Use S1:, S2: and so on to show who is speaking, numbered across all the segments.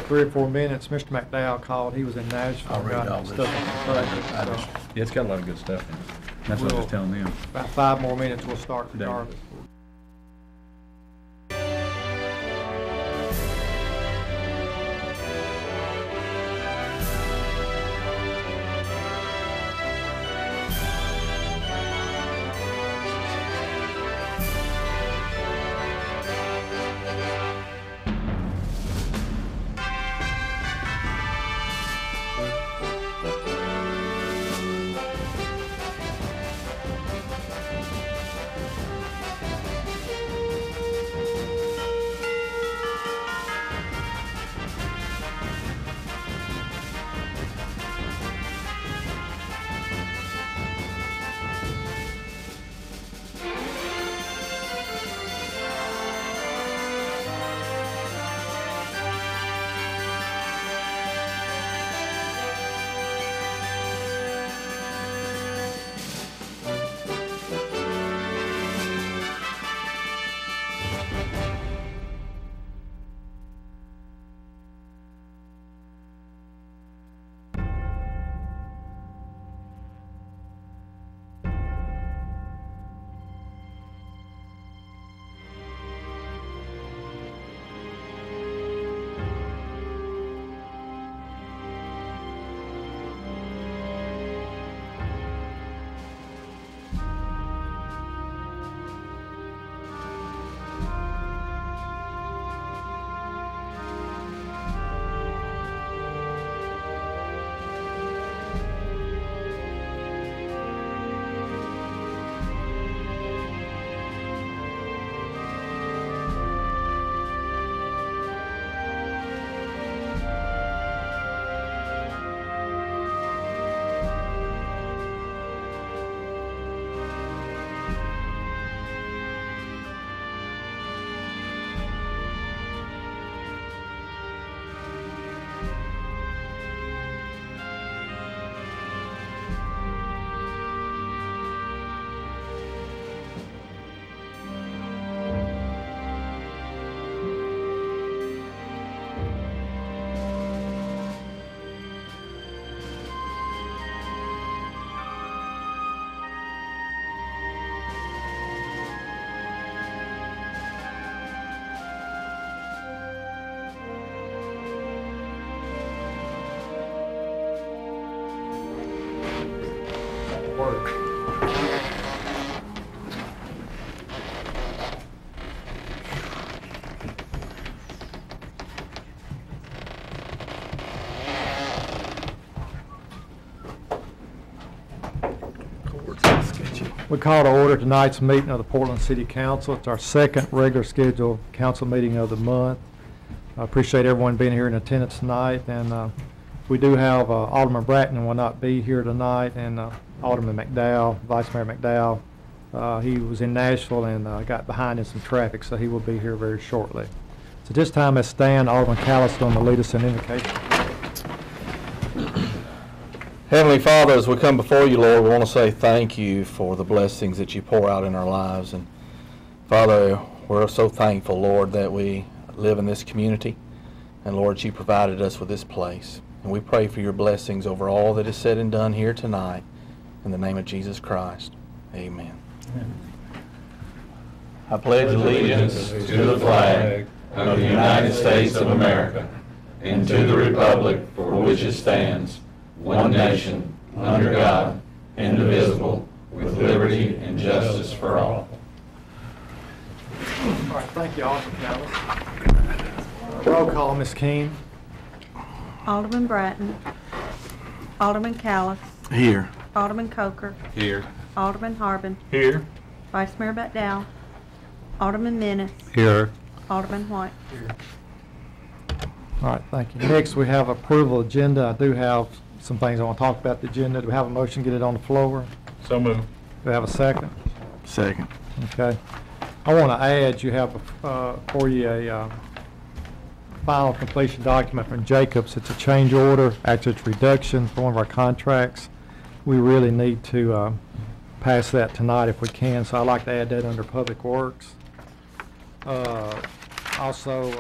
S1: 3 or 4 minutes. Mr. McDowell called. He was in Nashville.
S2: I'll read all this.
S1: Stuff on the project, so
S2: Yeah, it's got a lot of good stuff in it. That's what I was telling them.
S1: about 5 more minutes, we'll start regardless. We call to order tonight's meeting of the Portland City Council. It's our second regular scheduled council meeting of the month. I appreciate everyone being here in attendance tonight, and we do have Alderman Bratton will not be here tonight, and Alderman McDowell, Vice Mayor McDowell. He was in Nashville and got behind in some traffic, so he will be here very shortly. So this time, let's stand. Alderman Callis going to lead us in invocation.
S3: Heavenly Father, as we come before you, Lord, we want to say thank you for the blessings that you pour out in our lives. And Father, we're so thankful, Lord, that we live in this community. And Lord, you provided us with this place. And we pray for your blessings over all that is said and done here tonight. In the name of Jesus Christ, amen. I pledge allegiance to the flag of the United States of America and to the republic for which it stands, one nation, under God, indivisible, with liberty and justice for all.
S1: All right, thank you, Alderman Callis. Roll call, Ms. Keene.
S4: Alderman Bratton. Alderman Callis.
S3: Here.
S4: Alderman Coker.
S3: Here.
S4: Alderman Harbin.
S3: Here.
S4: Vice Mayor McDowell. Alderman Menace.
S3: Here.
S4: Alderman White.
S1: All right, thank you. Next, we have approval agenda. I do have some things I want to talk about the agenda. Do we have a motion to get it on the floor?
S2: So moved.
S1: Do we have a second?
S3: Second.
S1: Okay. I want to add, you have for you a final completion document from Jacobs. It's a change order. Actually, it's reduction for one of our contracts. We really need to pass that tonight if we can, so I'd like to add that under Public Works. Also,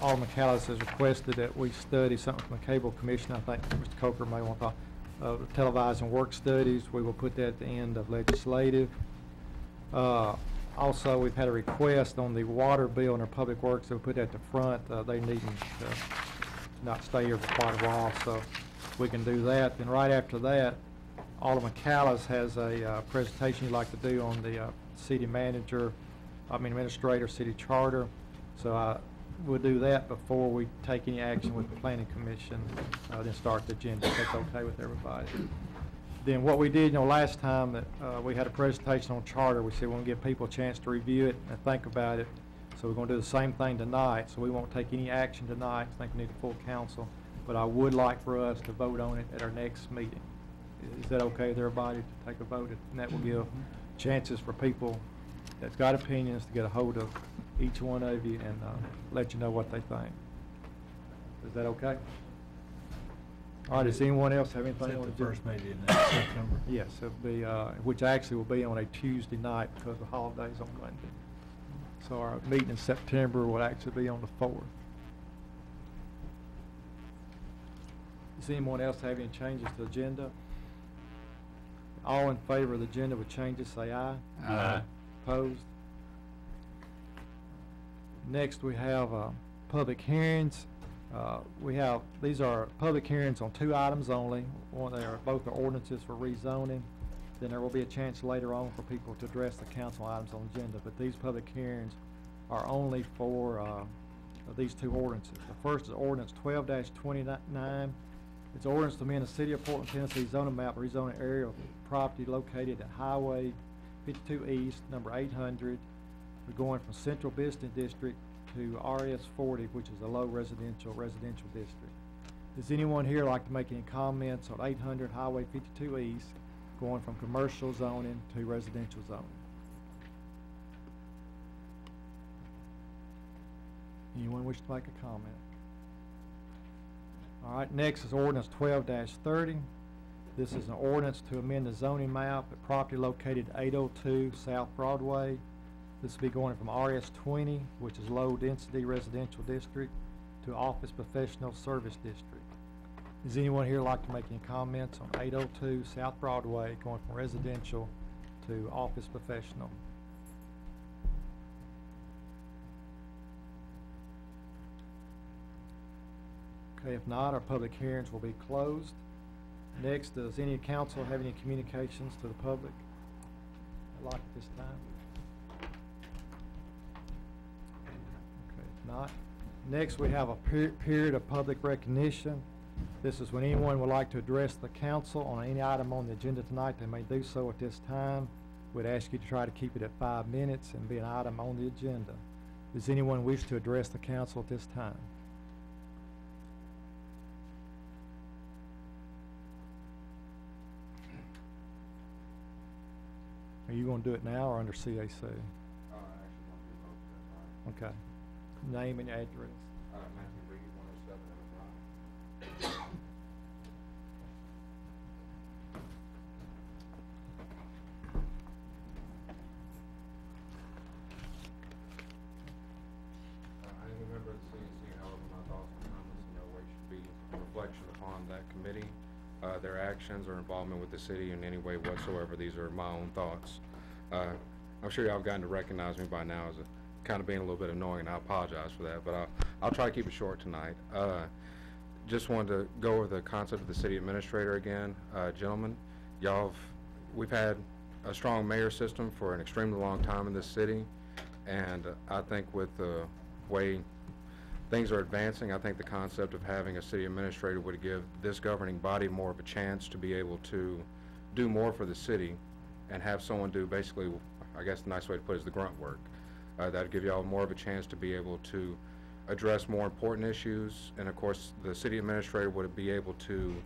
S1: Alderman Callis has requested that we study something from the Cable Commission. I think Mr. Coker may want to talk, televising work studies. We will put that at the end of legislative. Also, we've had a request on the water bill and our public works, so we put that at the front. They needn't not stay here for quite a while, so we can do that. Then right after that, Alderman Callis has a presentation he'd like to do on the city administrator, city charter. So we'll do that before we take any action with the planning commission, then start the agenda, if that's okay with everybody. Then what we did, last time that we had a presentation on charter, we said we want to give people a chance to review it and think about it. So we're going to do the same thing tonight. So we won't take any action tonight. I think we need a full council. But I would like for us to vote on it at our next meeting. Is that okay with everybody to take a vote? And that will give chances for people that's got opinions to get a hold of each one of you and let you know what they think. Is that okay? All right, does anyone else have anything?
S2: Except the first meeting in September.
S1: Yes, it'll be, which actually will be on a Tuesday night because the holiday's on Monday. So our meeting in September will actually be on the 4th. Does anyone else have any changes to the agenda? All in favor of the agenda with changes, say aye.
S2: Aye.
S1: Opposed? Next, we have public hearings. These are public hearings on 2 items only. One, they are both are ordinances for rezoning. Then there will be a chance later on for people to address the council items on the agenda. But these public hearings are only for these 2 ordinances. The first is ordinance 12-29. It's ordinance to amend the City of Portland, Tennessee zoning map, rezoning area of property located at Highway 52 East, number 800. We're going from Central Business District to RS 40, which is a low residential district. Does anyone here like to make any comments on 800 Highway 52 East, going from commercial zoning to residential zoning? Anyone wish to make a comment? All right, next is ordinance 12-30. This is an ordinance to amend the zoning map at property located at 802 South Broadway. This will be going from RS 20, which is low density residential district, to office professional service district. Does anyone here like to make any comments on 802 South Broadway, going from residential to office professional? Okay, if not, our public hearings will be closed. Next, does any council have any communications to the public? I'd like at this time. Okay, if not. Next, we have a period of public recognition. This is when anyone would like to address the council on any item on the agenda tonight. They may do so at this time. We'd ask you to try to keep it at 5 minutes and be an item on the agenda. Does anyone wish to address the council at this time? Are you going to do it now or under CAC?
S5: I actually want to do both.
S1: Okay. Name and address.
S5: Matthew Reed, 107 Evans Drive. As a member of the CAC, however, my thoughts and comments in no way should be a reflection upon that committee, their actions or involvement with the city in any way whatsoever. These are my own thoughts. I'm sure y'all have gotten to recognize me by now as a kind of being a little bit annoying, and I apologize for that, but I'll try to keep it short tonight. Just wanted to go over the concept of the city administrator again. Gentlemen, we've had a strong mayor system for an extremely long time in this city, and I think with the way things are advancing, I think the concept of having a city administrator would give this governing body more of a chance to be able to do more for the city and have someone do basically, I guess the nice way to put it is the grunt work. That would give y'all more of a chance to be able to address more important issues, and of course the city administrator would be able to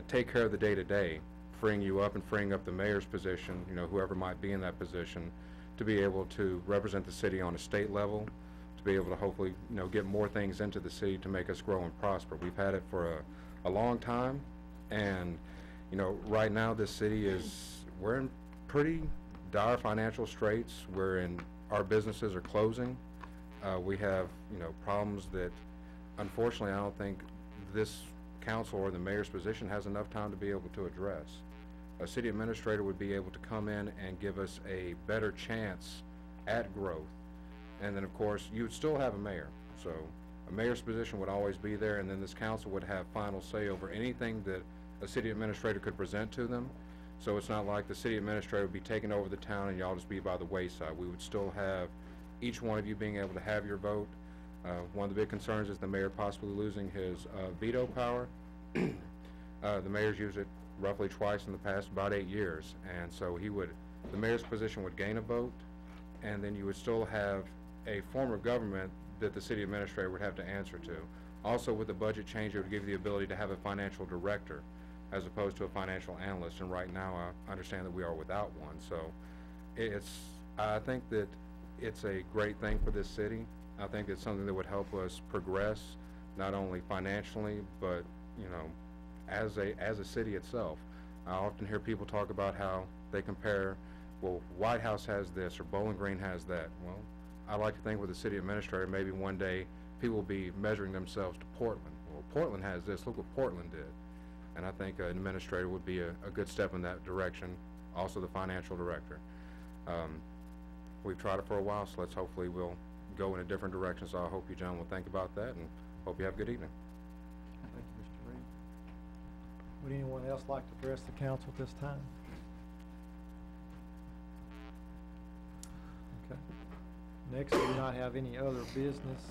S5: take care of the day-to-day, freeing you up and freeing up the mayor's position, whoever might be in that position, to be able to represent the city on a state level, to be able to hopefully get more things into the city to make us grow and prosper. We've had it for a long time, and right now this city we're in pretty dire financial straits. Our businesses are closing, We have, problems that unfortunately I don't think this council or the mayor's position has enough time to be able to address. A city administrator would be able to come in and give us a better chance at growth. And then, of course, you would still have a mayor. So a mayor's position would always be there, and then this council would have final say over anything that a city administrator could present to them. So it's not like the city administrator would be taking over the town and y'all just be by the wayside. We would still have each one of you being able to have your vote. One of the big concerns is the mayor possibly losing his veto power. The mayor's used it roughly twice in the past about 8 years, and so the mayor's position would gain a vote, and then you would still have a form of government that the city administrator would have to answer to. Also, with the budget change, it would give you the ability to have a financial director as opposed to a financial analyst, and right now I understand that we are without one. So I think that it's a great thing for this city. I think it's something that would help us progress, not only financially, but, as a city itself. I often hear people talk about how they compare, well, White House has this or Bowling Green has that. Well, I like to think with the city administrator, maybe one day people will be measuring themselves to Portland. Well, Portland has this, look what Portland did. And I think an administrator would be a good step in that direction, also the financial director. We've tried it for a while, so hopefully we'll go in a different direction, so I hope you gentlemen will think about that, and hope you have a good evening.
S1: Thank you, Mr. Reed. Would anyone else like to address the council at this time? Okay. Next, we do not have any other business,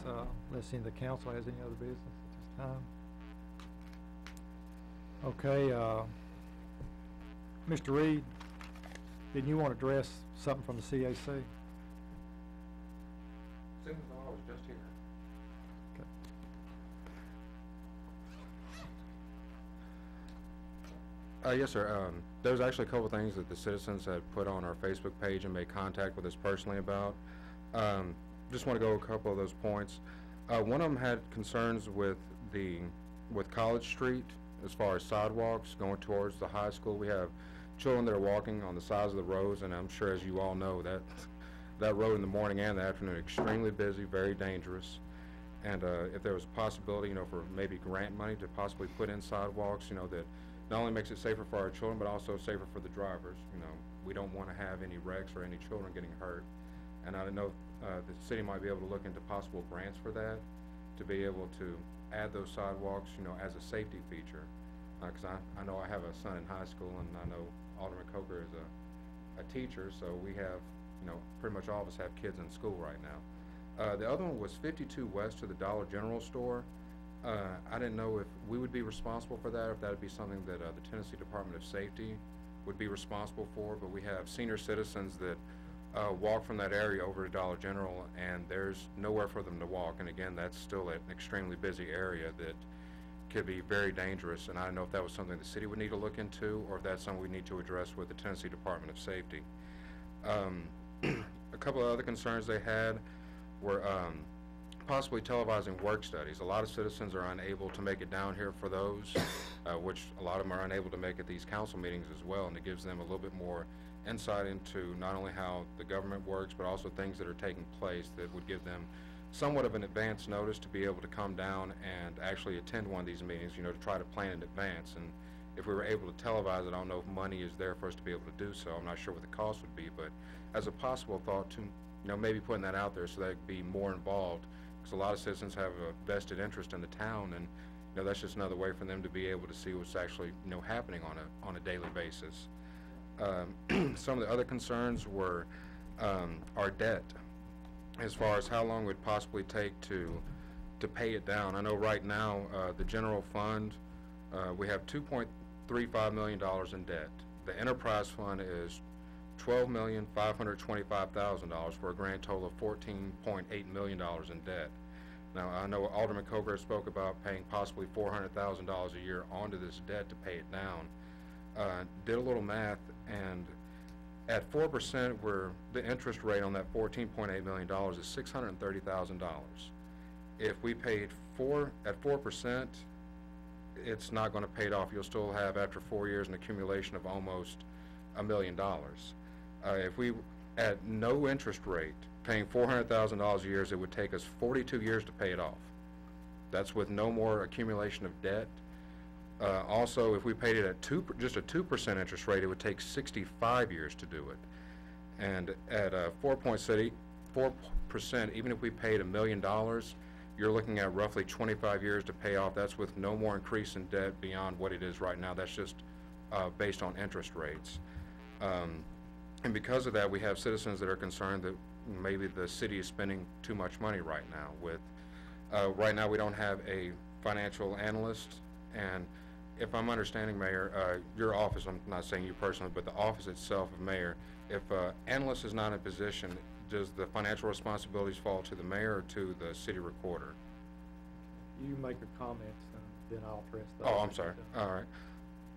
S1: unless any of the council has any other business at this time. Okay, Mr. Reed, didn't you want to address something from the CAC?
S5: Seems as though I was just here.
S1: Okay.
S5: Yes, sir. There's actually a couple things that the citizens had put on our Facebook page and made contact with us personally about. Just want to go a couple of those points. One of them had concerns with College Street as far as sidewalks going towards the high school. We have children that are walking on the sides of the roads, and I'm sure, as you all know, that road in the morning and the afternoon extremely busy, very dangerous. And if there was a possibility, for maybe grant money to possibly put in sidewalks, that not only makes it safer for our children, but also safer for the drivers. We don't want to have any wrecks or any children getting hurt. And I don't know if the city might be able to look into possible grants for that, to be able to add those sidewalks, as a safety feature. Because I know I have a son in high school, and I know Alderman Coker is a teacher, so we have, pretty much all of us have kids in school right now. The other one was 52 West to the Dollar General store. I didn't know if we would be responsible for that, or if that would be something that the Tennessee Department of Safety would be responsible for, but we have senior citizens that walk from that area over to Dollar General, and there's nowhere for them to walk. And again, that's still an extremely busy area that could be very dangerous, and I don't know if that was something the city would need to look into, or if that's something we need to address with the Tennessee Department of Safety. A couple of other concerns they had were possibly televising work studies. A lot of citizens are unable to make it down here for those, which a lot of them are unable to make at these council meetings as well, and it gives them a little bit more insight into not only how the government works, but also things that are taking place that would give them somewhat of an advance notice to be able to come down and actually attend one of these meetings, to try to plan in advance. And if we were able to televise it, I don't know if money is there for us to be able to do so. I'm not sure what the cost would be, but as a possible thought to, maybe putting that out there so that it'd be more involved, because a lot of citizens have a vested interest in the town, and that's just another way for them to be able to see what's actually happening on a daily basis. Some of the other concerns were our debt, as far as how long it would possibly take to pay it down. I know right now the general fund, we have $2.35 million in debt. The enterprise fund is $12,525,000 for a grand total of $14.8 million in debt. Now, I know Alderman Coker spoke about paying possibly $400,000 a year onto this debt to pay it down. Did a little math, and at 4%, the interest rate on that $14.8 million is $630,000. If we paid at 4%, it's not going to pay it off. You'll still have, after 4 years, an accumulation of almost $1 million. If we, at no interest rate, paying $400,000 a year, it would take us 42 years to pay it off. That's with no more accumulation of debt. Also, if we paid it at just a 2% interest rate, it would take 65 years to do it. And at 4%, even if we paid $1 million, you're looking at roughly 25 years to pay off. That's with no more increase in debt beyond what it is right now. That's just based on interest rates. And because of that, we have citizens that are concerned that maybe the city is spending too much money right now. Right now, we don't have a financial analyst, and if I'm understanding, Mayor, your office, I'm not saying you personally, but the office itself of Mayor, if analyst is not in position, does the financial responsibilities fall to the mayor or to the city recorder?
S1: You make your comments, and then I'll address those.
S5: Oh, I'm sorry. All right.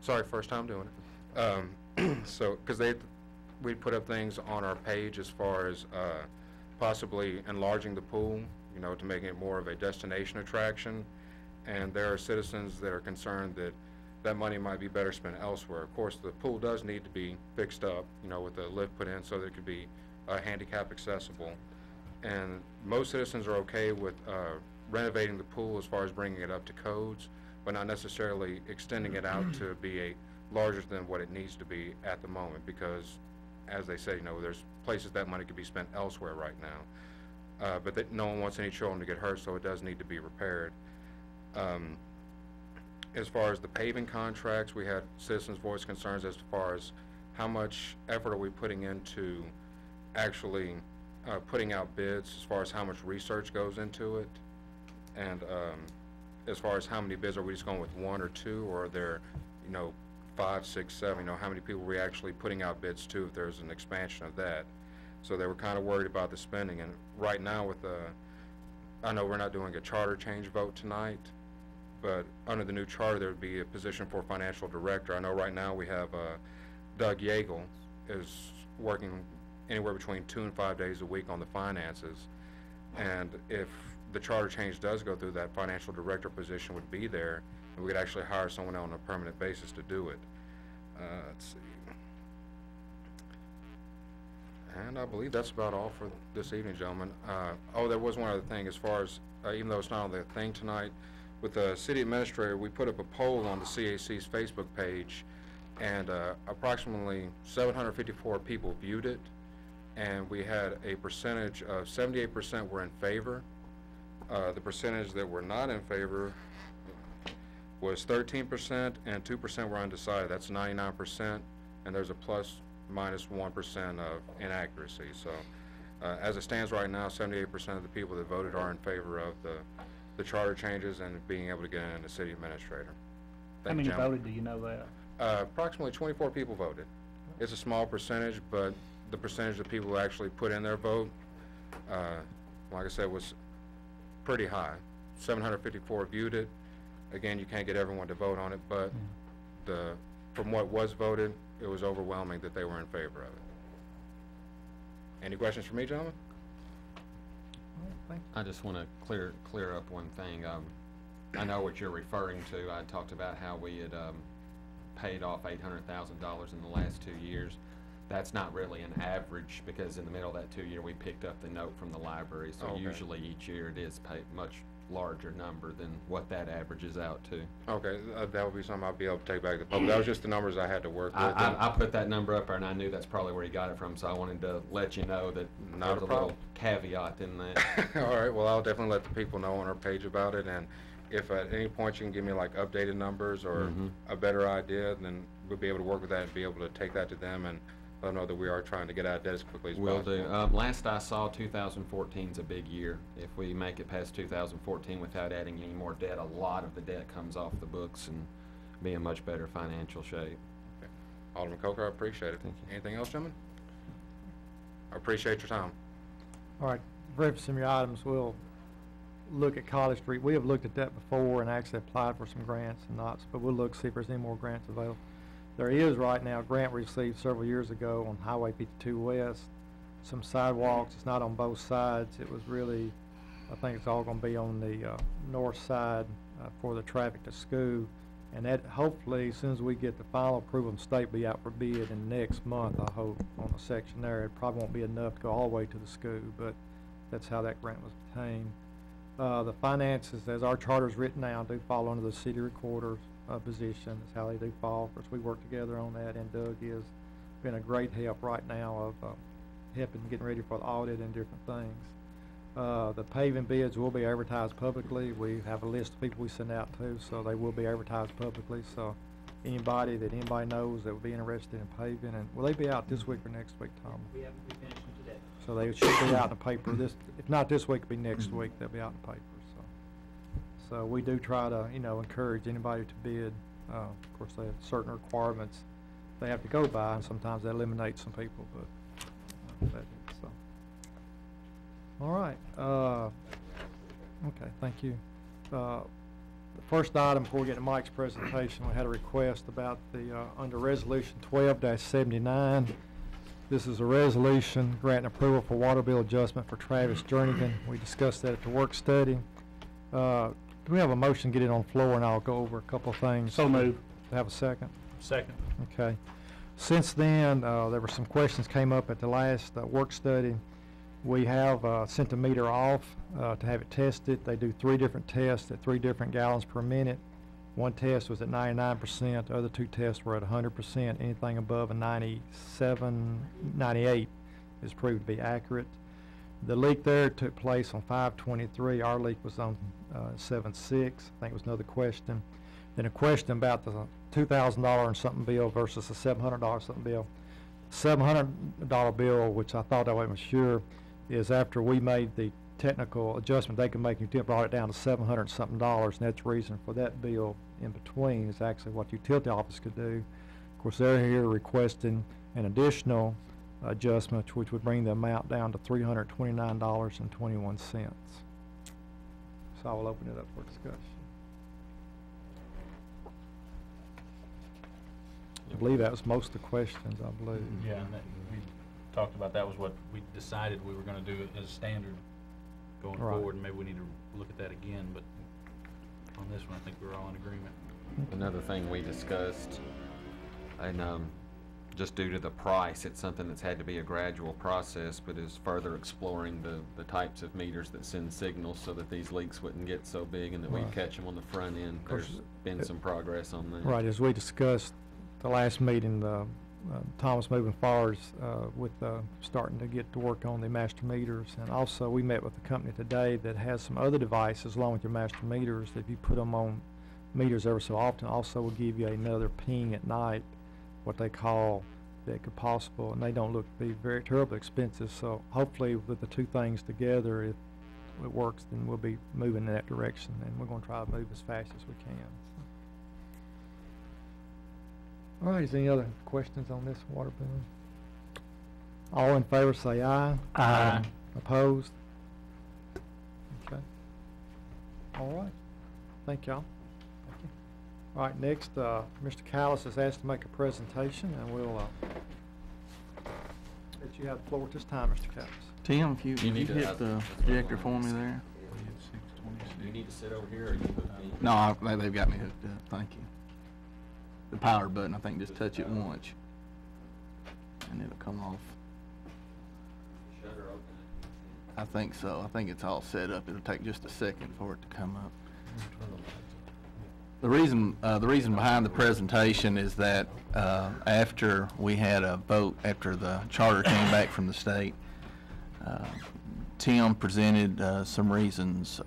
S5: Sorry, first time doing it. So, because we put up things on our page as far as possibly enlarging the pool, you know, to make it more of a destination attraction. And there are citizens that are concerned that that money might be better spent elsewhere. Of course, the pool does need to be fixed up, you know, with the lift put in so that it could be handicap accessible. And most citizens are okay with renovating the pool as far as bringing it up to codes, but not necessarily extending it out to be larger than what it needs to be at the moment, because, as they say, you know, there's places that money could be spent elsewhere right now. But no one wants any children to get hurt, so it does need to be repaired. As far as the paving contracts, we had citizens voice concerns as far as how much effort are we putting into actually putting out bids, as far as how much research goes into it, and as far as how many bids, are we just going with one or two, or are there, you know, 5, 6, 7, you know, how many people are we actually putting out bids to if there's an expansion of that? So they were kind of worried about the spending. And right now with I know we're not doing a charter change vote tonight, but under the new charter there would be a position for financial director. I know right now we have Doug Yeagle is working anywhere between 2 and 5 days a week on the finances. And if the charter change does go through, that financial director position would be there, and we could actually hire someone on a permanent basis to do it. Let's see. And I believe that's about all for this evening, gentlemen. Oh, there was one other thing, as far as, even though it's not on the thing tonight, with the city administrator, we put up a poll on the CAC's Facebook page, and approximately 754 people viewed it, and we had a percentage of 78% were in favor. The percentage that were not in favor was 13%, and 2% were undecided. That's 99%, and there's a plus minus 1% of inaccuracy. So as it stands right now, 78% of the people that voted are in favor of the charter changes and being able to get in the city administrator.
S2: How many voted, do you know that?
S5: Approximately 24 people voted. It's a small percentage, but the percentage of people who actually put in their vote, like I said, was pretty high. 754 viewed it. Again, you can't get everyone to vote on it, but from what was voted, it was overwhelming that they were in favor of it. Any questions for me, gentlemen?
S6: I just want to clear up one thing. I know what you're referring to. I talked about how we had paid off $800,000 in the last 2 years. That's not really an average, because in the middle of that 2 year we picked up the note from the library. So
S5: Okay.
S6: Usually each year it is paid much larger number than what that averages out to.
S5: Okay, that would be something I'll be able to take back to the public. That was just the numbers I had to work with.
S6: I put that number up there, and I knew that's probably where he got it from, so I wanted to let you know that
S5: Not
S6: there's
S5: a
S6: a little
S5: problem.
S6: caveat in that.
S5: All right, well, I'll definitely let the people know on our page about it, and if at any point you can give me like updated numbers or a better idea, then we'll be able to work with that and be able to take that to them and let them know that we are trying to get out of debt as quickly as
S6: Will
S5: possible.
S6: do. Last I saw, 2014 is a big year. If we make it past 2014 without adding any more debt, a lot of the debt comes off the books and be in much better financial shape.
S5: Okay. Alderman Coker, I appreciate it.
S6: Thank you.
S5: Anything else, gentlemen? I appreciate your time.
S1: All right, reference some of your items, we'll look at College Street. We have looked at that before and actually applied for some grants and not, but we'll look, see if there's any more grants available. There is right now a grant we received several years ago on Highway 52 West, some sidewalks. It's not on both sides. It was really, I think it's all gonna be on the north side for the traffic to school. And that, hopefully, as soon as we get the final approval from state, be out for bid in next month, I hope, on a section there. It probably won't be enough to go all the way to the school, but that's how that grant was obtained. The finances, as our charter's written now, do fall under the city recorder's position. That's how they do fall. Of course, we work together on that, and Doug has been a great help right now of helping getting ready for the audit and different things. The paving bids will be advertised publicly. We have a list of people we send out to, so they will be advertised publicly. So anybody knows that would be interested in paving, and will they be out this week or next week, Tom?
S2: We finished them today.
S1: So they should be out in the paper if not this week, it'll be next week, they'll be out in the paper, so we do try to, encourage anybody to bid. Of course, they have certain requirements they have to go by, and sometimes that eliminates some people, but, so. All right, okay, thank you. The first item before we get to Mike's presentation, we had a request about under Resolution 12-79. This is a resolution granting approval for water bill adjustment for Travis Jernigan. We discussed that at the work study. Do we have a motion to get it on the floor, and I'll go over a couple of things?
S2: So moved.
S1: Have a second?
S2: Second.
S1: Okay. Since then, there were some questions came up at the last work study. We have sent the meter off to have it tested. They do 3 different tests at 3 different gallons per minute. One test was at 99%. The other 2 tests were at 100%. Anything above a 97, 98 is proved to be accurate. The leak there took place on 5/23. Our leak was on 7/6. I think it was another question. Then a question about the $2,000 and something bill versus a $700 something bill. $700 bill, which I thought I wasn't sure, is after we made the technical adjustment they can make, utility brought it down to $700 something, and that's the reason for that bill in between is actually what utility office could do. Of course, they're here requesting an additional adjustment, which would bring the amount down to $329.21. So I will open it up for discussion. I believe that was most of the questions, I believe.
S2: Yeah, and we talked about that was what we decided we were gonna do as a standard going
S1: Right.
S2: forward, and maybe we need to look at that again, but on this one, I think we're all in agreement.
S6: Another thing we discussed, and just due to the price, it's something that's had to be a gradual process, but is further exploring the types of meters that send signals so that these leaks wouldn't get so big and that we
S1: Right.
S6: catch them on the front end.
S1: course,
S6: There's been some progress on that.
S1: Right, as we discussed the last meeting, Thomas moving forward with starting to get to work on the master meters. And also, we met with a company today that has some other devices along with your master meters. If you put them on meters ever so often, also will give you another ping at night, what they call that could possible, and they don't look to be very terribly expensive. So hopefully with the 2 things together, if it works, then we'll be moving in that direction, and we're going to try to move as fast as we can. All right, is there any other questions on this water bill? All in favor say aye.
S2: Aye.
S1: Opposed? Okay. All right. Thank y'all. Thank you. All right, next, Mr. Callis is asked to make a presentation, and we'll let you have the floor at this time, Mr. Callis.
S7: Tim, if you
S6: need to
S7: hit
S6: have-
S7: the projector for me there.
S6: Do you need to sit over here, or you hook me?
S7: No, they've got me hooked up, thank you. The power button, I think just touch it once, and it'll come off.
S6: Shutter open.
S7: I think so, I think it's all set up, it'll take just a second for it to come up. The reason behind the presentation is that after we had a vote, after the charter came back from the state, Tim presented some reasons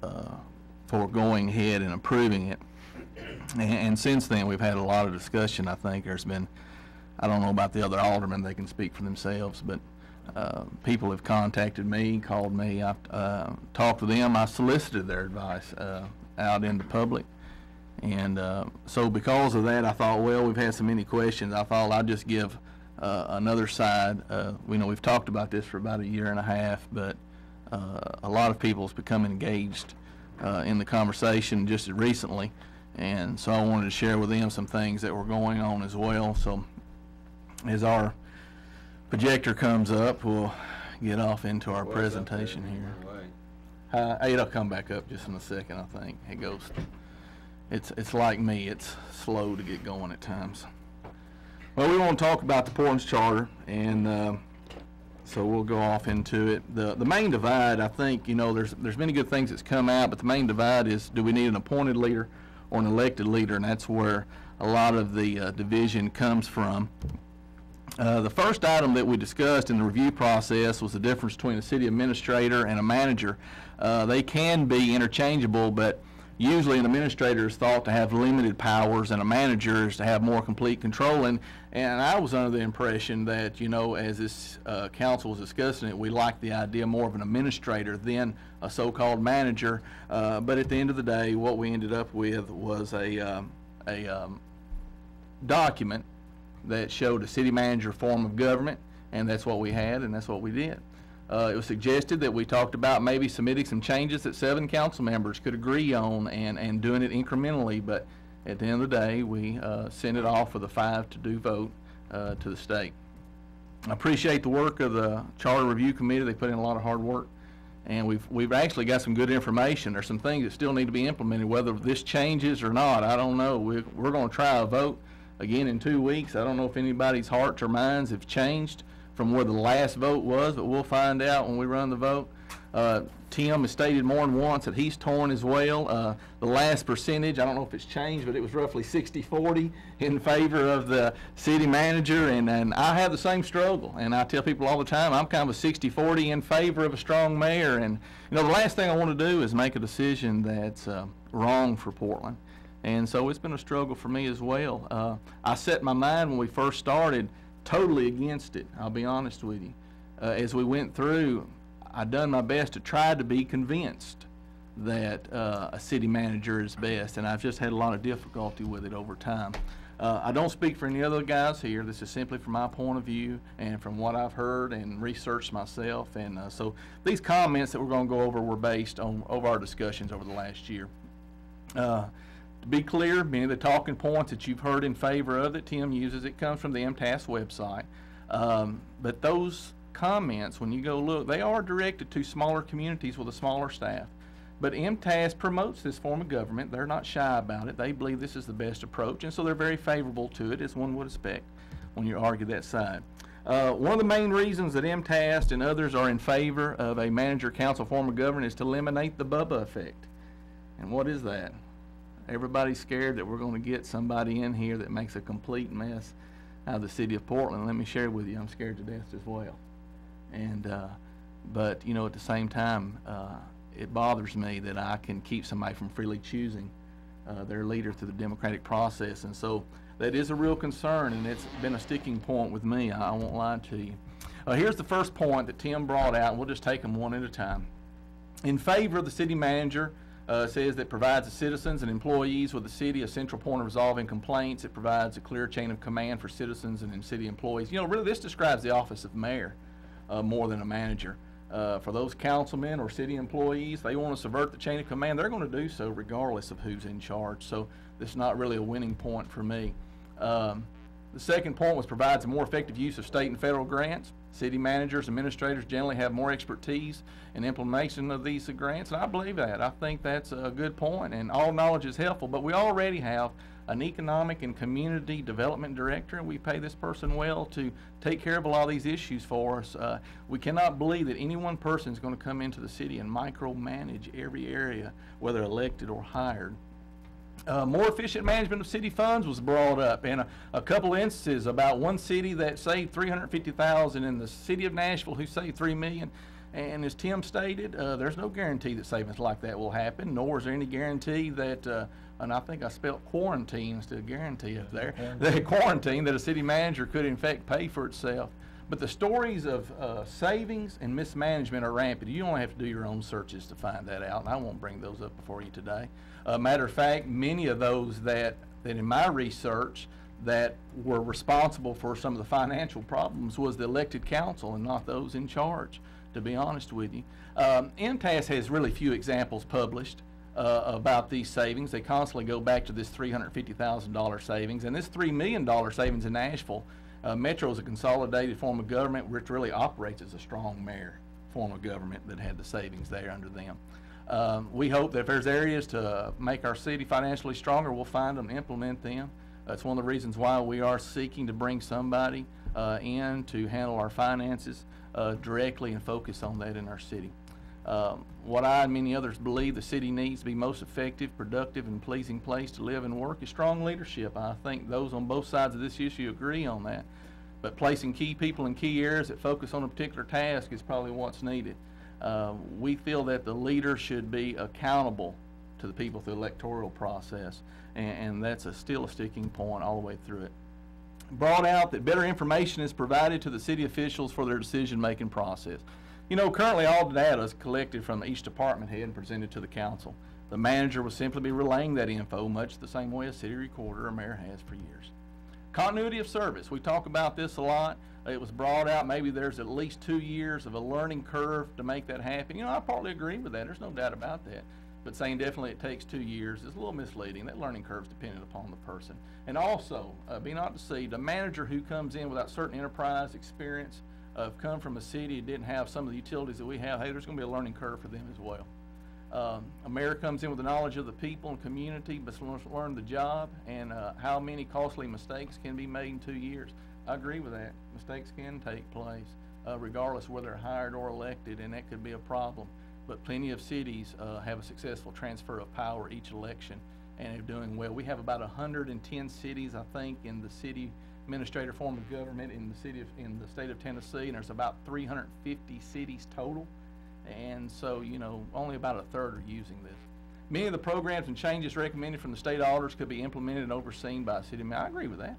S7: for going ahead and approving it. And since then, we've had a lot of discussion. I think there's been, I don't know about the other aldermen, they can speak for themselves, but people have contacted me, called me, I've talked to them, I solicited their advice out in the public. And so because of that, I thought, well, we've had so many questions, I thought I'd just give another side. We've talked about this for about a year and a half, but a lot of people's become engaged in the conversation just recently. And so I wanted to share with them some things that were going on as well. So as our projector comes up, we'll get off into our presentation here. It'll come back up just in a second, I think. It goes. it's like me, it's slow to get going at times. Well, we want to talk about the Portland's charter, and so we'll go off into it. The main divide, I think, you know, there's many good things that's come out, but the main divide is, do we need an appointed leader or an elected leader? And that's where a lot of the division comes from. The first item that we discussed in the review process was the difference between a city administrator and a manager. They can be interchangeable, but usually an administrator is thought to have limited powers and a manager is to have more complete control. And I was under the impression that, you know, as this council was discussing it, we liked the idea more of an administrator than a so-called manager. But at the end of the day, what we ended up with was a document that showed a city manager form of government, and that's what we had, and that's what we did. It was suggested that we talked about maybe submitting some changes that 7 council members could agree on and doing it incrementally, but at the end of the day, we sent it off with a 5-2 vote to the state. I appreciate the work of the Charter Review Committee. They put in a lot of hard work, and we've actually got some good information. There's some things that still need to be implemented. Whether this changes or not, I don't know. We're going to try a vote again in 2 weeks. I don't know if anybody's hearts or minds have changed from where the last vote was, but we'll find out when we run the vote. Tim has stated more than once that he's torn as well. The last percentage, I don't know if it's changed, but it was roughly 60-40 in favor of the city manager, and I have the same struggle. And I tell people all the time, I'm kind of a 60-40 in favor of a strong mayor. And you know, the last thing I want to do is make a decision that's wrong for Portland. And so it's been a struggle for me as well. I set my mind when we first started totally against it, I'll be honest with you. As we went through, I done my best to try to be convinced that a city manager is best, and I've just had a lot of difficulty with it over time. I don't speak for any other guys here. This is simply from my point of view and from what I've heard and researched myself. And so these comments that we're going to go over were based on our discussions over the last year. To be clear, many of the talking points that you've heard in favor of that Tim uses, it comes from the MTAS website. But those comments, when you go look, they are directed to smaller communities with a smaller staff. But MTAS promotes this form of government. They're not shy about it. They believe this is the best approach, and so they're very favorable to it, as one would expect when you argue that side. One of the main reasons that MTAS and others are in favor of a manager-council form of government is to eliminate the Bubba effect. And what is that? Everybody's scared that we're going to get somebody in here that makes a complete mess out of the city of Portland. Let me share with you, I'm scared to death as well. And but you know, at the same time, it bothers me that I can keep somebody from freely choosing their leader through the democratic process. And so that is a real concern, and it's been a sticking point with me. I won't lie to you. Here's the first point that Tim brought out, and we'll just take them one at a time. In favor of the city manager, says that provides the citizens and employees with the city a central point of resolving complaints. It provides a clear chain of command for citizens and city employees. You know, really this describes the office of mayor more than a manager. For those councilmen or city employees, they want to subvert the chain of command. They're going to do so regardless of who's in charge. So this is not really a winning point for me. The second point was provides a more effective use of state and federal grants. City managers, administrators generally have more expertise in implementation of these grants, and I believe that. I think that's a good point, and all knowledge is helpful, but we already have an economic and community development director, and we pay this person well to take care of a lot of these issues for us. We cannot believe that any one person is going to come into the city and micromanage every area, whether elected or hired. More efficient management of city funds was brought up, and a couple instances about one city that saved $350,000 and the city of Nashville who saved $3 million. And as Tim stated, there's no guarantee that savings like that will happen, nor is there any guarantee that, and I think I spelled quarantine instead of guarantee up there, that quarantine that a city manager could in fact pay for itself. But the stories of savings and mismanagement are rampant. You only have to do your own searches to find that out, and I won't bring those up before you today. Matter of fact, many of those that in my research that were responsible for some of the financial problems was the elected council and not those in charge, to be honest with you. MTAS has really few examples published about these savings. They constantly go back to this $350,000 savings, and this $3 million savings in Nashville. Metro is a consolidated form of government which really operates as a strong mayor form of government that had the savings there under them. We hope that if there's areas to make our city financially stronger, we'll find them and implement them. That's one of the reasons why we are seeking to bring somebody in to handle our finances directly and focus on that in our city. What I and many others believe the city needs to be most effective, productive, and pleasing place to live and work is strong leadership. I think those on both sides of this issue agree on that. But placing key people in key areas that focus on a particular task is probably what's needed. We feel that the leader should be accountable to the people through the electoral process, and that's still a sticking point all the way through it. Brought out that better information is provided to the city officials for their decision-making process. You know, currently all the data is collected from each department head and presented to the council. The manager will simply be relaying that info much the same way a city recorder or mayor has for years. Continuity of service. We talk about this a lot. It was brought out maybe there's at least 2 years of a learning curve to make that happen. You know, I partly agree with that. There's no doubt about that. But saying definitely it takes 2 years is a little misleading. That learning curve is dependent upon the person. And also, be not deceived, a manager who comes in without certain enterprise experience, come from a city that didn't have some of the utilities that we have, hey, there's going to be a learning curve for them as well. A mayor comes in with the knowledge of the people and community, but must learn the job and how many costly mistakes can be made in 2 years. I agree with that. Mistakes can take place, regardless of whether they're hired or elected, and that could be a problem. But plenty of cities have a successful transfer of power each election, and they're doing well. We have about 110 cities, I think, in the city administrator form of government in the state of Tennessee, and there's about 350 cities total. And so, you know, only about a third are using this. Many of the programs and changes recommended from the state auditors could be implemented and overseen by a city manager. I agree with that.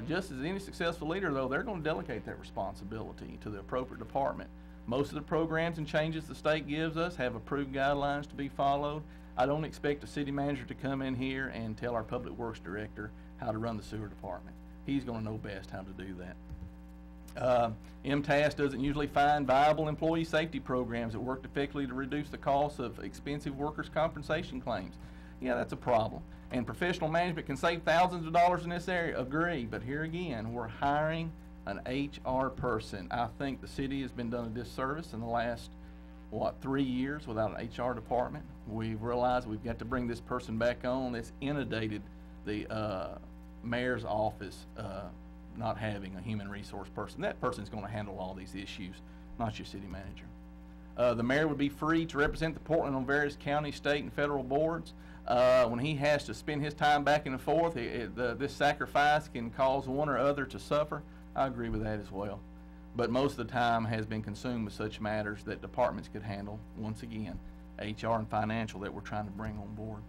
S7: Just as any successful leader, though, they're going to delegate that responsibility to the appropriate department. Most of the programs and changes the state gives us have approved guidelines to be followed. I don't expect a city manager to come in here and tell our public works director how to run the sewer department. He's going to know best how to do that. MTAS doesn't usually find viable employee safety programs that work effectively to reduce the cost of expensive workers' compensation claims. Yeah, that's a problem. And professional management can save thousands of dollars in this area. Agree, but here again, we're hiring an HR person. I think the city has been done a disservice in the last, 3 years without an HR department. We've realized we've got to bring this person back on. That's inundated the mayor's office, not having a human resource person. That person's going to handle all these issues, not your city manager. The mayor would be free to represent the Portland on various county, state, and federal boards. When he has to spend his time back and forth, this sacrifice can cause one or other to suffer. I agree with that as well. But most of the time has been consumed with such matters that departments could handle, once again, HR and financial that we're trying to bring on board.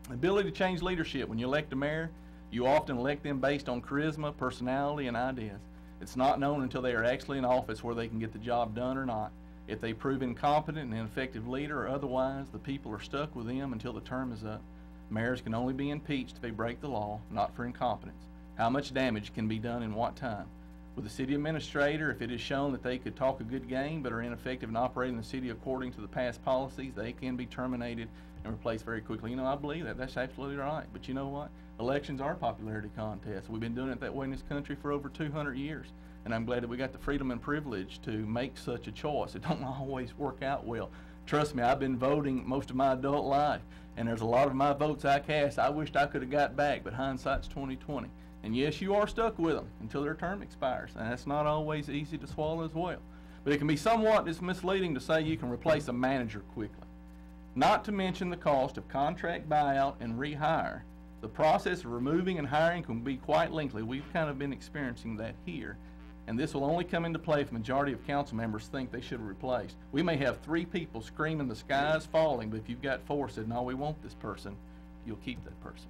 S7: Ability to change leadership. When you elect a mayor, you often elect them based on charisma, personality, and ideas. It's not known until they are actually in office where they can get the job done or not. If they prove incompetent and ineffective leader or otherwise, the people are stuck with them until the term is up. Mayors can only be impeached if they break the law, not for incompetence. How much damage can be done in what time? With the city administrator, if it is shown that they could talk a good game but are ineffective in operating the city according to the past policies, they can be terminated and replaced very quickly. You know, I believe that. That's absolutely right. But you know what? Elections are a popularity contest. We've been doing it that way in this country for over 200 years. And I'm glad that we got the freedom and privilege to make such a choice. It don't always work out well. Trust me, I've been voting most of my adult life, and there's a lot of my votes I cast I wished I could have got back, but hindsight's 20/20. And yes, you are stuck with them until their term expires, and that's not always easy to swallow as well. But it can be somewhat misleading to say you can replace a manager quickly. Not to mention the cost of contract buyout and rehire. The process of removing and hiring can be quite lengthy. We've kind of been experiencing that here. And this will only come into play if the majority of council members think they should have replaced. We may have 3 people screaming the sky is falling, but if you've got 4 said, no, we want this person, you'll keep that person.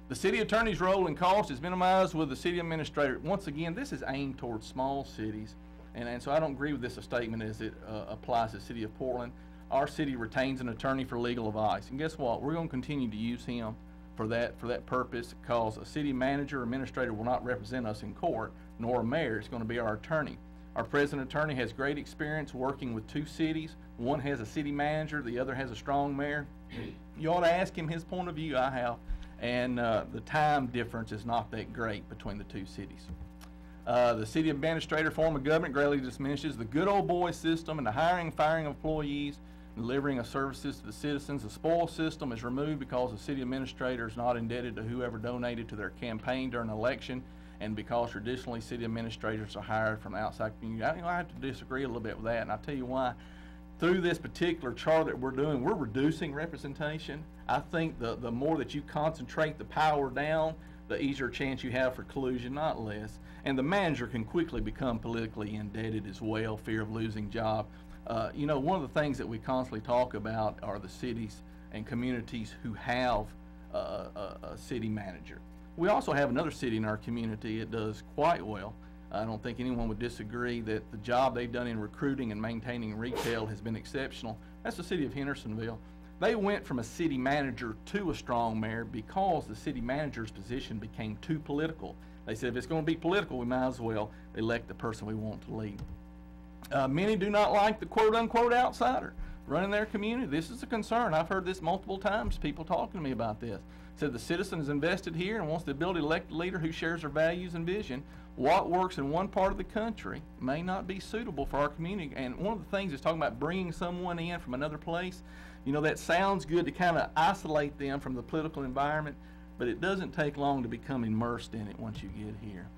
S7: The city attorney's role and cost is minimized with the city administrator. Once again, this is aimed towards small cities, and so I don't agree with this statement as it applies to the city of Portland. Our city retains an attorney for legal advice, and guess what? We're going to continue to use him for that purpose, because a city manager or administrator will not represent us in court, nor a mayor. It's going to be our attorney. Our president attorney has great experience working with 2 cities. One has a city manager, the other has a strong mayor. You ought to ask him his point of view. I have. And the time difference is not that great between the 2 cities. The city administrator form of government greatly diminishes the good old boy system and the hiring and firing of employees. delivering of services to the citizens. The spoil system is removed because the city administrator is not indebted to whoever donated to their campaign during an election, and because traditionally city administrators are hired from the outside community. I have to disagree a little bit with that, and I'll tell you why. Through this particular chart that we're doing, we're reducing representation. I think the more that you concentrate the power down, the easier chance you have for collusion, not less. And the manager can quickly become politically indebted as well, fear of losing job. You know, one of the things that we constantly talk about are the cities and communities who have a city manager. We also have another city in our community that does quite well. I don't think anyone would disagree that the job they've done in recruiting and maintaining retail has been exceptional. That's the city of Hendersonville. They went from a city manager to a strong mayor because the city manager's position became too political. They said, if it's going to be political, we might as well elect the person we want to lead. Many do not like the quote-unquote outsider running their community. This is a concern. I've heard this multiple times, people talking to me about this. Said the citizen is invested here and wants the ability to elect a leader who shares their values and vision. What works in one part of the country may not be suitable for our community. And one of the things is talking about bringing someone in from another place. You know, that sounds good to kind of isolate them from the political environment, but it doesn't take long to become immersed in it once you get here.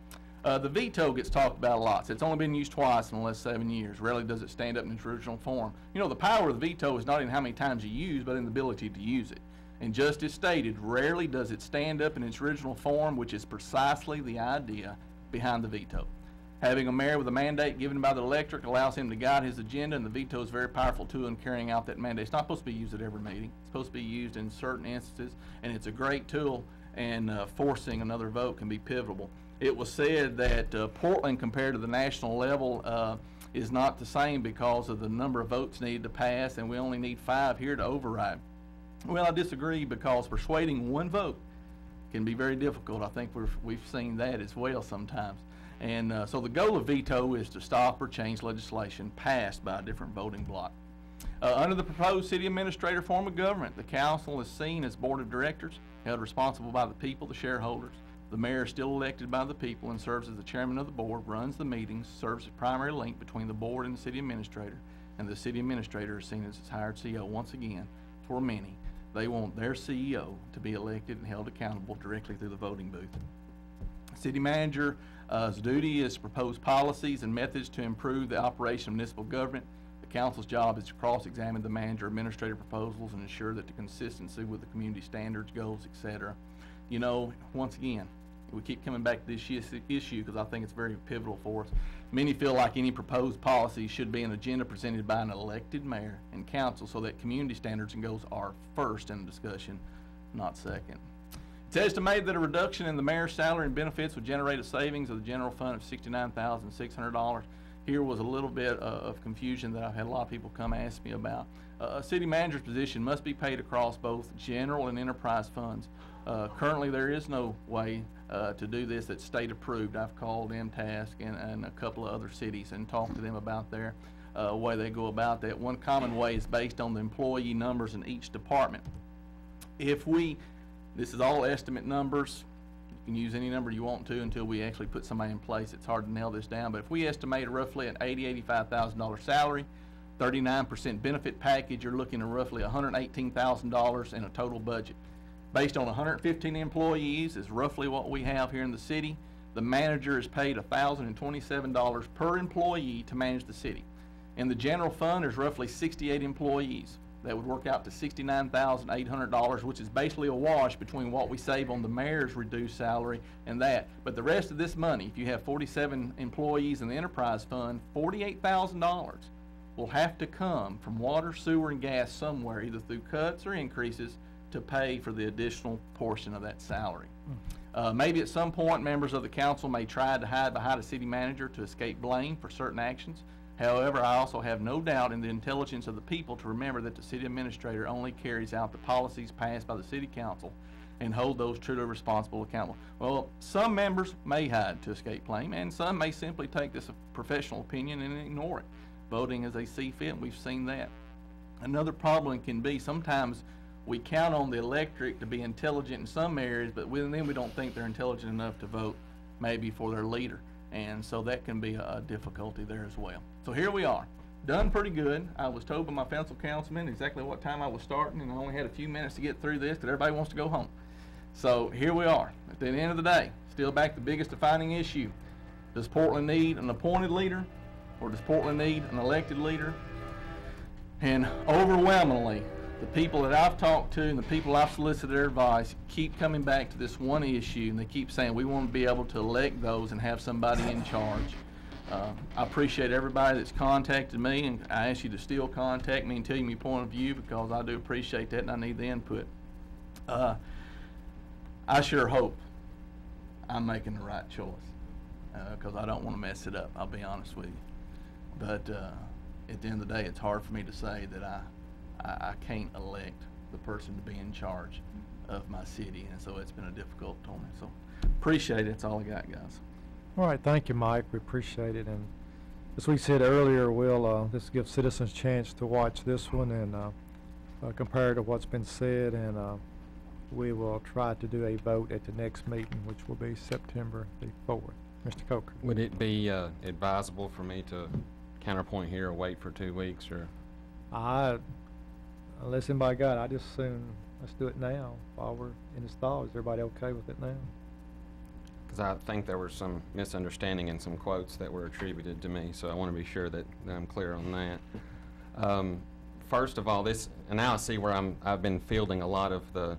S7: The veto gets talked about a lot. So it's only been used twice in the last 7 years. Rarely does it stand up in its original form. You know, the power of the veto is not in how many times you use, but in the ability to use it. And just as stated, rarely does it stand up in its original form, which is precisely the idea behind the veto. Having a mayor with a mandate given by the electorate allows him to guide his agenda, and the veto is a very powerful tool in carrying out that mandate. It's not supposed to be used at every meeting. It's supposed to be used in certain instances, and it's a great tool, and forcing another vote can be pivotal. It was said that Portland, compared to the national level, is not the same because of the number of votes needed to pass, and we only need 5 here to override. Well, I disagree, because persuading one vote can be very difficult. I think we've seen that as well sometimes. And so the goal of veto is to stop or change legislation passed by a different voting bloc. Under the proposed city administrator form of government, the council is seen as board of directors, held responsible by the people, the shareholders. The mayor is still elected by the people and serves as the chairman of the board, runs the meetings, serves as primary link between the board and the city administrator, and the city administrator is seen as its hired CEO. Once again, for many, they want their CEO to be elected and held accountable directly through the voting booth. City manager's duty is to propose policies and methods to improve the operation of municipal government. The council's job is to cross-examine the manager administrative proposals and ensure that the consistency with the community standards, goals, etc. You know, once again, we keep coming back to this issue because I think it's very pivotal for us. Many feel like any proposed policy should be an agenda presented by an elected mayor and council, so that community standards and goals are first in the discussion, not second. It's estimated that a reduction in the mayor's salary and benefits would generate a savings of the general fund of $69,600. Here was a little bit of confusion that I've had a lot of people come ask me about. A city manager's position must be paid across both general and enterprise funds. Currently, there is no way to do this that's state approved. I've called MTask and a couple of other cities and talked to them about their way they go about that. One common way is based on the employee numbers in each department. This is all estimate numbers. You can use any number you want to until we actually put somebody in place. It's hard to nail this down, but if we estimate roughly an $85,000 salary, 39% benefit package, you're looking at roughly $118,000 in a total budget. Based on 115 employees is roughly what we have here in the city. The manager is paid $1,027 per employee to manage the city. In the general fund, there's roughly 68 employees. That would work out to $69,800, which is basically a wash between what we save on the mayor's reduced salary and that. But the rest of this money, if you have 47 employees in the enterprise fund, $48,000 will have to come from water, sewer, and gas somewhere, either through cuts or increases, to pay for the additional portion of that salary. Maybe at some point, members of the council may try to hide behind a city manager to escape blame for certain actions. However, I also have no doubt in the intelligence of the people to remember that the city administrator only carries out the policies passed by the city council and hold those truly responsible accountable. Well, some members may hide to escape blame, and some may simply take this professional opinion and ignore it, voting as they see fit, and we've seen that. Another problem can be sometimes we count on the electorate to be intelligent in some areas, but then we don't think they're intelligent enough to vote maybe for their leader. And so that can be a difficulty there as well. So here we are. done pretty good. I was told by my councilman exactly what time I was starting, and I only had a few minutes to get through this because everybody wants to go home. So here we are. At the end of the day, still back to the biggest defining issue. Does Portland need an appointed leader, or does Portland need an elected leader? And overwhelmingly, the people that I've talked to and the people I've solicited their advice keep coming back to this one issue, and they keep saying we want to be able to elect those and have somebody in charge. I appreciate everybody that's contacted me, and I ask you to still contact me and tell me your point of view, because I do appreciate that and I need the input. I sure hope I'm making the right choice, because I don't want to mess it up, I'll be honest with you. But at the end of the day, it's hard for me to say that I can't elect the person to be in charge of my city, and so it's been a difficult on me. So appreciate it. That's all I got, guys.
S1: All right, thank you, Mike. We appreciate it. And as we said earlier, we'll this gives citizens a chance to watch this one and compare to what's been said, and we will try to do a vote at the next meeting, which will be September the 4th. Mr. Coker.
S6: Would it be advisable for me to counterpoint here or wait for 2 weeks, or?
S1: Unless anybody got it, I just assume let's do it now while we're in this thaw. Is everybody okay with it now?
S6: Because I think there was some misunderstanding in some quotes that were attributed to me, so I want to be sure that I'm clear on that. First of all, and now I see where I've been fielding a lot of the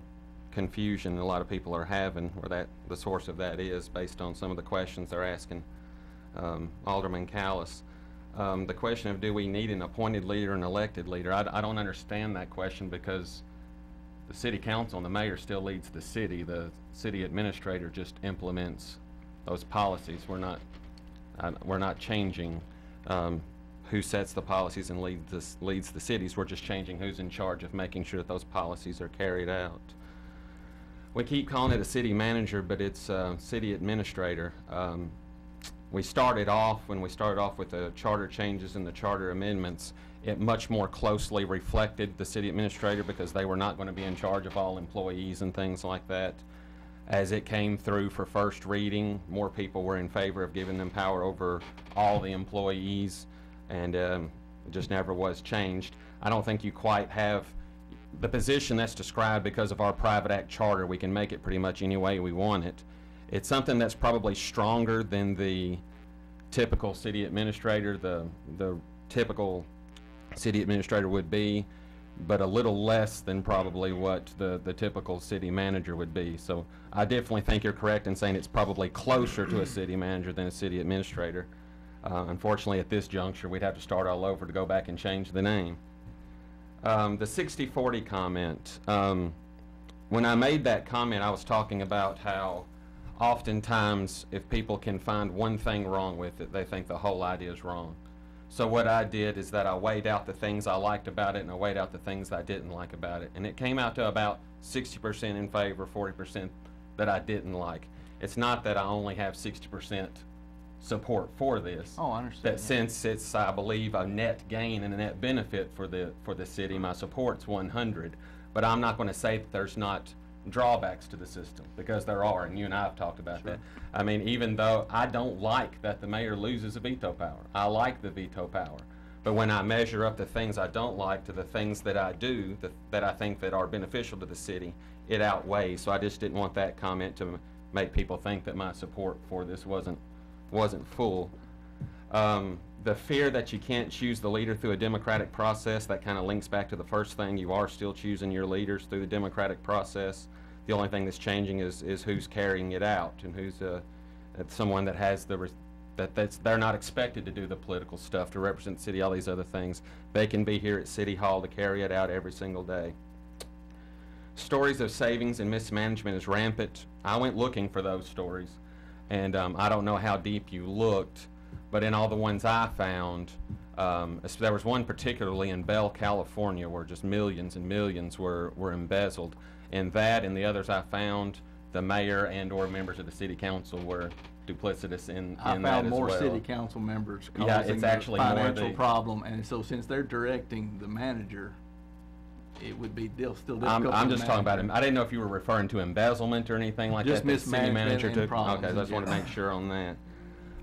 S6: confusion a lot of people are having, where the source of that is based on some of the questions they're asking Alderman Callis. The question of do we need an appointed leader and elected leader, I don't understand that question, because the city council and the mayor still leads the city. The city administrator just implements those policies. We're not changing who sets the policies and leads the cities. We're just changing who's in charge of making sure that those policies are carried out. We keep calling it a city manager, but it's a city administrator. When we started off with the charter changes and the charter amendments, it much more closely reflected the city administrator, because they were not going to be in charge of all employees and things like that. As it came through for first reading, more people were in favor of giving them power over all the employees, and it just never was changed. I don't think you quite have the position that's described because of our private act charter. We can make it pretty much any way we want it. It's something that's probably stronger than the typical city administrator, the typical city administrator would be, but a little less than probably what the typical city manager would be. So I definitely think you're correct in saying it's probably closer to a city manager than a city administrator. Unfortunately, at this juncture, we'd have to start all over to go back and change the name. The 60-40 comment, when I made that comment, I was talking about how oftentimes if people can find one thing wrong with it, they think the whole idea is wrong. So what I did is that I weighed out the things I liked about it and I weighed out the things I didn't like about it. And it came out to about 60% in favor, 40% that I didn't like. It's not that I only have 60% support for this.
S7: Oh, I understand.
S6: That since it's, I believe, a net gain and a net benefit for the city, my support's 100. But I'm not going to say that there's not drawbacks to the system, because there are, and you and I have talked about that. I mean, even though I don't like that the mayor loses a veto power, I like the veto power. But when I measure up the things I don't like to the things that I do, that I think that are beneficial to the city, it outweighs. So I just didn't want that comment to make people think that my support for this wasn't full. The fear that you can't choose the leader through a democratic process, that kind of links back to the first thing. You are still choosing your leaders through the democratic process. The only thing that's changing is who's carrying it out, and who's someone that has they're not expected to do the political stuff, to represent the city, all these other things. They can be here at City Hall to carry it out every single day. Stories of savings and mismanagement is rampant. I went looking for those stories, and I don't know how deep you looked, but in all the ones I found, there was one particularly in Bell, California, where just millions and millions were embezzled. And that and the others I found, the mayor and or members of the city council were duplicitous in that as well.
S7: I found more city council members causing
S6: it's actually
S7: the financial problem, and so since they're directing the manager, it would be still difficult.
S6: I'm just talking about him. I didn't know if you were referring to embezzlement or anything like
S7: just
S6: that. Just
S7: mismanagement
S6: city manager
S7: and problems.
S6: Okay, I just want to make sure on that.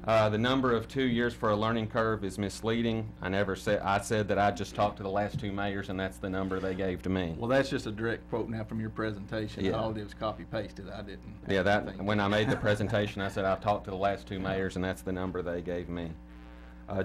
S6: The number of 2 years for a learning curve is misleading. I said that I just talked to the last 2 mayors, and that's the number they gave to me.
S7: Well, that's just a direct quote now from your presentation.
S6: Yeah.
S7: All I did was copy pasted. I didn't.
S6: Yeah,
S7: add anything.
S6: when I made the presentation, I said I talked to the last 2 mayors, and that's the number they gave me.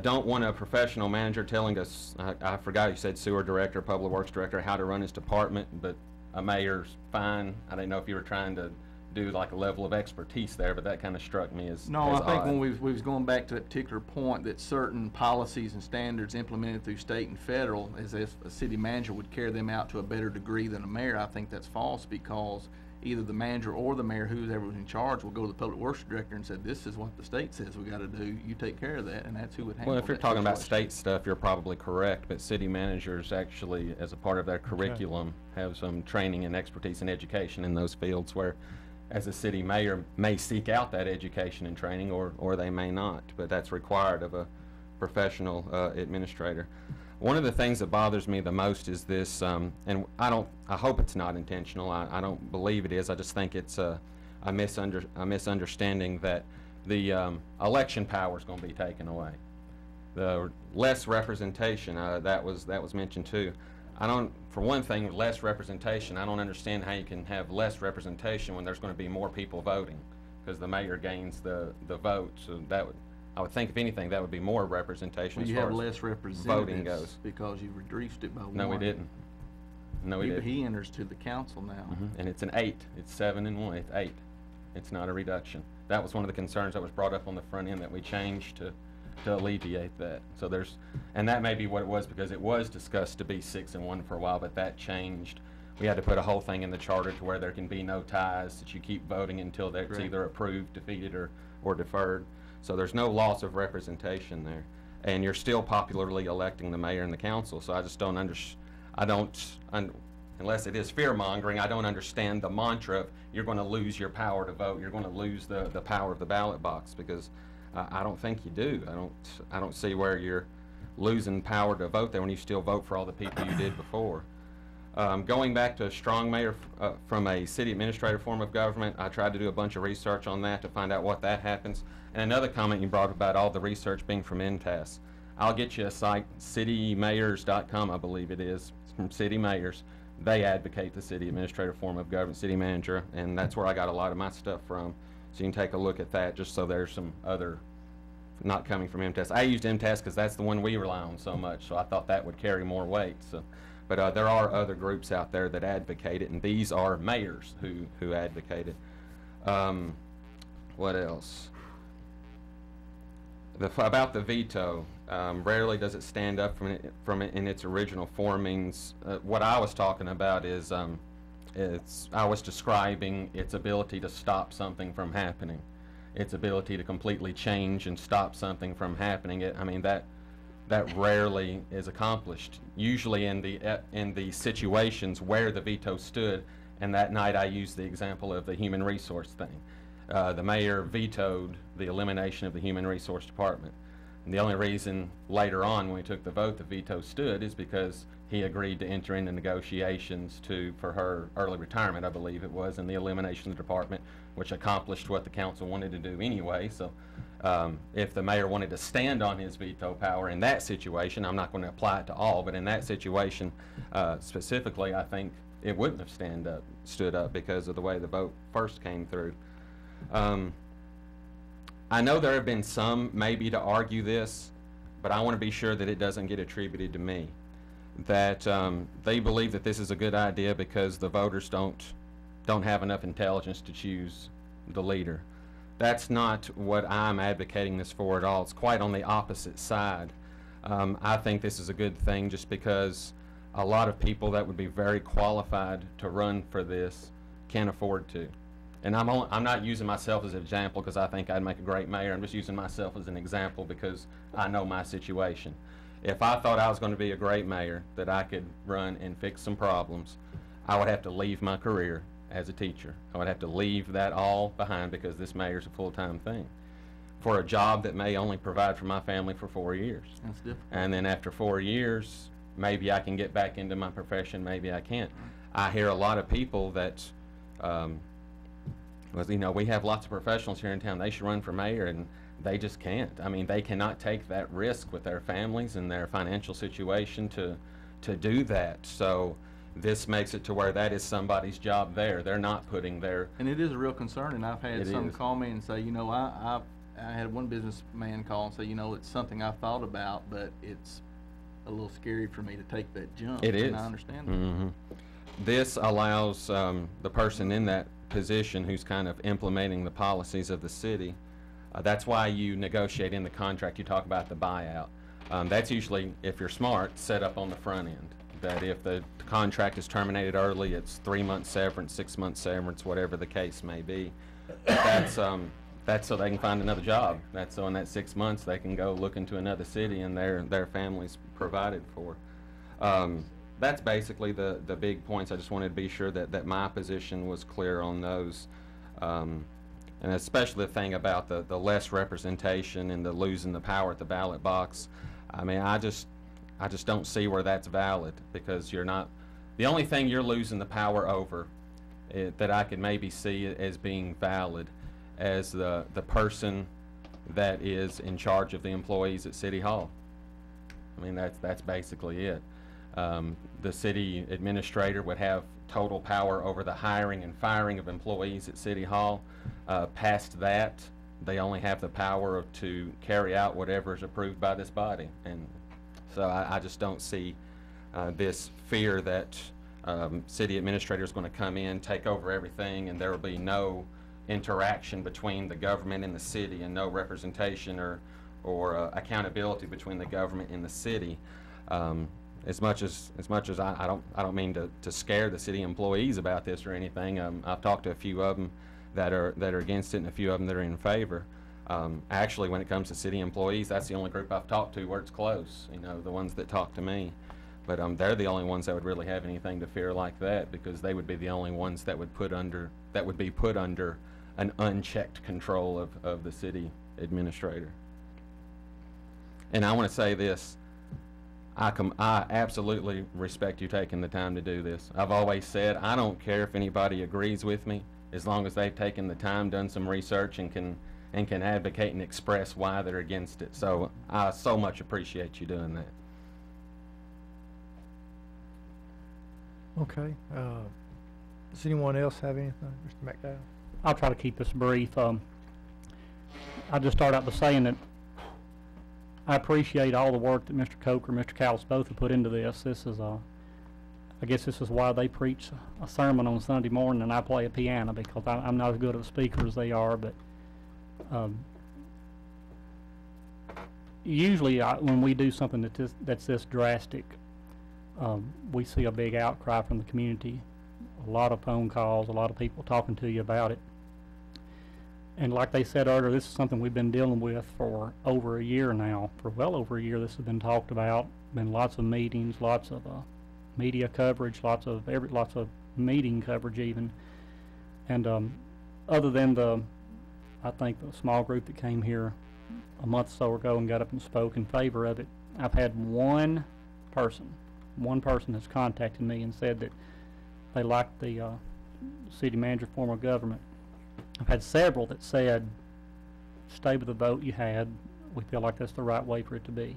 S6: Don't want a professional manager telling us, I forgot you said sewer director, public works director, how to run his department, but a mayor's fine. I didn't know if you were trying to do like a level of expertise there, but that kind of struck me as
S7: No,
S6: as
S7: I think
S6: odd.
S7: when we was going back to that particular point that certain policies and standards implemented through state and federal, as if a city manager would carry them out to a better degree than a mayor, I think that's false, because either the manager or the mayor, whoever was in charge, will go to the public works director and say, this is what the state says we gotta do, you take care of that, and that's who would handle
S6: Well, if you're
S7: that
S6: talking about
S7: situation.
S6: state stuff, you're probably correct, but city managers actually, as a part of their curriculum, have some training and expertise and education in those fields where, as a city mayor, may seek out that education and training, or they may not, but that's required of a professional administrator. One of the things that bothers me the most is this, and I hope it's not intentional, I don't believe it is, I just think it's a misunderstanding that the election power is going to be taken away. The less representation, that was mentioned too. For one thing, less representation, I don't understand how you can have less representation when there's going to be more people voting, because the mayor gains the vote, so I would think if anything, that would be more representation
S7: Well,
S6: as
S7: you
S6: far
S7: have
S6: as
S7: less
S6: voting
S7: representatives
S6: goes.
S7: because you reduced it by one.
S6: No, we didn't. No, we didn't.
S7: He enters to the council now.
S6: And it's an 8. It's 7 and 1. It's 8. It's not a reduction. That was one of the concerns that was brought up on the front end that we changed to alleviate that. So and that may be what it was, because it was discussed to be 6 and 1 for a while, but that changed. We had to put a whole thing in the charter to where there can be no ties, that you keep voting until that's
S7: Correct.
S6: either approved, defeated, or deferred. So there's no loss of representation there. And you're still popularly electing the mayor and the council, so I just don't unless it is fear-mongering, I don't understand the mantra of you're going to lose your power to vote, you're going to lose the power of the ballot box, because I don't think you do. I don't see where you're losing power to vote there when you still vote for all the people you did before. Going back to a strong mayor from a city administrative form of government, I tried to do a bunch of research on that to find out what that happens. And another comment you brought about all the research being from INTAS. I'll get you a site, citymayors.com, I believe it is, from city mayors. They advocate the city administrative form of government, city manager, and that's where I got a lot of my stuff from. So you can take a look at that, just so there's some other, not coming from MTS. I used MTS because that's the one we rely on so much, so I thought that would carry more weight. So, but there are other groups out there that advocate it, and these are mayors who advocate it. What else? About the veto, rarely does it stand up from it in its original formings. What I was talking about is I was describing its ability to stop something from happening, its ability to completely change and stop something from happening. I mean, that rarely is accomplished. Usually in the situations where the veto stood, and that night I used the example of the human resource thing. The mayor vetoed the elimination of the human resource department. And the only reason later on when we took the vote the veto stood is because he agreed to enter into negotiations for her early retirement, I believe it was, and the elimination of the department, which accomplished what the council wanted to do anyway. So if the mayor wanted to stand on his veto power in that situation, I'm not going to apply it to all, but in that situation specifically, I think it wouldn't have stood up because of the way the vote first came through. I know there have been some maybe to argue this, but I want to be sure that it doesn't get attributed to me. That they believe that this is a good idea because the voters don't have enough intelligence to choose the leader. That's not what I'm advocating this for at all. It's quite on the opposite side. I think this is a good thing just because a lot of people that would be very qualified to run for this can't afford to. And I'm not using myself as an example because I think I'd make a great mayor. I'm just using myself as an example because I know my situation. If I thought I was going to be a great mayor, that I could run and fix some problems, I would have to leave my career as a teacher. I would have to leave that all behind because this mayor's a full-time thing for a job that may only provide for my family for 4 years.
S7: That's different.
S6: And then after 4 years, maybe I can get back into my profession, maybe I can't. I hear a lot of people that was, you know, we have lots of professionals here in town, they should run for mayor, and they just can't. I mean, they cannot take that risk with their families and their financial situation to do that. So this makes it to where that is somebody's job there. They're not putting their,
S7: And it is a real concern, and I've had
S6: It
S7: some
S6: is.
S7: call me and say, you know, I had one businessman call and say, you know, it's something I've thought about, but it's a little scary for me to take that jump.
S6: It is.
S7: And I understand that.
S6: Mhm. This allows the person in that position who's kind of implementing the policies of the city. That's why you negotiate in the contract, you talk about the buyout. That's usually, if you're smart, set up on the front end. That if the contract is terminated early, it's 3 months severance, 6 months severance, whatever the case may be. That's so they can find another job. That's so in that 6 months they can go look into another city and their family's provided for. That's basically the big points. I just wanted to be sure that my position was clear on those. And especially the thing about the less representation and the losing the power at the ballot box. I mean, I just don't see where that's valid, because you're not, the only thing you're losing the power over that I could maybe see as being valid as the person that is in charge of the employees at City Hall. I mean, that's basically it. The city administrator would have total power over the hiring and firing of employees at City Hall. Past that, they only have the power to carry out whatever is approved by this body. And so I just don't see this fear that city administrator is going to come in, take over everything, and there will be no interaction between the government and the city, and no representation or accountability between the government and the city. As much as I don't mean to scare the city employees about this or anything. I've talked to a few of them that are against it, and a few of them that are in favor. Actually, when it comes to city employees, that's the only group I've talked to where it's close. You know, the ones that talk to me. But they're the only ones that would really have anything to fear like that, because they would be the only ones that would be put under an unchecked control of the city administrator. And I want to say this. I absolutely respect you taking the time to do this. I've always said I don't care if anybody agrees with me, as long as they've taken the time, done some research, and can advocate and express why they're against it. So I so much appreciate you doing that.
S1: Okay. Does anyone else have anything? Mr. McDowell?
S8: I'll try to keep this brief. I'll just start out by saying that I appreciate all the work that Mr. Coker and Mr. Callis both have put into this. This is I guess this is why they preach a sermon on Sunday morning and I play a piano, because I'm not as good of a speaker as they are. But usually when we do something that's this drastic, we see a big outcry from the community, a lot of phone calls, a lot of people talking to you about it. And like they said earlier, this is something we've been dealing with for over a year now. For well over a year, this has been talked about. Been lots of meetings, lots of media coverage, lots of meeting coverage even. And other than I think the small group that came here a month or so ago and got up and spoke in favor of it, I've had one person has contacted me and said that they liked the city manager form of government. I've had several that said, stay with the vote you had. We feel like that's the right way for it to be.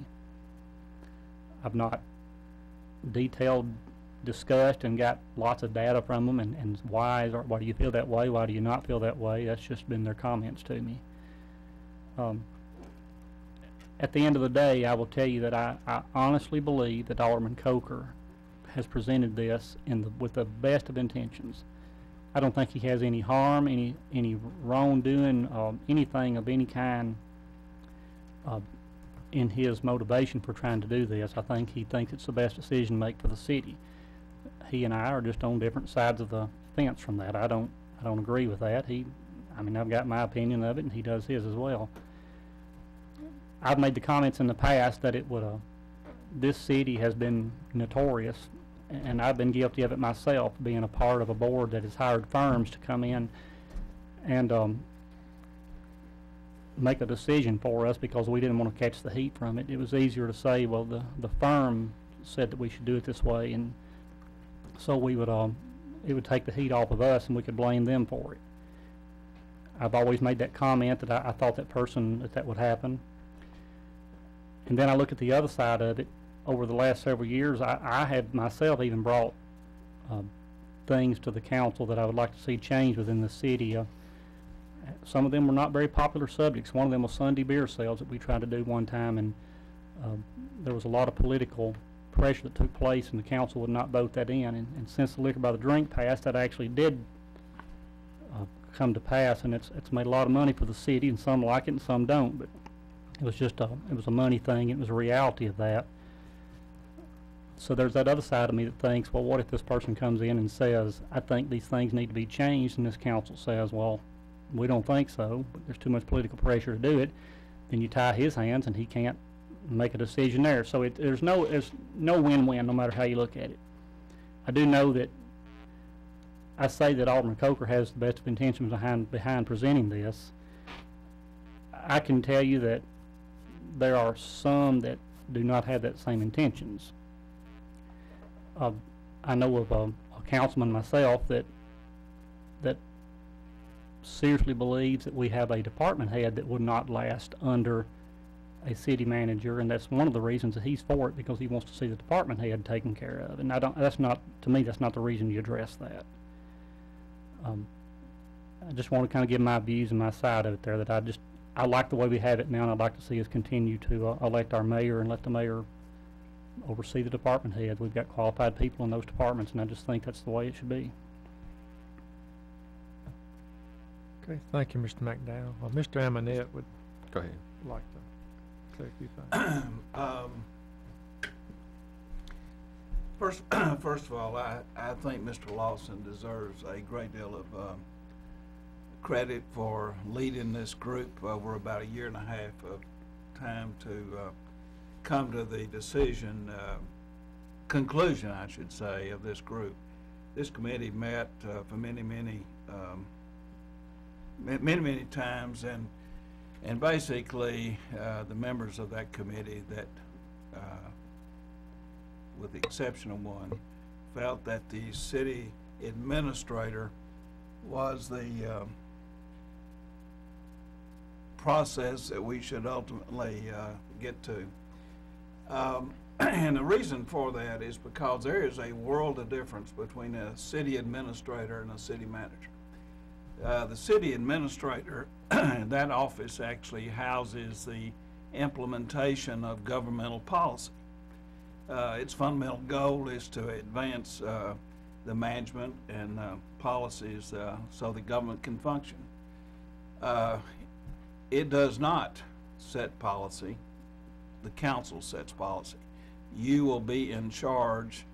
S8: I've not discussed and got lots of data from them and why do you feel that way? Why do you not feel that way? That's just been their comments to me. At the end of the day, I will tell you that I honestly believe that Alderman Coker has presented this with the best of intentions. I don't think he has any harm, any wrongdoing, anything of any kind in his motivation for trying to do this. I think he thinks it's the best decision to make for the city. He and I are just on different sides of the fence from that. I don't agree with that. I've got my opinion of it, and he does his as well. I've made the comments in the past that this city has been notorious, and I've been guilty of it myself, being a part of a board that has hired firms to come in and make a decision for us because we didn't want to catch the heat from it. It was easier to say, well, the firm said that we should do it this way, and so it would take the heat off of us, and we could blame them for it. I've always made that comment that I thought that would happen. And then I look at the other side of it. Over the last several years, I have myself even brought things to the council that I would like to see changed within the city. Some of them were not very popular subjects. One of them was Sunday beer sales that we tried to do one time, and there was a lot of political pressure that took place, and the council would not vote that in. And since the liquor by the drink passed, that actually did come to pass, and it's made a lot of money for the city, and some like it and some don't. But it was just it was a money thing. It was a reality of that. So there's that other side of me that thinks, well, what if this person comes in and says, I think these things need to be changed, and this council says, well, we don't think so, but there's too much political pressure to do it. Then you tie his hands, and he can't make a decision there. So there's no win-win, no matter how you look at it. I do know that I say that Alderman Coker has the best of intentions behind presenting this. I can tell you that there are some that do not have that same intentions. I know of a councilman myself that seriously believes that we have a department head that would not last under a city manager, and that's one of the reasons that he's for it, because he wants to see the department head taken care of. And that's not the reason you address that. I just want to kind of give my views and my side of it there, that I like the way we have it now, and I'd like to see us continue to elect our mayor and let the mayor oversee the department heads. We've got qualified people in those departments, and I just think that's the way it should be.
S1: Okay, thank you, Mr. McDowell. Mr. Amonette would
S6: Go ahead.
S1: like to say a few things.
S9: First of all, I think Mr. Lawson deserves a great deal of credit for leading this group over about a year and a half of time to come to the conclusion, I should say, of this group. This committee met for many times, and basically the members of that committee that with the exception of one, felt that the city administrator was the process that we should ultimately get to. And the reason for that is because there is a world of difference between a city administrator and a city manager. The city administrator, that office actually houses the implementation of governmental policy. Its fundamental goal is to advance the management and policies so the government can function. It does not set policy. The council sets policy. You will be in charge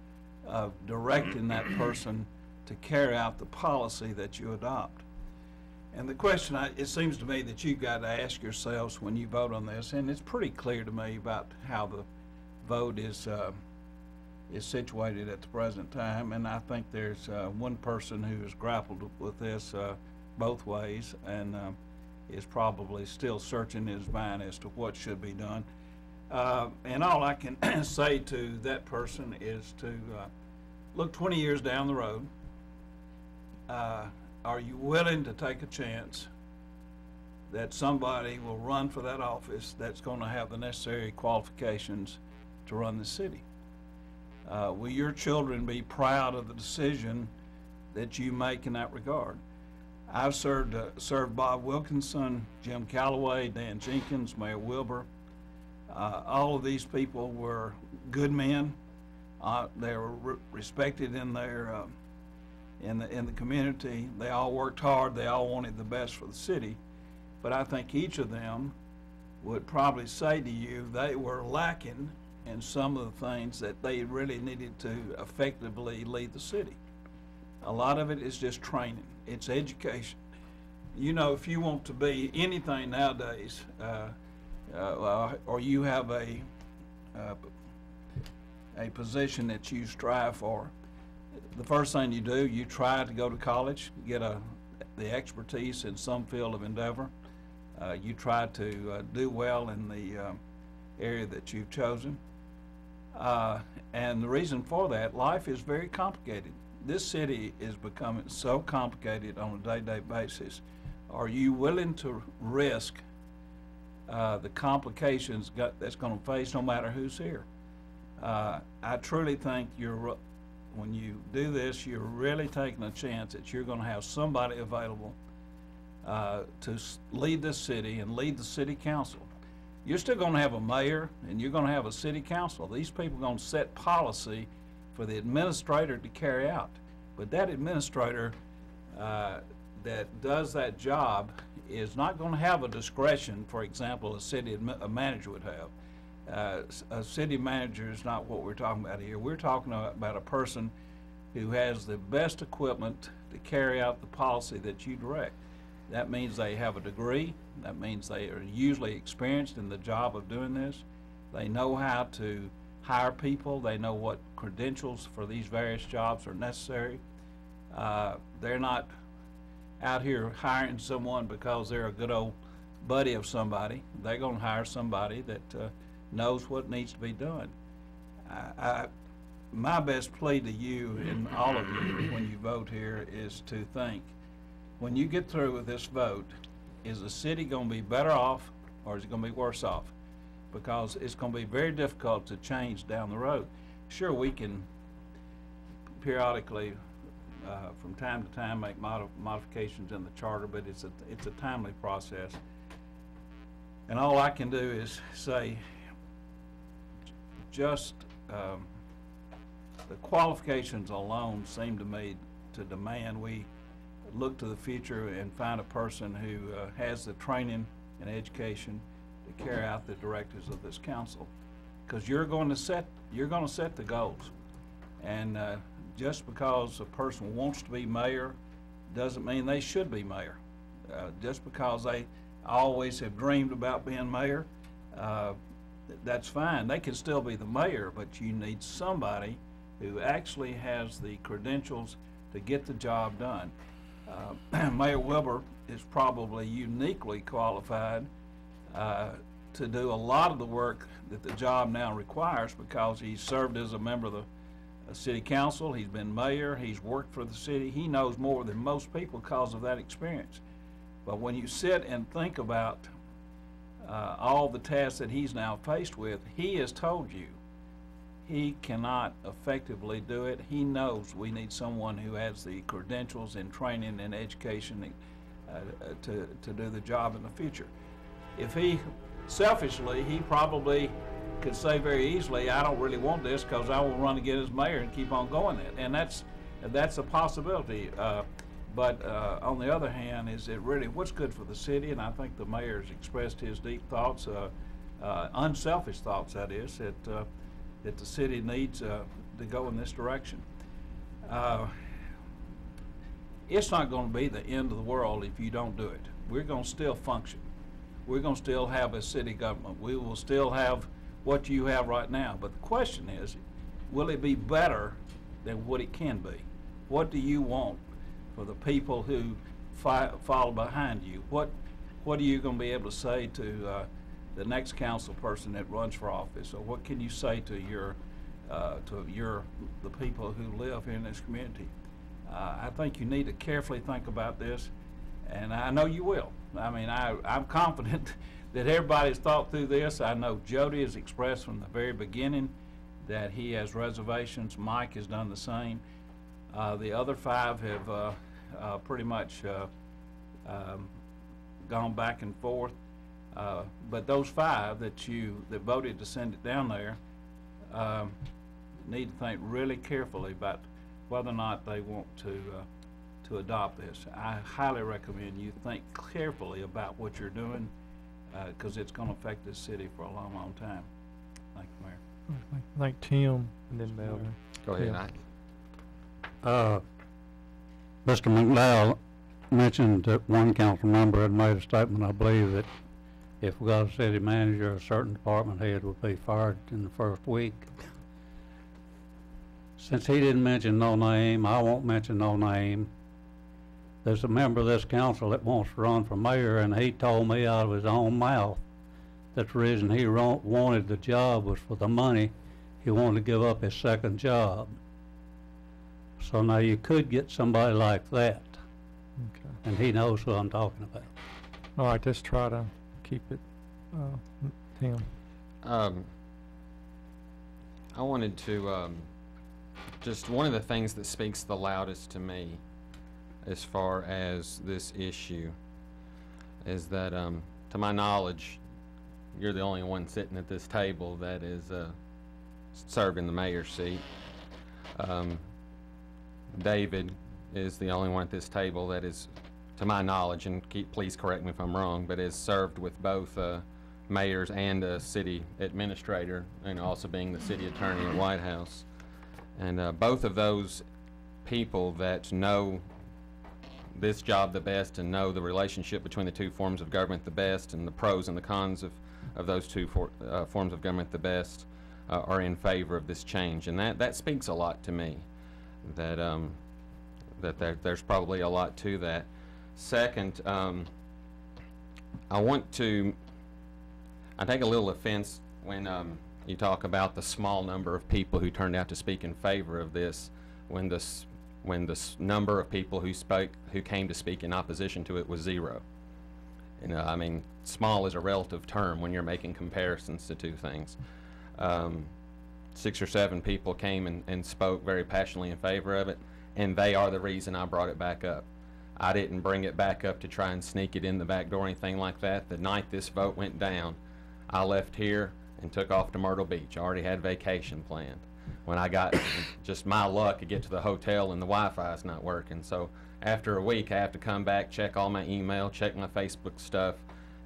S9: of directing that person to carry out the policy that you adopt. And the question, it seems to me that you've got to ask yourselves when you vote on this, and it's pretty clear to me about how the vote is situated at the present time, and I think there's one person who has grappled with this both ways and is probably still searching his mind as to what should be done. And all I can say to that person is to look 20 years down the road. Are you willing to take a chance that somebody will run for that office that's going to have the necessary qualifications to run the city? Will your children be proud of the decision that you make in that regard? I've served Bob Wilkinson, Jim Calloway, Dan Jenkins, Mayor Wilbur. All of these people were good men. They were respected in their in the community. They all worked hard. They all wanted the best for the city. But I think each of them would probably say to you they were lacking in some of the things that they really needed to effectively lead the city. A lot of it is just training. It's education. You know, if you want to be anything nowadays, or you have a position that you strive for, the first thing you do, you try to go to college, get the expertise in some field of endeavor. You try to do well in the area that you've chosen. And the reason for that, life is very complicated. This city is becoming so complicated on a day-to-day basis. are you willing to risk the complications that's going to face no matter who's here? I truly think when you do this, you're really taking a chance that you're going to have somebody available to lead this city and lead the city council. You're still going to have a mayor and you're going to have a city council. These people are going to set policy for the administrator to carry out. But that administrator that does that job is not going to have a discretion, for example, a city manager would have. A city manager is not what we're talking about here. We're talking about a person who has the best equipment to carry out the policy that you direct. That means they have a degree. That means they are usually experienced in the job of doing this. They know how to hire people. They know what credentials for these various jobs are necessary. They're not out here hiring someone because they're a good old buddy of somebody. They're going to hire somebody that knows what needs to be done. My best plea to you and all of you when you vote here is to think, when you get through with this vote, is the city going to be better off or is it going to be worse off? Because it's going to be very difficult to change down the road. Sure, we can periodically, from time to time, make modifications in the charter, but it's a timely process. And all I can do is say, just the qualifications alone seem to me to demand we look to the future and find a person who has the training and education to carry out the directives of this council, because you're going to set the goals, and just because a person wants to be mayor doesn't mean they should be mayor. Just because they always have dreamed about being mayor, that's fine. They can still be the mayor, but you need somebody who actually has the credentials to get the job done. Mayor Wilbur is probably uniquely qualified to do a lot of the work that the job now requires, because he's served as a member of the city council, he's been mayor, he's worked for the city. He knows more than most people because of that experience. But when you sit and think about all the tasks that he's now faced with, he has told you he cannot effectively do it. He knows we need someone who has the credentials and training and education to do the job in the future. If he, selfishly, he probably could say very easily, I don't really want this because I will run again as mayor and keep on going it. And that's a possibility. But on the other hand, is it really what's good for the city? And I think the mayor's expressed his deep thoughts, unselfish thoughts, that is, that the city needs to go in this direction. It's not going to be the end of the world if you don't do it. We're going to still function. We're going to still have a city government. We will still have what you have right now. But the question is, will it be better than what it can be? What do you want for the people who follow behind you? What are you going to be able to say to the next council person that runs for office, or what can you say to the people who live here in this community? I think you need to carefully think about this, and I know you will. I mean, I'm confident that everybody's thought through this. I know Jody has expressed from the very beginning that he has reservations. Mike has done the same. The other five have pretty much gone back and forth. But those five that voted to send it down there need to think really carefully about whether or not they want to adopt this. I highly recommend you think carefully about what you're doing, because it's going to affect this city for a long, long time. Thank you, Mayor.
S1: Thank Tim, and then Melvin.
S6: Go ahead,
S1: Yeah.
S10: Mr. McDowell mentioned that one council member had made a statement, I believe, that if we got a city manager, a certain department head would be fired in the first week. Since he didn't mention no name, I won't mention no name. There's a member of this council that wants to run for mayor, and he told me out of his own mouth that the reason he wanted the job was for the money. He wanted to give up his second job. So now you could get somebody like that
S1: Okay.
S10: and he knows who I'm talking about.
S1: All right, let's try to keep it, Tim.
S6: I wanted to, just one of the things that speaks the loudest to me as far as this issue is that, to my knowledge, you're the only one sitting at this table that is served in the mayor's seat. David is the only one at this table that is, to my knowledge, and please correct me if I'm wrong, but is served with both mayors and a city administrator, and also being the city attorney at White House. And both of those people that know this job the best and know the relationship between the two forms of government the best and the pros and the cons of those two forms of government the best are in favor of this change. And that speaks a lot to me, that there's probably a lot to that. Second, I take a little offense when you talk about the small number of people who turned out to speak in favor of this, when the number of people who came to speak in opposition to it was 0. You know, I mean, small is a relative term when you're making comparisons to two things. 6 or 7 people came and spoke very passionately in favor of it, and they are the reason I brought it back up. I didn't bring it back up to try and sneak it in the back door or anything like that. The night this vote went down, I left here and took off to Myrtle Beach. I already had vacation planned. When I got, just my luck to get to the hotel and the Wi-Fi is not working. So after a week, I have to come back, check all my email, check my Facebook stuff,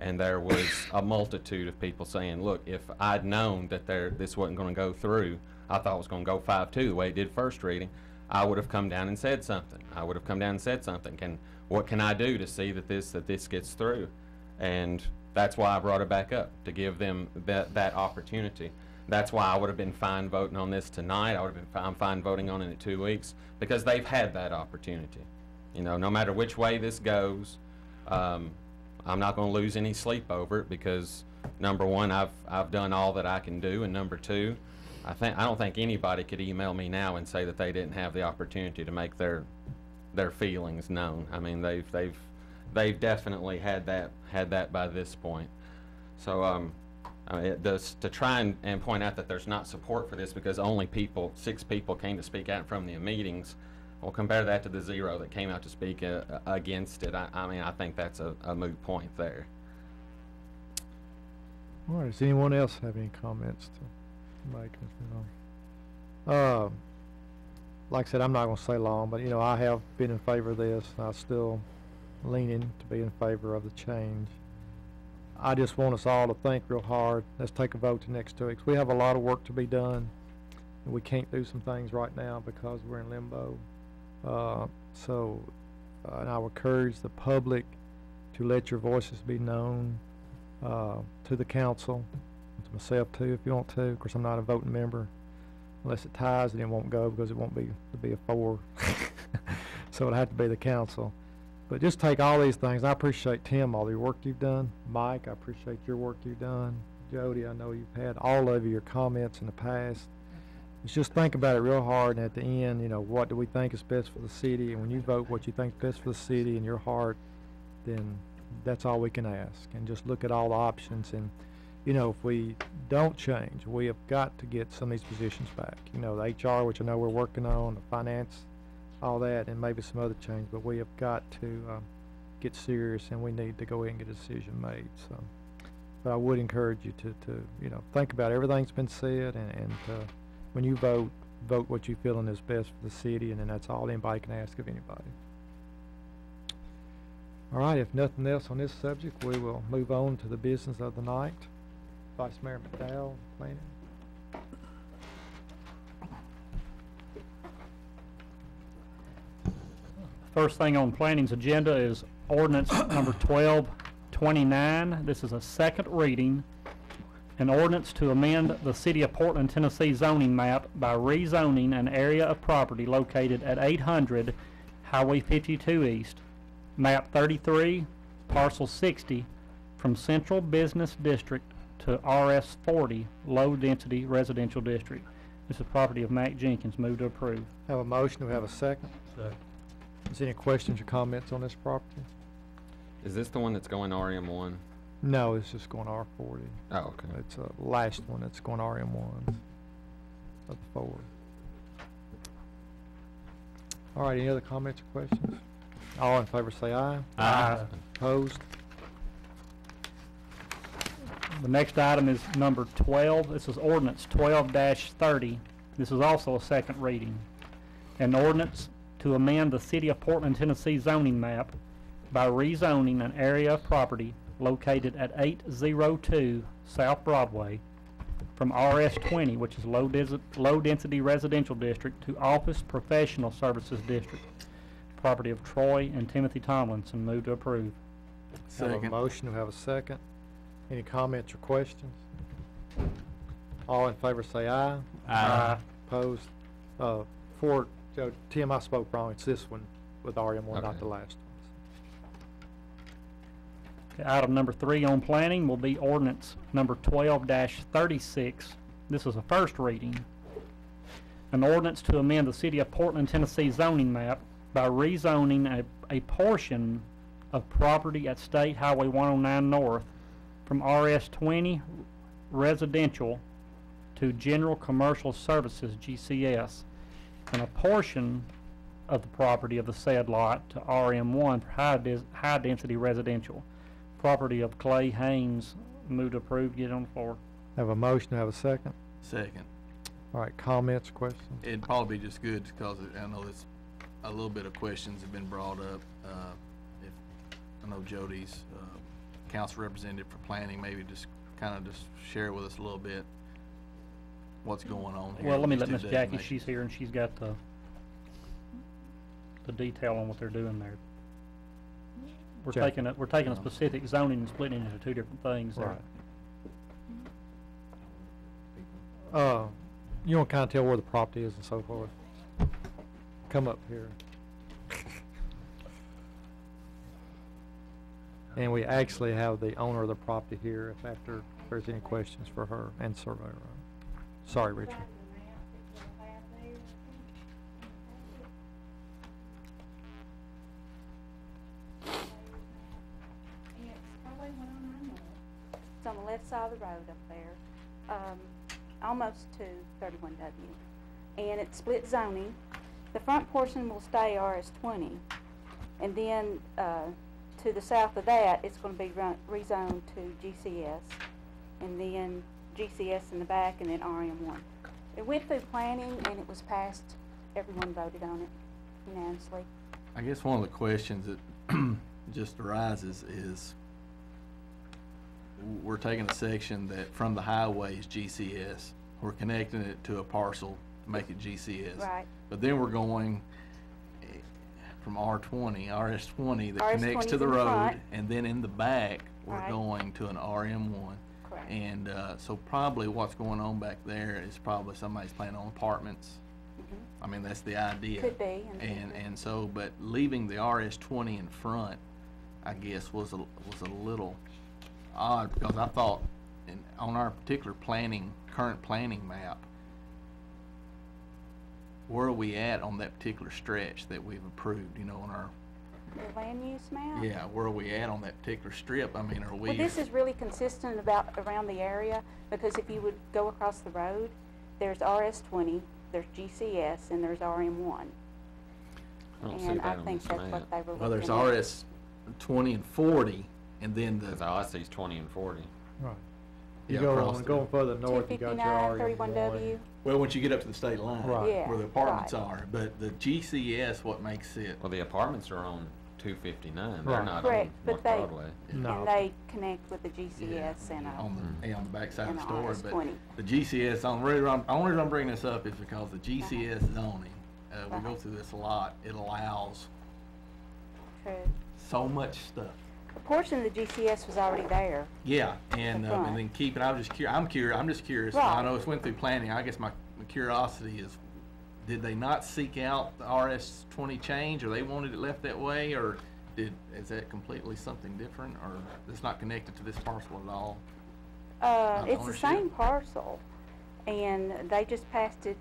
S6: and there was a multitude of people saying, look, if I'd known that this wasn't going to go through, I thought it was going to go 5-2 the way it did first reading, I would have come down and said something. What can I do to see that this gets through? And that's why I brought it back up, to give them that opportunity. That's why I would have been fine voting on this tonight. I would have been fine voting on it in 2 weeks, because they've had that opportunity. You know, no matter which way this goes, I'm not going to lose any sleep over it, because number one, I've done all that I can do, and number two, I don't think anybody could email me now and say that they didn't have the opportunity to make their feelings known. I mean, they've definitely had that by this point. So to try and point out that there's not support for this because only 6 people came to speak out from the meetings, well, compare that to the 0 that came out to speak against it. I mean, I think that's a moot point there.
S1: All right, does anyone else have any comments to make? Like I said, I'm not going to say long, but, you know, I have been in favor of this. I'm still leaning to be in favor of the change. I just want us all to think real hard. Let's take a vote the next 2 weeks. We have a lot of work to be done, and we can't do some things right now because we're in limbo. And I would encourage the public to let your voices be known to the council, to myself too, if you want to. Of course, I'm not a voting member. Unless it ties, then it won't go because it won't be a 4. So it'll have to be the council. But just take all these things. I appreciate, Tim, all the work you've done. Mike, I appreciate your work you've done. Jody, I know you've had all of your comments in the past. Let's just think about it real hard, and at the end, you know, what do we think is best for the city? And when you vote what you think is best for the city in your heart, then that's all we can ask. And just look at all the options. And, you know, if we don't change, we have got to get some of these positions back. You know, the HR, which I know we're working on, the finance, all that, and maybe some other change. But we have got to get serious, and we need to go ahead and get a decision made. So, but I would encourage you to you know, think about everything that's been said, and when you vote what you feel is best for the city, and then that's all anybody can ask of anybody. All right, if nothing else on this subject, we will move on to the business of the night. Vice Mayor McDowell, planning.
S8: First thing on planning's agenda is ordinance number 1229. This is a second reading. An ordinance to amend the City of Portland, Tennessee zoning map by rezoning an area of property located at 800 Highway 52 East, map 33, parcel 60, from Central Business District to RS 40, Low Density Residential District. This is property of Mac Jenkins. Move to approve.
S1: Have a motion. Do we have a second?
S10: Second.
S1: Is there any questions or comments on this property?
S6: Is this the one that's going RM1?
S1: No, it's just going R40.
S6: Oh, okay.
S1: It's the last one that's going RM1 of the 4. All right, any other comments or questions? All in favor say aye.
S8: Aye.
S1: Opposed?
S8: The next item is number 12. This is ordinance 12-30. This is also a second reading. An ordinance to amend the City of Portland, Tennessee zoning map by rezoning an area of property located at 802 South Broadway from RS20, which is low-density residential district, to Office Professional Services District. Property of Troy and Timothy Tomlinson. Move to approve.
S1: Have a
S7: Second.
S1: motion, we have a second. Any comments or questions? All in favor say aye.
S8: Aye.
S1: Opposed? Tim, I spoke wrong. It's this one with RM1, not
S6: Okay.
S1: the last one.
S8: Okay, item number 3 on planning will be ordinance number 12-36. This is a first reading. An ordinance to amend the City of Portland, Tennessee zoning map by rezoning a portion of property at State Highway 109 North from RS20 residential to General Commercial Services, GCS, and a portion of the property of the said lot to RM1 for high-density residential. Property of Clay Haynes. Move to approve. Get it on the floor.
S1: Have a motion, have a second.
S7: Second.
S1: All right, comments, questions?
S7: It'd probably be just good because I know there's a little bit of questions have been brought up. If I know Jody's council representative for planning, maybe just kind of just share with us a little bit what's going on here.
S8: Well, let me
S7: with
S8: let
S7: these
S8: Miss
S7: two
S8: Jackie,
S7: designations.
S8: she's here and she's got the detail on what they're doing there. We're
S1: Jackie.
S8: taking a specific zoning and splitting it into two different things there.
S1: Right. You want to kind of tell where the property is and so forth? Come up here. And we actually have the owner of the property here if there's any questions for her and surveyor. Sorry, Richard.
S4: It's on the left side of the road up there, almost to 31W. And it's split zoning. The front portion will stay RS20. And then to the south of that, it's going to be rezoned to GCS. And then GCS in the back, and then RM1. It went through planning, and it was passed. Everyone voted on it unanimously.
S7: I guess one of the questions that just arises is we're taking a section that from the highway is GCS. We're connecting it to a parcel to make it GCS.
S4: Right.
S7: But then we're going from RS20 that
S4: RS20
S7: connects to
S4: is
S7: the
S4: in the
S7: road,
S4: front.
S7: and then in the back, we're
S4: Right.
S7: going to an RM1.
S4: Correct.
S7: And so probably what's going on back there is probably somebody's planning on apartments.
S4: Mhm.
S7: I mean, that's the idea.
S4: Could be.
S7: And so, but leaving the RS20 in front, I guess, was a little odd, because I thought on our particular current planning map, where are we at on that particular stretch that we've approved, on our,
S4: The land use map?
S7: yeah, where are we at on that particular strip? I mean, are we?
S4: Well, this is really consistent around the area, because if you would go across the road, there's RS20, there's GCS, and there's RM1.
S6: I don't see
S4: And
S6: that
S4: I
S6: on
S4: think
S6: this
S4: that's
S6: map.
S4: what they were looking
S7: Well,
S4: at.
S7: there's RS20 and 40, and then
S6: Because
S7: the,
S6: all I see is 20 and 40.
S1: Right. You
S7: Yeah,
S1: go
S7: across
S1: on,
S7: the-
S1: going further north, you got your
S4: 259,
S1: RM1.
S4: 31W.
S7: well, once you get up to the state line,
S1: Right.
S4: Yeah,
S7: where the apartments
S4: right.
S7: are, but the GCS, what makes it,
S6: Well, the apartments are on 259. They're
S1: Right.
S6: not
S4: Correct,
S6: on
S4: but
S6: North
S4: they-
S6: Broadway.
S1: No.
S4: And they connect with the GCS and
S7: on the backside of
S4: and
S7: the
S4: a
S7: store,
S4: RS20.
S7: but the GCS, the only reason I'm bringing this up is because the GCS zoning, we go through this a lot, it allows
S4: True.
S7: so much stuff.
S4: A portion of the GCS was already there.
S7: Yeah, and
S4: front.
S7: then keep it, I'm just curious, I
S4: Right.
S7: know it's went through planning, I guess my curiosity is, did they not seek out the RS20 change, or they wanted it left that way, or is that completely something different, or it's not connected to this parcel at all?
S4: It's the
S7: ownership?
S4: same parcel, and they just passed it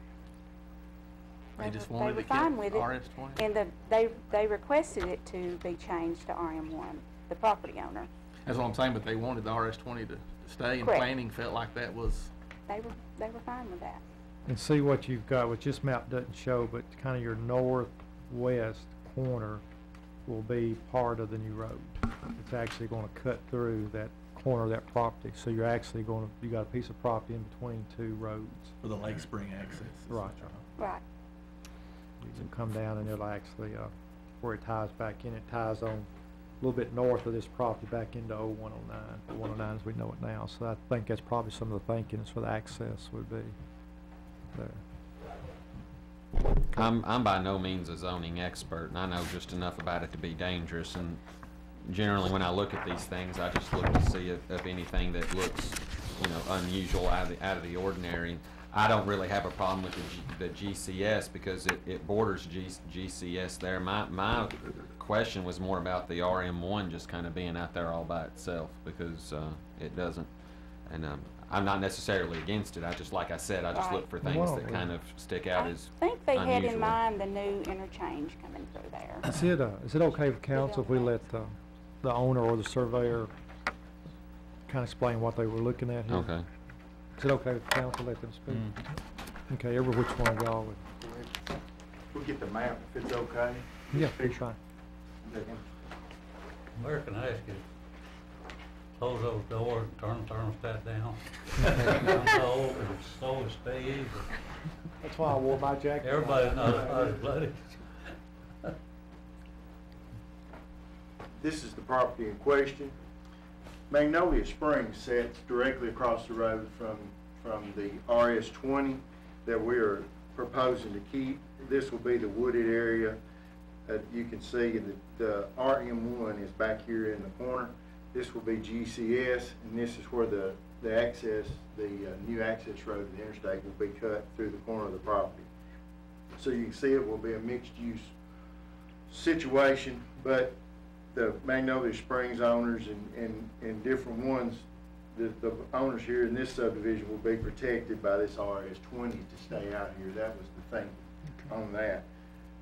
S7: They just
S4: They
S7: wanted to
S4: were
S7: keep
S4: fine with it.
S7: RS-20?
S4: And they requested it to be changed to RM1, the property owner.
S7: That's what I'm saying, but they wanted the RS-20 to stay, and
S4: Correct.
S7: planning felt like that was,
S4: They were fine with that.
S1: And see what you've got, which this map doesn't show, but kind of your northwest corner will be part of the new road. It's actually gonna cut through that corner of that property, so you're actually gonna, you got a piece of property in between two roads.
S7: for the Lake Spring access.
S1: Right.
S4: Right.
S1: You can come down and it'll actually, where it ties back in, it ties on a little bit north of this property back into 0109, 109 as we know it now. So I think that's probably some of the thinking is for the access would be there.
S6: I'm by no means a zoning expert, and I know just enough about it to be dangerous, and generally when I look at these things, I just look to see if anything that looks, you know, unusual, out of the ordinary. I don't really have a problem with the GCS because it borders GCS there. My question was more about the RM1 just kind of being out there all by itself, because it doesn't, and I'm not necessarily against it. I just, like I said, I just
S4: Right.
S6: look for things that kind of stick out as
S4: I think they had in
S6: unusual.
S4: mind the new interchange coming through there.
S1: Is it okay with council if we let the owner or the surveyor kind of explain what they were looking at here?
S6: Okay.
S1: Is it okay with council, let them speak? Okay, which one of y'all would?
S11: We'll get the map if it's okay.
S1: Yeah, it's fine.
S10: Where can I ask you? Close those doors and turn the thermostat down. So is Steve.
S1: That's why I wore my jacket.
S10: Everybody knows how to bloody.
S11: This is the property in question. Magnolia Springs sits directly across the road from the RS-20 that we are proposing to keep. This will be the wooded area. You can see the RM1 is back here in the corner. This will be GCS, and this is where the access, the new access road to the interstate will be cut through the corner of the property. So you can see it will be a mixed-use situation, but the Magnolia Springs owners and different ones, the owners here in this subdivision will be protected by this RS-20 to stay out here. That was the thing on that.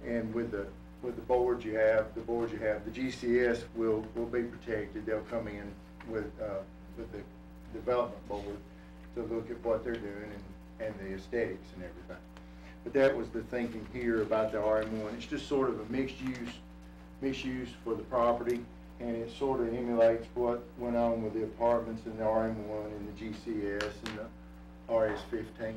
S11: And with the boards you have, the GCS will be protected. They'll come in with the development board to look at what they're doing and the aesthetics and everything. But that was the thinking here about the RM1. It's just sort of a mixed use for the property, and it sort of emulates what went on with the apartments in the RM1 and the GCS and the RS-15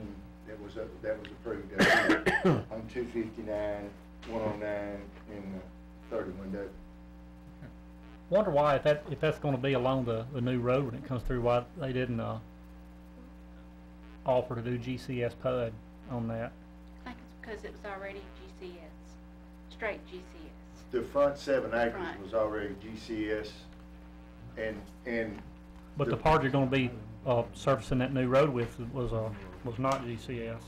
S11: that was approved up here on 259, 109, and 31W.
S8: Wonder why, if that's gonna be along the new road when it comes through, why they didn't, offer to do GCS PUD on that.
S4: I think it's because it was already GCS, straight GCS.
S11: The front 7 acres
S4: Right.
S11: was already GCS, and
S8: But the part you're gonna be, surfacing that new road with was not GCS.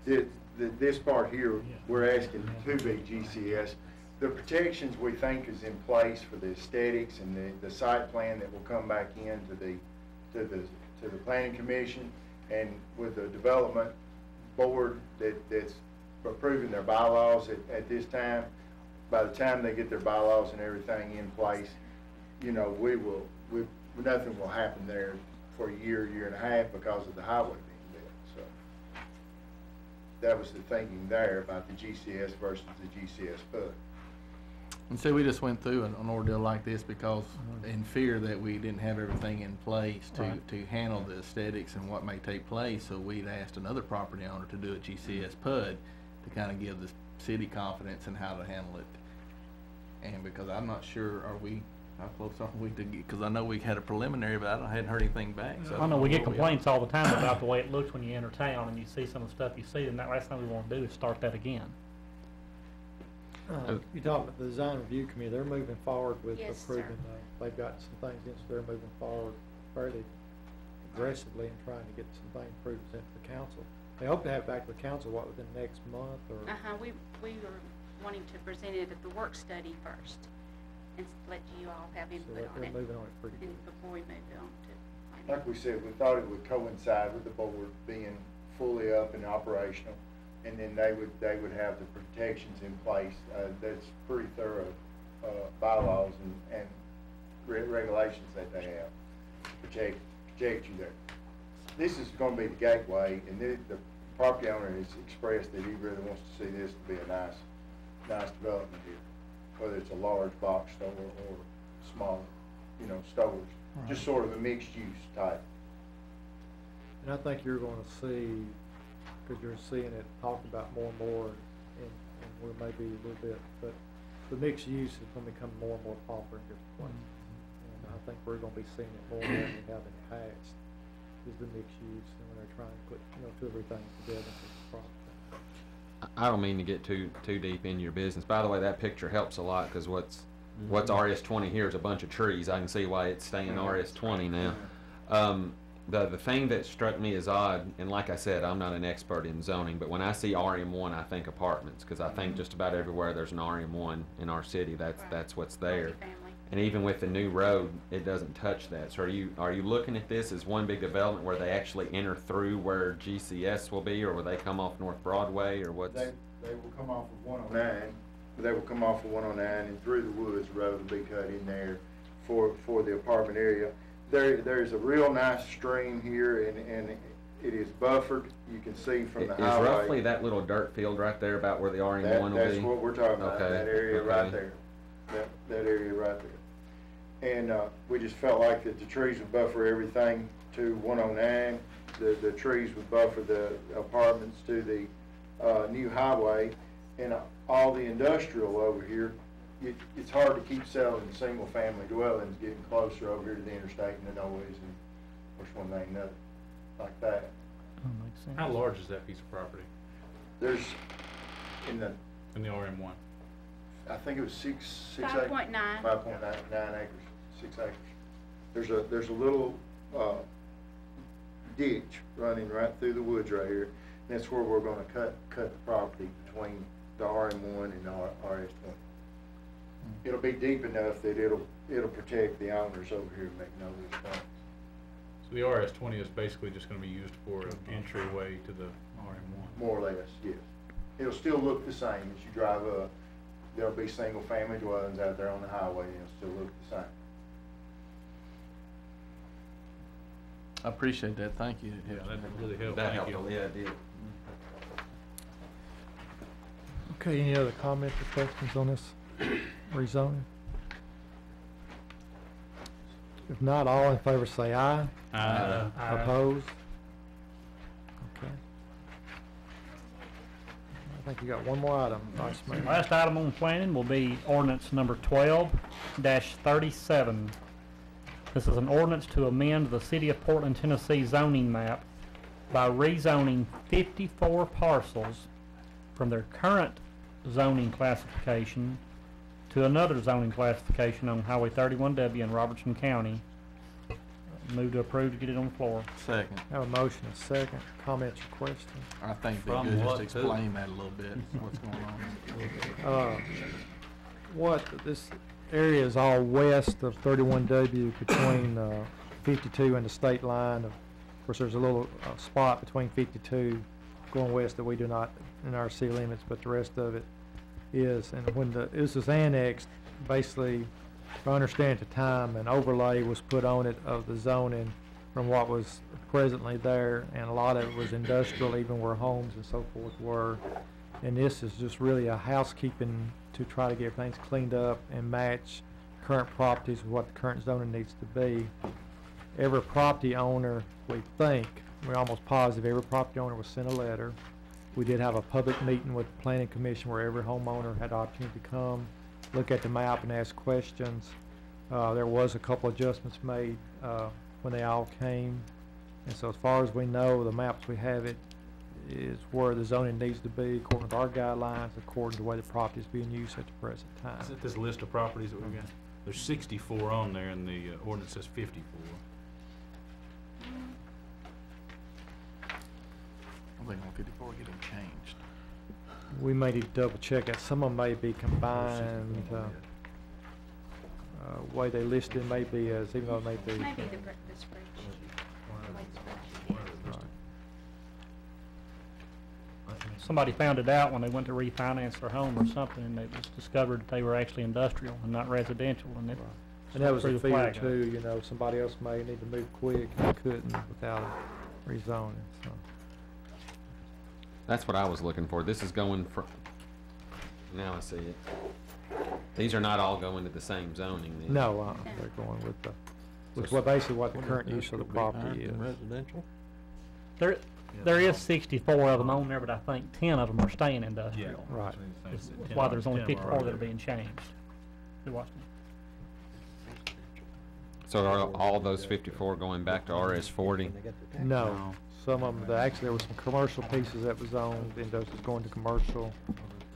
S11: this part here, we're asking to be GCS. The protections we think is in place for the aesthetics and the site plan that will come back in to the planning commission, and with the development board that's approving their bylaws at this time. By the time they get their bylaws and everything in place, you know, nothing will happen there for a year and a half because of the highway being built. So that was the thinking there about the GCS versus the GCS PUD.
S7: and so we just went through an ordeal like this because in fear that we didn't have everything in place to handle the aesthetics and what may take place, so we'd asked another property owner to do a GCS PUD to kind of give the city confidence in how to handle it. And because I'm not sure, how close are we to get, because I know we had a preliminary, but I hadn't heard anything back, so.
S8: I know we get
S7: where are.
S8: complaints all the time about the way it looks when you enter town and you see some of the stuff you see, and that last thing we wanna do is start that again.
S1: You talking about the design review committee, they're moving forward with
S4: Yes, sir.
S1: approving, they've got some things in, so they're moving forward fairly aggressively and trying to get some things approved and sent to the council. They hope to have it back to the council, within the next month or?
S4: We were wanting to present it at the work study first, and let you all have
S1: So
S4: input on
S1: they're
S4: it,
S1: moving on it pretty good.
S4: and before we moved on to.
S11: Like we said, we thought it would coincide with the board being fully up and operational and then they would have the protections in place. That's pretty thorough bylaws and regulations that they have to protect you there. This is going to be the gateway, and the property owner has expressed that he really wants to see this to be a nice development here, whether it's a large box store or small, stores, just sort of a mixed use type.
S1: And I think you're gonna see, because you're seeing it talked about more and more, and we're maybe a little bit, but the mixed use is gonna become more and more popular in different places. And I think we're gonna be seeing it more than we have in the past, is the mixed use, and when they're trying to put, two or three things together for the property.
S6: I don't mean to get too deep into your business. By the way, that picture helps a lot, because what's RS20 here is a bunch of trees. I can see why it's staying RS20 now. The thing that struck me as odd, and like I said, I'm not an expert in zoning, but when I see RM1, I think apartments, because I think just about everywhere there's an RM1 in our city, that's what's there. And even with the new road, it doesn't touch that. So are you looking at this as one big development where they actually enter through where GCS will be, or will they come off North Broadway, or what's?
S11: They will come off of 109. They will come off of 109 and through the woods. The road will be cut in there for the apartment area. There's a real nice stream here, and it is buffered. You can see from the highway.
S6: Is roughly that little dirt field right there about where the RM1 will be?
S11: That's what we're talking about.
S6: Okay.
S11: That area right there. That area right there. And we just felt like that the trees would buffer everything to 109. The trees would buffer the apartments to the new highway, and all the industrial over here. It's hard to keep selling single-family dwellings getting closer over here to the interstate and the noise and which one thing another like that.
S8: Makes sense.
S2: How large is that piece of property
S11: There's in the
S2: RM1?
S11: I think it was 5.9 acres, 6 acres. There's a little ditch running right through the woods right here. And that's where we're going to cut the property between the RM1 and the RS20. It'll be deep enough that it'll protect the owners over here and make no response.
S2: So the RS20 is basically just going to be used for an entryway to the RM1?
S11: More or less, yes. It'll still look the same as you drive up. There'll be single-family dwellings out there on the highway, and it'll still look the same.
S7: I appreciate that, thank you.
S2: Yeah, that really helped.
S6: That
S2: Thank
S6: helped,
S2: you.
S6: yeah, it did.
S1: Okay, any other comments or questions on this rezoning? If not, all in favor say aye.
S2: Aye.
S1: Opposed? Okay. I think you got one more item, Vice Mayor.
S8: Last item on planning will be ordinance number 12-37. This is an ordinance to amend the City of Portland, Tennessee zoning map by rezoning 54 parcels from their current zoning classification to another zoning classification on Highway 31W in Robertson County. Move to approve to get it on the floor.
S7: Second.
S1: Have a motion, a second. Comments or questions?
S7: I think they
S10: From
S7: could
S10: what
S7: just
S10: to?
S7: explain that a little bit, what's going on.
S1: This area is all west of 31W between 52 and the state line. Of course, there's a little spot between 52 going west that we do not in our city limits, but the rest of it is. And when this was annexed, basically, if I understand at the time, an overlay was put on it of the zoning from what was presently there, and a lot of it was industrial, even where homes and so forth were. And this is just really a housekeeping to try to get things cleaned up and match current properties with what the current zoning needs to be. Every property owner, we think, we're almost positive, every property owner was sent a letter. We did have a public meeting with the Planning Commission where every homeowner had the opportunity to come, look at the map and ask questions. There was a couple adjustments made when they all came. And so as far as we know, the maps we have it is where the zoning needs to be according to our guidelines, according to the way the property is being used at the present time.
S2: Is it this list of properties that we've got? There's 64 on there, and the ordinance says 54.
S7: I think on 54 getting changed.
S1: We may need to double check it. Some of them may be combined. Way they listed may be as, even though it may be.
S4: Maybe the spreadsheet. The way the spreadsheet is.
S1: Right.
S8: somebody found it out when they went to refinance their home or something, and it was discovered that they were actually industrial and not residential, and it.
S1: And that was
S8: threw
S1: a
S8: the
S1: fear
S8: flag up.
S1: too, you know, somebody else may need to move quick and couldn't without rezoning, so.
S6: That's what I was looking for. This is going from, now I see it. These are not all going to the same zoning then?
S1: No, they're going with the, with what, basically what the current use of the property is.
S7: Residential?
S8: There is 64 of them on there, but I think 10 of them are staying industrial.
S1: Right.
S8: That's why there's only 54 that are being changed. You watch me.
S6: So are all those 54 going back to RS40?
S1: No, some of them, actually, there was some commercial pieces that was owned, industrial's going to commercial.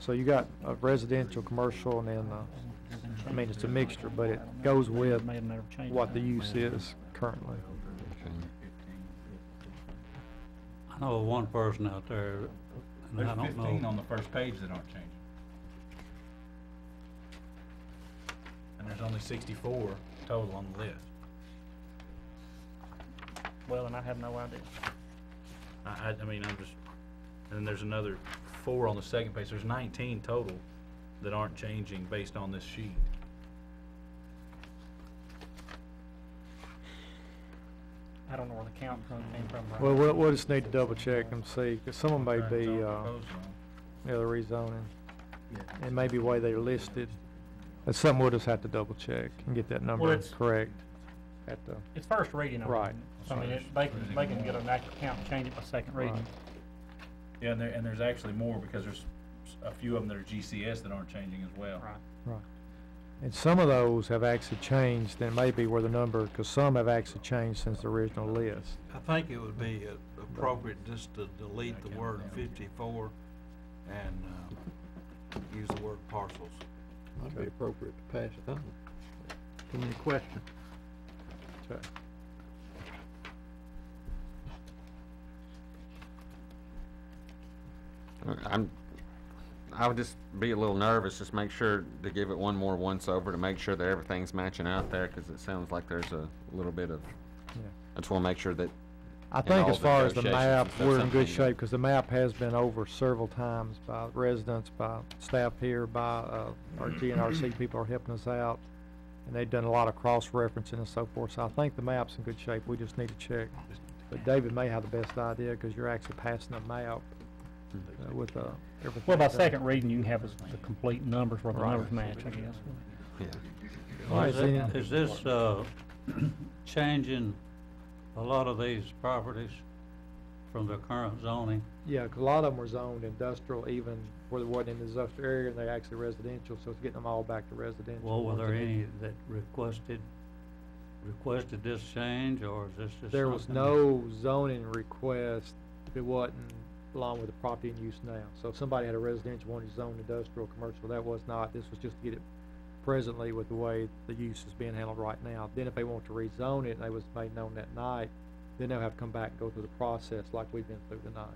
S1: So you got a residential, commercial, and then, I mean, it's a mixture, but it goes with
S8: May have never changed
S1: what the
S8: that.
S1: use is currently.
S6: Okay.
S10: I know of one person out there, and I
S2: There's
S10: don't
S2: 15
S10: know.
S2: on the first page that aren't changing. And there's only 64 total on the list.
S8: Well, and I have no idea.
S2: I mean, I'm just, and then there's another 4 on the second page. There's 19 total that aren't changing based on this sheet.
S8: I don't know where the count came from. right
S1: Well,
S8: now.
S1: we'll just need to double check and see, because some of them may
S2: Current
S1: be,
S2: zone, proposed zone.
S1: yeah, the rezoning. And maybe the way they're listed. That's something we'll just have to double check and get that number
S8: it's-
S1: correct. At the,
S8: It's first reading on it.
S1: Right.
S8: So, I mean, they can get an accurate count and change it by second reading.
S1: Right.
S2: Yeah, and there's actually more because there's a few of them that are GCS that aren't changing as well.
S8: Right.
S1: right. And some of those have actually changed, and maybe where the number, because some have actually changed since the original list.
S9: I think it would be appropriate just to delete the word 54 and use the word parcels.
S7: Might be appropriate to pass it on. Too many questions.
S1: Okay.
S6: I would just be a little nervous, just make sure to give it one more once-over to make sure that everything's matching out there, because it sounds like there's a little bit of,
S1: Yeah.
S6: I just want to make sure that,
S1: I
S6: in
S1: think
S6: all
S1: as
S6: the
S1: far as the
S6: negotiations
S1: map,
S6: and stuff,
S1: we're in good
S6: something-
S1: shape, because the map has been over several times by residents, by staff here, by, our GNRC people are helping us out. And they've done a lot of cross-referencing and so forth, so I think the map's in good shape, we just need to check. But David may have the best idea, because you're actually passing a map, with, everything.
S8: Well, by
S1: done.
S8: second reading, you can have the complete numbers where the
S1: Right.
S8: numbers match, I guess.
S6: yeah.
S1: All right,
S10: Is this changing a lot of these properties from the current zoning?
S1: Yeah, 'cause a lot of them were zoned industrial, even where there wasn't in the industrial area, and they're actually residential, so it's getting them all back to residential.
S10: Well, were
S1: ones
S10: there
S1: that need-
S10: any that requested this change, or is this just
S1: There was
S10: something-
S1: no zoning request if it wasn't along with the property in use now. So if somebody had a residential, wanted to zone industrial, commercial, that was not, this was just to get it presently with the way the use is being handled right now. Then if they want to rezone it, and they was made known that night, then they'll have to come back and go through the process like we've been through tonight.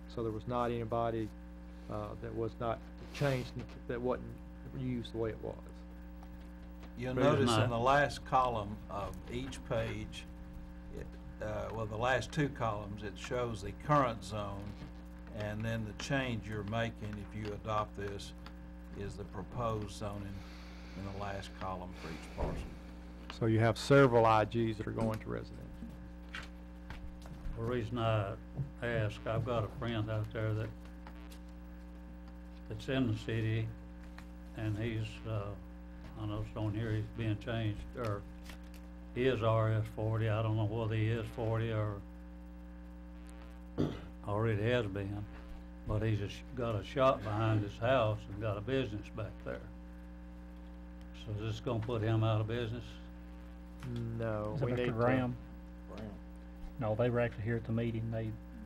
S1: So there was not anybody, that was not changed, that wasn't used the way it was.
S9: You'll
S10: But it's
S9: notice
S10: not-
S9: in the last column of each page, well, the last 2 columns, it shows the current zone, and then the change you're making, if you adopt this, is the proposed zoning in the last column for each parcel.
S1: So you have several IGs that are going to residential.
S10: The reason I ask, I've got a friend out there that's in the city, and he's, I know it's on here, he's being changed, or he is RS40, I don't know whether he is 40 or already has been, but he's just got a shop behind his house and got a business back there. So is this gonna put him out of business?
S1: No,
S8: Is that
S1: we need
S8: Mr.
S1: to.
S8: Graham? No, they were actually here at the meeting.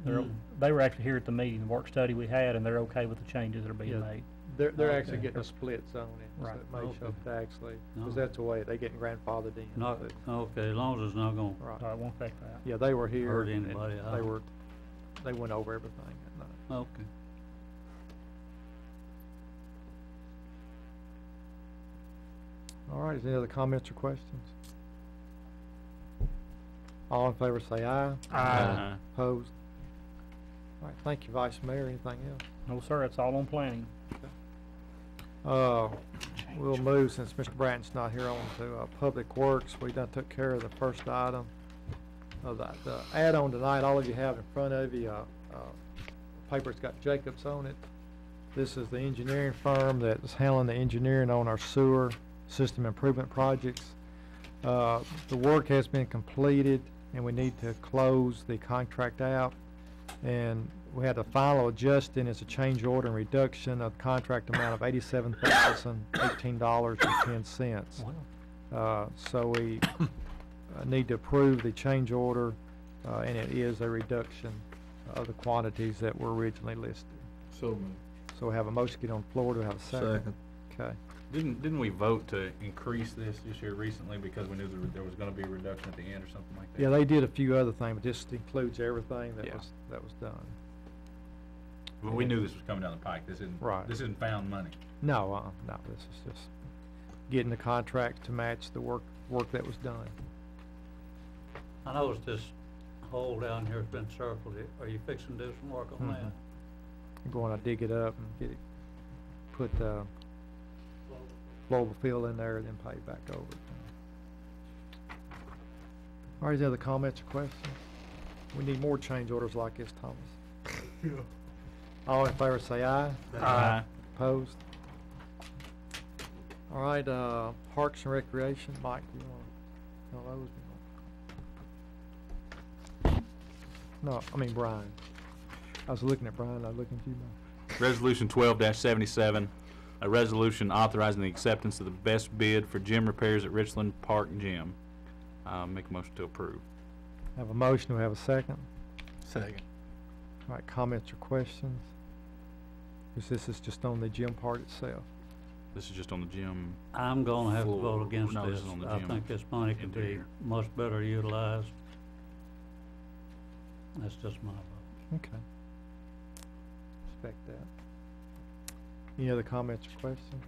S1: Mm.
S8: They were actually here at the meeting, the work study we had, and they're okay with the changes that are being
S1: Yeah.
S8: made.
S1: They're actually
S10: Okay.
S1: getting a split zoning, so
S8: Right.
S1: it may show
S10: Okay.
S1: up to actually,
S10: No.
S1: because that's the way, they getting grandfathered in.
S10: Not,
S1: too.
S10: okay, as long as it's not gonna
S1: Right.
S8: It won't affect that.
S1: Yeah, they were here.
S10: hurt
S1: and
S10: anybody
S1: They
S10: out.
S1: were, they went over everything that night.
S10: Okay.
S1: All right, is there any other comments or questions? All in favor say aye.
S8: Aye.
S1: Opposed? All right, thank you, Vice Mayor. Anything else?
S8: No, sir, it's all on planning.
S1: We'll move, since Mr. Bratton's not here, on to Public Works. We done took care of the first item. The add-on tonight, all of you have in front of you, paper's got Jacobs on it. This is the engineering firm that's handling the engineering on our sewer system improvement projects. The work has been completed, and we need to close the contract out. And we had a final adjusting, it's a change order and reduction of contract amount of $87,018.10. So we need to approve the change order, and it is a reduction of the quantities that were originally listed.
S3: So moved.
S1: So we have a motion to get on the floor. Do we have a second?
S3: Second.
S1: Okay.
S2: Didn't we vote to increase this year recently because we knew there was gonna be a reduction at the end or something like that?
S1: Yeah, they did a few other things, but this includes everything that
S2: Yeah.
S1: was done.
S2: Well, we knew this was coming down the pike. This isn't,
S1: Right.
S2: this isn't found money.
S1: No, no, this is just getting the contract to match the work that was done.
S10: I noticed this hole down here has been circled. Are you fixing to do some work on that?
S1: I'm going to dig it up and get it, put flowable fill in there, and then pay it back over. All right, any other comments or questions? We need more change orders like this, Thomas. All in favor say aye.
S2: Aye.
S1: Opposed? All right, Parks and Recreation, Mike, you want to those? No, I mean Brian. I was looking at Brian, I was looking at you, Mike.
S2: Resolution 12-77, a resolution authorizing the acceptance of the best bid for gym repairs at Richland Park Gym. Make a motion to approve.
S1: Have a motion, do we have a second?
S3: Second.
S1: All right, comments or questions? This is just on the gym part itself.
S2: This is just on the gym.
S10: I'm gonna have to
S2: Floor.
S10: vote against
S2: No, this
S10: this.
S2: is on the
S10: I
S2: gym
S10: think this money could be
S2: interior.
S10: much better utilized. That's just my vote.
S1: Okay. Respect that. Any other comments or questions?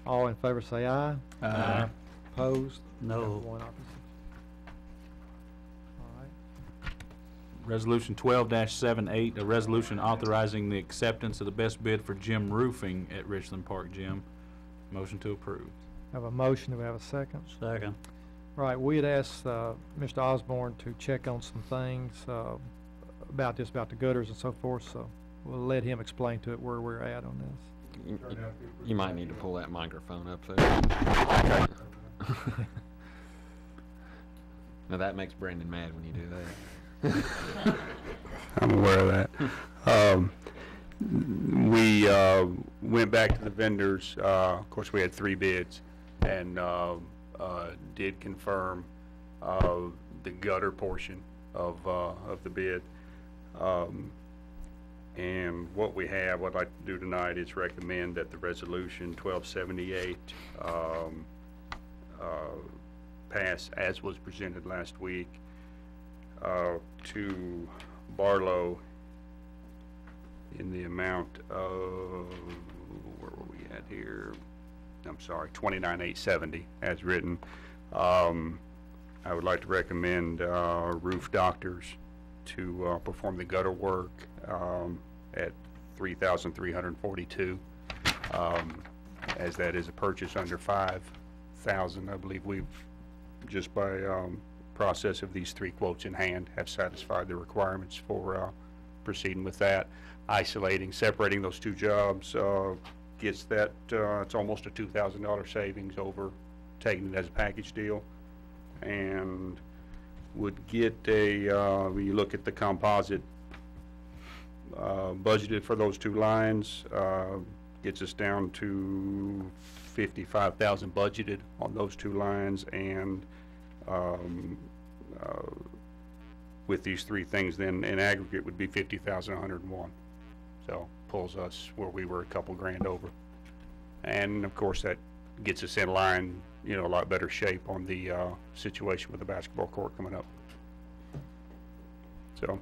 S1: All in favor say aye.
S3: Aye.
S1: Opposed?
S10: No.
S1: One opposite. All right.
S2: Resolution 12-78, a resolution authorizing the acceptance of the best bid for gym roofing at Richland Park Gym. Motion to approve.
S1: Have a motion, do we have a second?
S10: Second.
S1: Right, we had asked Mr. Osborne to check on some things about the gutters and so forth, so we'll let him explain to it where we're at on this.
S6: You might need to pull that microphone up there. Now that makes Brandon mad when you do that.
S12: I'm aware of that. We went back to the vendors. Of course, we had 3 bids, and did confirm the gutter portion of the bid. And what I'd like to do tonight is recommend that the resolution 1278 pass as was presented last week to Barlow in the amount of, where were we at here? I'm sorry, $29,870 as written. I would like to recommend Roof Doctors to perform the gutter work at $3,342, as that is a purchase under $5,000. I believe we've, just by process of these 3 quotes in hand, have satisfied the requirements for proceeding with that. Separating those 2 jobs gets that, it's almost a $2,000 savings over taking it as a package deal, and would get when you look at the composite budgeted for those 2 lines, gets us down to $55,000 budgeted on those 2 lines, and with these 3 things then in aggregate would be $50,101. So pulls us where we were a couple grand over, and of course that gets us in line, a lot better shape on the situation with the basketball court coming up. So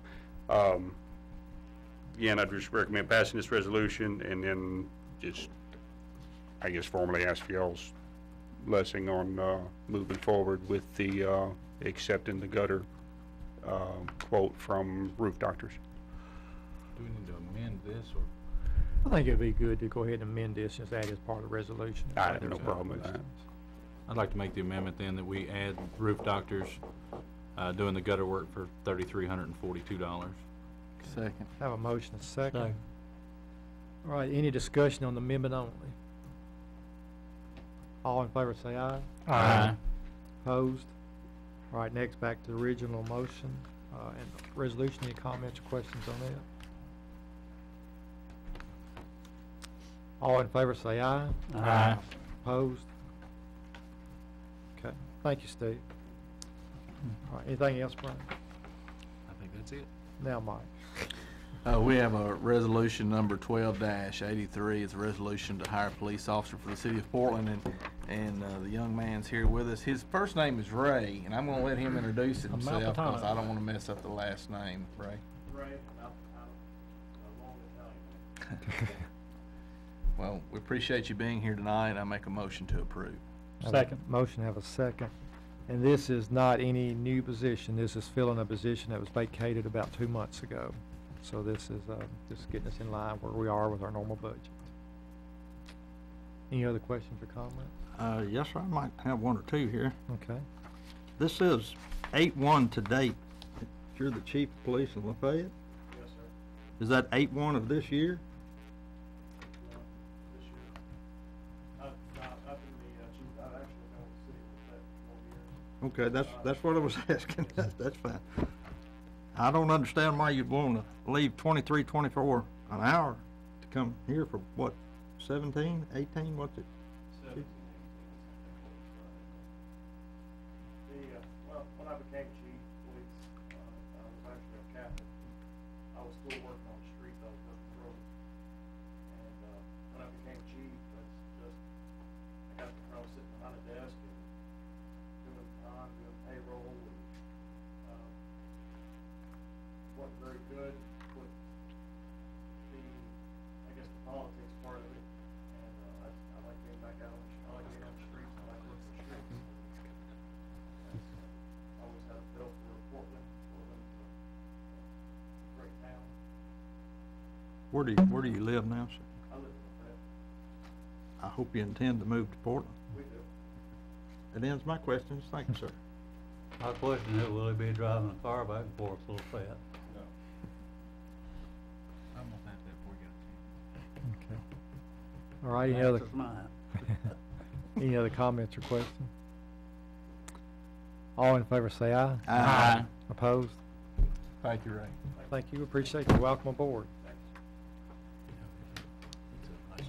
S12: again, I'd just recommend passing this resolution, and then just, I guess, formally ask for y'all's blessing on moving forward with the accepting the gutter quote from Roof Doctors.
S2: Do we need to amend this, or?
S1: I think it'd be good to go ahead and amend this, since that is part of the resolution.
S12: I
S1: If
S12: have no
S1: there's
S12: problem with that.
S1: questions.
S2: I'd like to make the amendment then that we add Roof Doctors, doing the gutter work for $3,342.
S7: Second.
S1: Have a motion, and a second.
S8: Second.
S1: All right, any discussion on the amendment only? All in favor say aye.
S2: Aye.
S1: Opposed? All right, next back to the original motion, and resolution. Any comments or questions on that? All in favor say aye.
S2: Aye.
S1: Opposed? Okay, thank you, Steve. All right, anything else, Brian?
S2: I think that's it.
S1: Now, Mike.
S7: We have a resolution number 12-83. It's a resolution to hire a police officer for the city of Portland, and the young man's here with us. His first name is Ray, and I'm gonna let him introduce himself, because I don't wanna mess up the last name. Ray?
S13: Ray, long Italian.
S7: Well, we appreciate you being here tonight. I make a motion to approve.
S1: Have a motion, have a second. And this is not any new position. This is filling a position that was vacated about 2 months ago. So this is just getting us in line where we are with our normal budget. Any other questions or comments?
S13: Yes, sir, I might have one or two here.
S1: Okay.
S13: This is 8/1 to date. You're the chief of police in Lafayette? Yes, sir. Is that 8/1 of this year?
S14: This year. I've been the chief, I've actually been with the city for 4 years.
S13: Okay, that's what I was asking. That's fine. I don't understand why you'd want to leave 23, 24 an hour to come here for what, 17, 18, what's it?
S14: 17, 18, well, when I became chief of police, I was actually a captain. I was still working on the streets, I was working roads. And, when I became chief, I got the crowd sitting behind a desk and doing time, doing payroll, and, wasn't very good with the, I guess, the politics part of it. And, I like being back out I like being on the streets, I like working the streets. I always had a feel for Portland. Portland's a great town.
S13: Where do you live now, sir?
S14: I live in Lafayette.
S13: I hope you intend to move to Portland.
S14: We do.
S13: That ends my questions. Thank you, sir.
S10: My question is, will he be driving a car back and forth to Lafayette?
S1: Okay. All right, any other,
S10: Answer's mine.
S1: any other comments or questions? All in favor say aye.
S2: Aye.
S1: Opposed?
S7: Thank you, Ray.
S1: Thank you, appreciate you. Welcome aboard.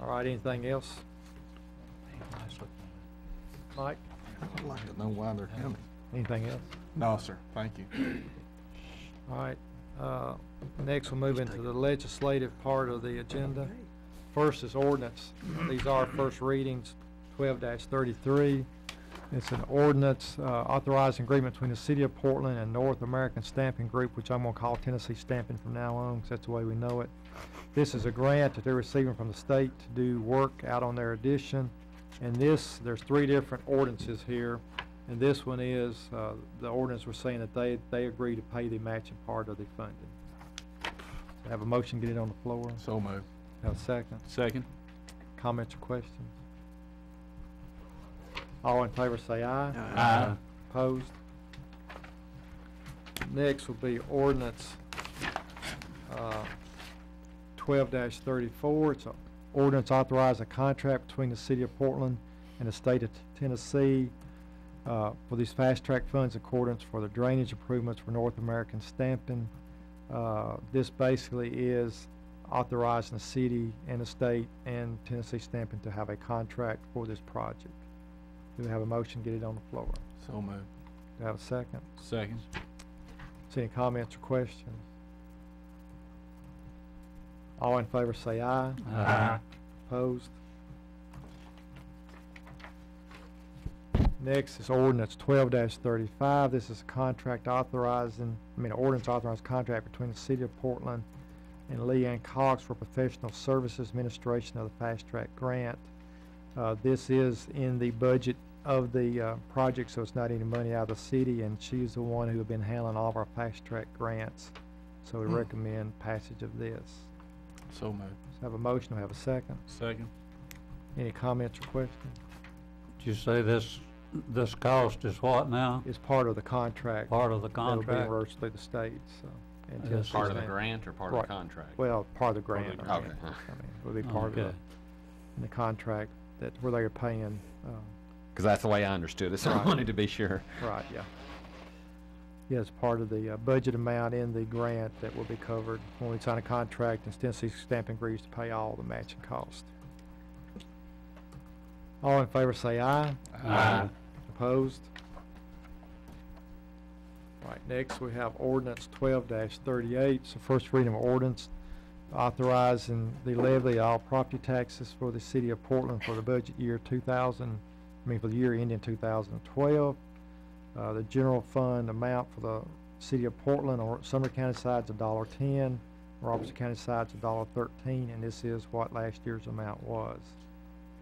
S1: All right, anything else? Mike,
S13: I'd like to know why they're coming.
S1: anything else?
S7: No, sir. Thank you.
S1: All right, next we'll move into the legislative part of the agenda. First is ordinance. These are first readings, 12-33. It's an ordinance authorizing agreement between the City of Portland and North American Stamping Group, which I'm gonna call Tennessee Stamping from now on, 'cause that's the way we know it. This is a grant that they're receiving from the state to do work out on their addition. And there's 3 different ordinances here. And this one is, the ordinance we're saying that they agree to pay the matching part of the funding. So have a motion, get it on the floor.
S7: So moved.
S1: Have a second.
S2: Second.
S1: Comments or questions? All in favor say aye.
S2: Aye.
S1: Opposed? Next will be ordinance 12-34. It's an ordinance authorizing a contract between the City of Portland and the State of Tennessee for these fast-track funds in accordance for the drainage improvements for North American Stamping. This basically is authorizing the city and the state and Tennessee Stamping to have a contract for this project. Do we have a motion? Get it on the floor.
S7: So moved.
S1: Do we have a second?
S2: Second.
S1: See any comments or questions? All in favor say aye.
S2: Aye.
S1: Opposed? Next is ordinance 12-35. This is a contract ordinance authorizing contract between the City of Portland and Leanne Cox for professional services administration of the fast track grant. This is in the budget of the project, so it's not any money out of the city, and she's the one who has been handling all of our fast-track grants. So we recommend passage of this.
S7: So moved.
S1: So have a motion, we have a second.
S2: Second.
S1: Any comments or questions?
S10: Did you say this cost is what now?
S1: It's part of the contract.
S10: Part of the
S1: That'll be
S10: contract?
S1: reimbursed through the state, so. and
S10: Yes.
S1: Tennessee's
S6: Part of the
S1: name.
S6: grant or part of
S1: Right.
S6: the contract?
S1: Well, part of the
S6: Part of
S1: grant.
S6: the
S1: I mean,
S6: grant. Okay.
S1: it would be part of
S10: Okay.
S1: the contract that, where they are paying,
S6: Because that's the way I understood it, so I
S1: Right.
S6: wanted to be sure.
S1: right, yeah. Yeah, it's part of the budget amount in the grant that will be covered when we sign a contract, and Tennessee Stamping agrees to pay all the matching costs. All in favor say aye.
S10: Aye.
S1: Opposed? Right, next we have ordinance 12-38. It's the first reading of ordinance authorizing the levy of all property taxes for the city of Portland for the budget year for the year ending 2012. The general fund amount for the city of Portland or Sumner County side's $1.10, Robertson County side's $1.13, and this is what last year's amount was.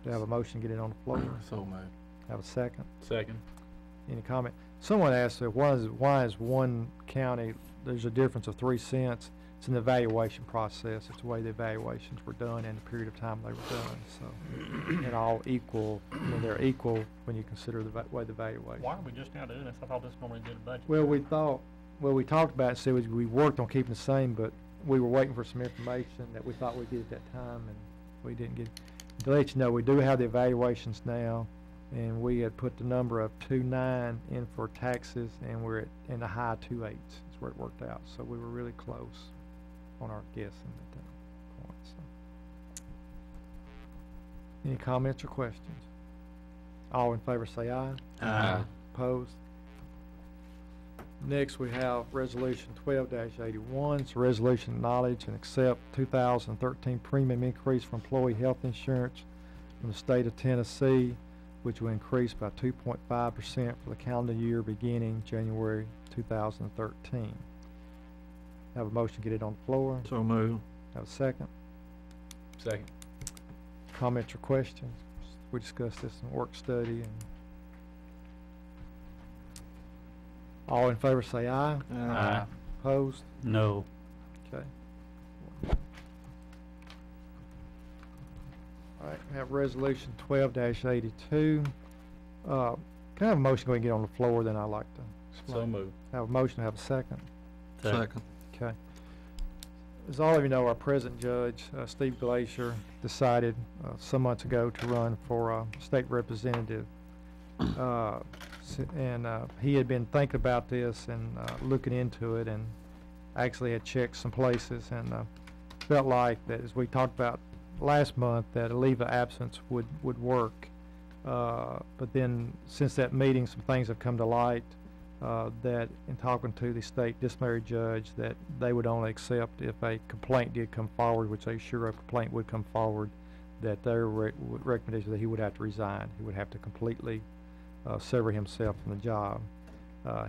S1: Do I have a motion to get it on the floor?
S7: So moved.
S1: Have a second?
S2: Second.
S1: Any comment? Someone asked, why is one county, there's a difference of 3 cents? It's an evaluation process. It's the way the evaluations were done and the period of time they were done, so. And all equal, when they're equal, when you consider the way the valuation.
S8: Why are we just now doing this? I thought this normally did a budget.
S1: Well, we talked about it, so we worked on keeping the same, but we were waiting for some information that we thought we'd get at that time, and we didn't get. To let you know, we do have the evaluations now, and we had put the number of 2.9 in for taxes, and we're in the high 2.8s. That's where it worked out. So we were really close on our guessing at that point. So. Any comments or questions? All in favor say aye.
S6: Aye.
S1: Opposed? Next, we have Resolution 12-81. It's a resolution to acknowledge and accept 2013 premium increase for employee health insurance from the state of Tennessee, which will increase by 2.5% for the calendar year beginning January 2013. Have a motion to get it on the floor.
S13: So moved.
S1: Have a second.
S2: Second.
S1: Comments or questions? We discussed this in work study. And all in favor say aye.
S10: Aye.
S1: Opposed?
S10: No.
S1: Okay. All right, we have resolution 12-82. Can I have a motion go ahead and get on the floor, then I'd like to explain.
S2: So moved.
S1: Have a motion, have a second.
S13: Second.
S1: Okay. As all of you know, our present judge, Steve Glacier, decided some months ago to run for state representative. And he had been thinking about this and looking into it, and actually had checked some places, and felt like that, as we talked about last month, that a leave of absence would work. But then since that meeting, some things have come to light that in talking to the state disciplinary judge, that they would only accept if a complaint did come forward, which they sure a complaint would come forward, that their recommendation that he would have to resign. He would have to completely sever himself from the job.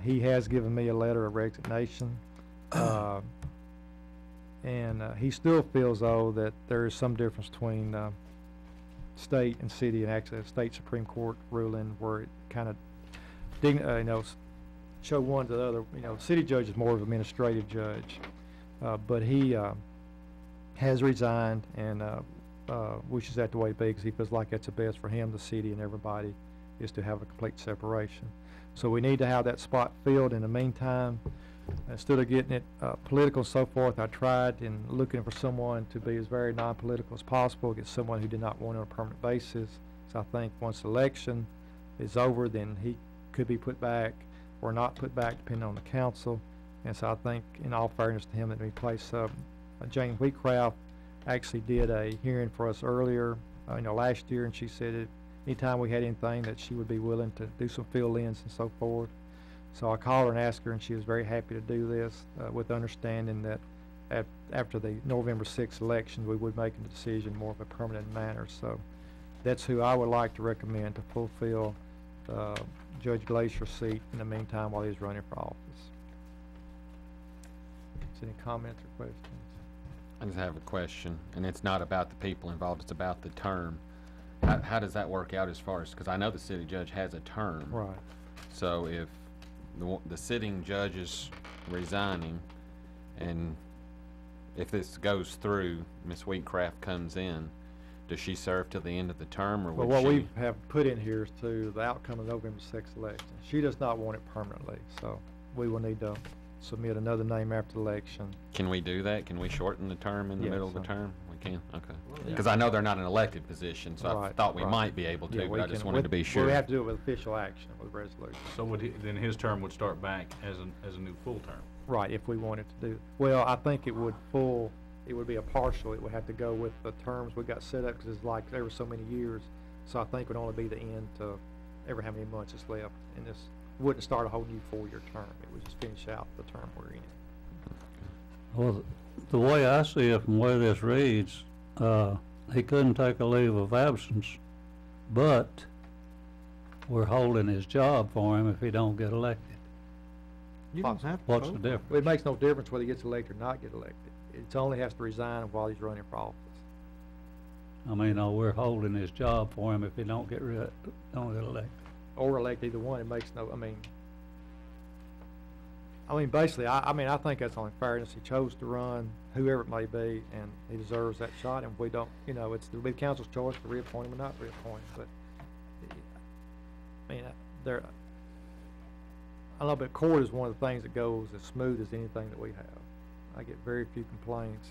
S1: He has given me a letter of resignation, and he still feels, though, that there is some difference between state and city, and actually a state Supreme Court ruling where it kind of show one to the other. The city judge is more of an administrative judge, but he has resigned and wishes that the way to be, because he feels like that's the best for him, the city, and everybody, is to have a complete separation. So we need to have that spot filled. In the meantime, instead of getting it political and so forth, I tried in looking for someone to be as very non-political as possible, get someone who did not want it on a permanent basis. So I think once the election is over, then he could be put back or not put back, depending on the council. And so I think, in all fairness to him, that we place Jane Wheatcraft actually did a hearing for us earlier, last year, and she said that anytime we had anything that she would be willing to do some fill-ins and so forth. So I called her and asked her, and she was very happy to do this, with understanding that after the November 6th election, we would make a decision more of a permanent manner. So that's who I would like to recommend to fulfill Judge Glacier's seat in the meantime while he's running for office. Is there any comments or questions?
S6: I just have a question, and it's not about the people involved, it's about the term. how does that work out as far as, because I know the city judge has a term.
S1: Right.
S6: So if the sitting judge is resigning, and if this goes through, Ms. Wheatcraft comes in, does she serve till the end of the term, or
S1: But
S6: would
S1: what
S6: she?
S1: we have put in here is to the outcome of November 6th election. She does not want it permanently, so we will need to submit another name after the election.
S6: Can we do that? Can we shorten the term in the
S1: Yes,
S6: middle of the
S1: sir.
S6: term? We can, okay.
S1: Yeah.
S6: Because I know they're not an elected position, so I
S1: Right,
S6: thought we
S1: right.
S6: might be able
S1: Yeah,
S6: to,
S1: we
S6: but I just
S1: can-
S6: wanted to be
S1: well,
S6: sure.
S1: we have to do it with official action, with resolution.
S2: So would then his term would start back as a new full term?
S1: Right, if we wanted to do, well, I think it would be a partial, it would have to go with the terms we got set up, because it's like there were so many years, so I think it would only be the end to ever how many months is left, and this wouldn't start a whole new 4-year term, it would just finish out the term we're in.
S10: Well, the way I see it from where this reads, he couldn't take a leave of absence, but we're holding his job for him if he don't get elected.
S13: You don't have to
S10: What's the
S13: vote.
S10: difference?
S1: It makes no difference whether he gets elected or not get elected, it only has to resign while he's running for office.
S10: I mean, we're holding his job for him if he don't get elected.
S1: Or elect either one, it makes no, I mean, basically, I think that's only fairness. He chose to run, whoever it may be, and he deserves that shot, and if we don't, it'll be the council's choice to reappoint him or not reappoint him, but, I don't know, but court is one of the things that goes as smooth as anything that we have. I get very few complaints.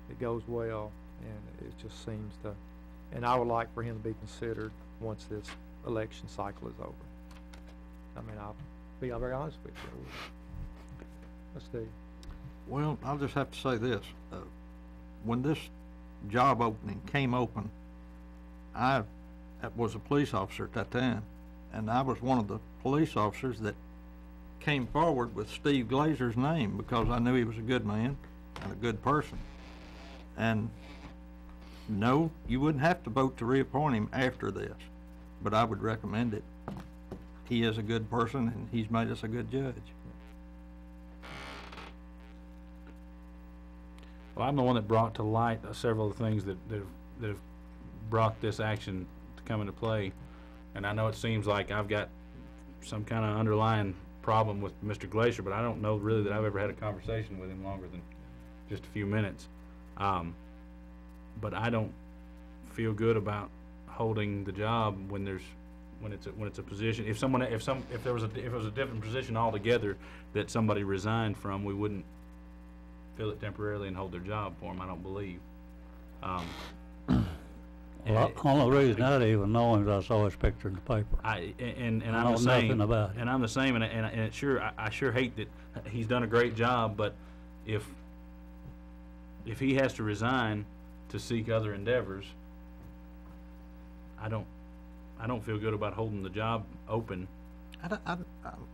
S1: It goes well, and it just seems to, and I would like for him to be considered once this election cycle is over. I mean, I'll be very honest with you. Let's see.
S13: Well, I'll just have to say this, when this job opening came open, I was a police officer at that time, and I was one of the police officers that came forward with Steve Glazer's name because I knew he was a good man and a good person. And no, you wouldn't have to vote to reappoint him after this, but I would recommend it. He is a good person and he's made us a good judge.
S2: Well, I'm the one that brought to light several of the things that have brought this action to come into play. And I know it seems like I've got some kind of underlying problem with Mr. Glacier, but I don't know really that I've ever had a conversation with him longer than just a few minutes. But I don't feel good about holding the job when it's a position. If there was a different position altogether that somebody resigned from, we wouldn't fill it temporarily and hold their job for them. I don't believe.
S10: Well, the only reason I didn't even know him is I saw his picture in the paper.
S2: And
S10: I
S2: I'm
S10: know
S2: the same.
S10: nothing about it.
S2: And I'm the same. And it sure, I sure hate that he's done a great job. But if he has to resign to seek other endeavors, I don't feel good about holding the job open.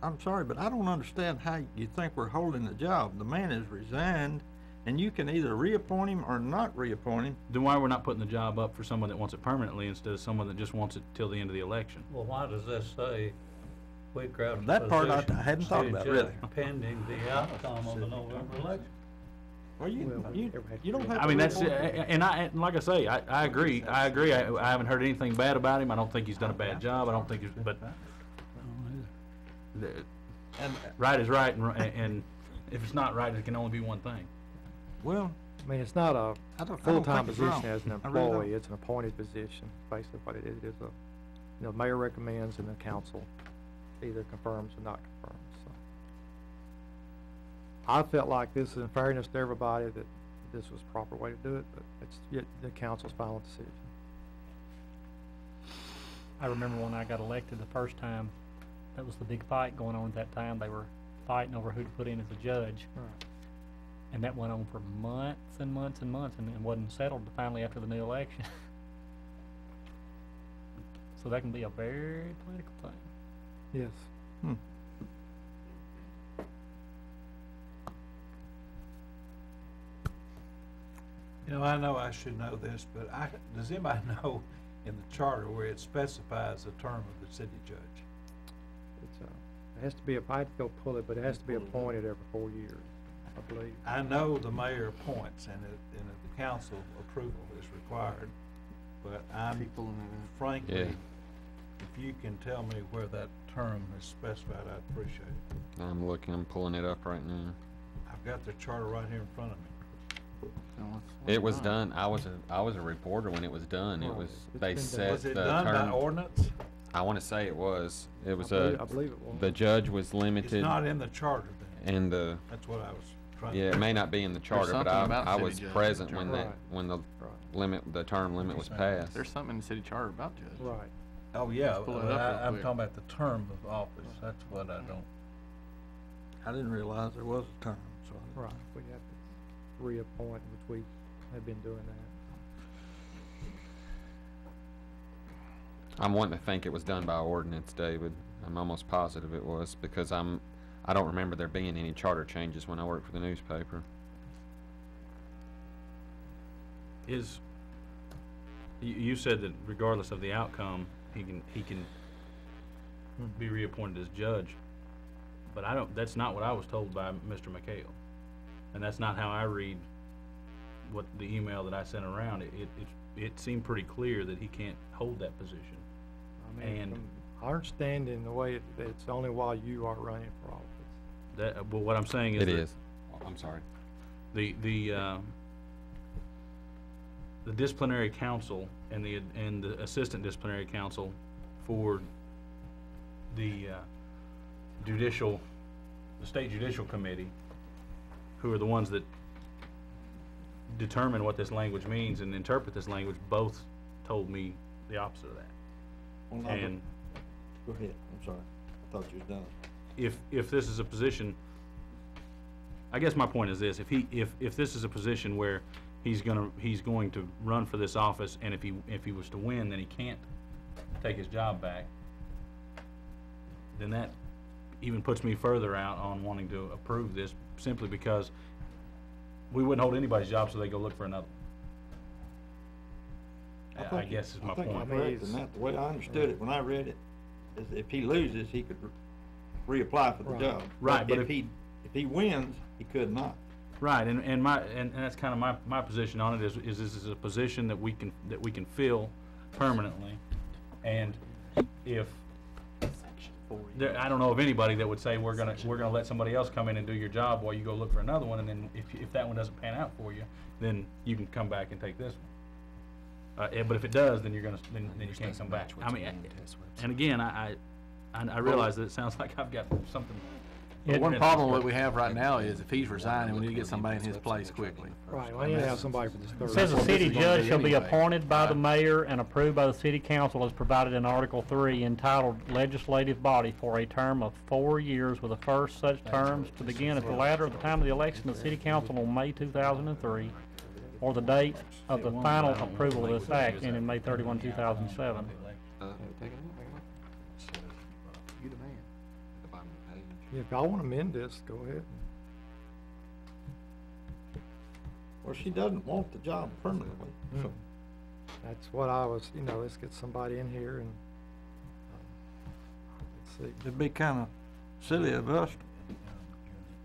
S13: I'm sorry, but I don't understand how you think we're holding the job. The man has resigned, and you can either reappoint him or not reappoint him.
S2: Then why we're not putting the job up for someone that wants it permanently instead of someone that just wants it till the end of the election?
S10: Well, why does this say Wheatcraft's
S13: That part I
S10: position
S13: hadn't thought about,
S10: city
S13: really.
S10: judge pending the outcome of the November election?
S13: Well, you don't have
S2: I
S13: to
S2: mean, that's,
S13: reappoint him.
S2: and like I say, I agree. I haven't heard anything bad about him. I don't think he's done a bad job. I don't think but right is right, and if it's not right, it can only be one thing.
S13: Well,
S1: I mean, it's not a
S13: I don't
S1: full-time
S13: think it's wrong.
S1: position as an
S13: I really don't.
S1: employee, it's an appointed position, basically what it is. It is mayor recommends and the council either confirms or not confirms, so. I felt like this is in fairness to everybody, that this was the proper way to do it, but it's yet the council's final decision.
S8: I remember when I got elected the first time, that was the big fight going on at that time. They were fighting over who to put in as a judge.
S1: Right.
S8: And that went on for months and months and months, and it wasn't settled finally after the new election. So that can be a very political thing.
S1: Yes.
S9: I know I should know this, but does anybody know in the charter where it specifies the term of the city judge?
S1: It's, it has to be, I have to go pull it, but it has to be appointed every 4 years, I believe.
S9: I know the mayor appoints, and the council approval is required,
S13: but I'm, frankly,
S6: Yeah.
S13: if you can tell me where that term is specified, I'd appreciate it.
S6: I'm pulling it up right now.
S13: I've got the charter right here in front of me.
S6: It was done, I was a reporter when it was done. It was, they set
S13: Was it
S6: the
S13: done by
S6: term.
S13: ordinance?
S6: I wanna say it was. It was
S1: I believe it was.
S6: the judge was
S13: It's
S6: limited
S13: not in the charter then.
S6: and the,
S13: That's what I was trying to.
S6: yeah, it may not be in the charter, but
S7: something about
S6: I
S7: city
S6: was
S7: judge in the
S6: present
S7: charter.
S6: when
S1: Right.
S6: when the
S1: Right.
S6: the term limit was passed.
S7: There's something in the city charter about judges.
S1: Right.
S13: Oh, yeah,
S7: pull it
S13: but
S7: up real
S13: I'm
S7: quick.
S13: talking about the term of office. That's what I don't. I didn't realize there was a term, so.
S1: Right. We have to reappoint, which we have been doing that.
S6: I'm wanting to think it was done by ordinance, David. I'm almost positive it was, because I don't remember there being any charter changes when I worked for the newspaper.
S2: You said that regardless of the outcome, he can be reappointed as judge, but that's not what I was told by Mr. McHale. And that's not how I read what the email that I sent around. It seemed pretty clear that he can't hold that position.
S1: I mean,
S2: And-
S1: from our understanding, the way it's only while you are running for office.
S2: But what I'm saying is
S6: It
S2: that
S6: is. I'm sorry.
S2: the disciplinary council and the assistant disciplinary council for the state judicial committee, who are the ones that determine what this language means and interpret this language, both told me the opposite of that. And
S13: Go ahead, I'm sorry. I thought you was done.
S2: if this is a position, I guess my point is this: if this is a position where he's going to run for this office, and if he was to win, then he can't take his job back, then that even puts me further out on wanting to approve this, simply because we wouldn't hold anybody's job, so they go look for another. I guess is my point.
S13: I think you're correct in that. The way I understood it when I read it is if he loses, he could reapply for the
S1: Right.
S13: job.
S2: Right, but
S13: if he wins, he could not.
S2: Right, and that's kind of my position on it is this is a position that we can fill permanently, and if I don't know of anybody that would say we're gonna let somebody else come in and do your job while you go look for another one, and then if that one doesn't pan out for you, then you can come back and take this one. But if it does, then then you can't come back. I mean, and again, I realize that it sounds like I've got something.
S7: The one problem that we have right now is if he's resigning, we need to get somebody in his place quickly.
S1: Right, well, you have somebody for this third.
S8: It says a
S7: what
S8: city
S7: this is gonna
S8: judge
S7: be
S8: shall be
S7: anyway.
S8: appointed by the mayor and approved by the city council as provided in Article 3 entitled Legislative Body for a term of 4 years, with the first such terms to begin at the latter of the time of the election of the city council on May 2003, or the date of the final approval of this act ending May 31, 2007.
S7: You the man.
S1: If y'all want to amend this, go ahead.
S13: Well, she doesn't want the job permanently, so.
S1: That's what I was, let's get somebody in here and, let's see.
S13: It'd be kinda silly of us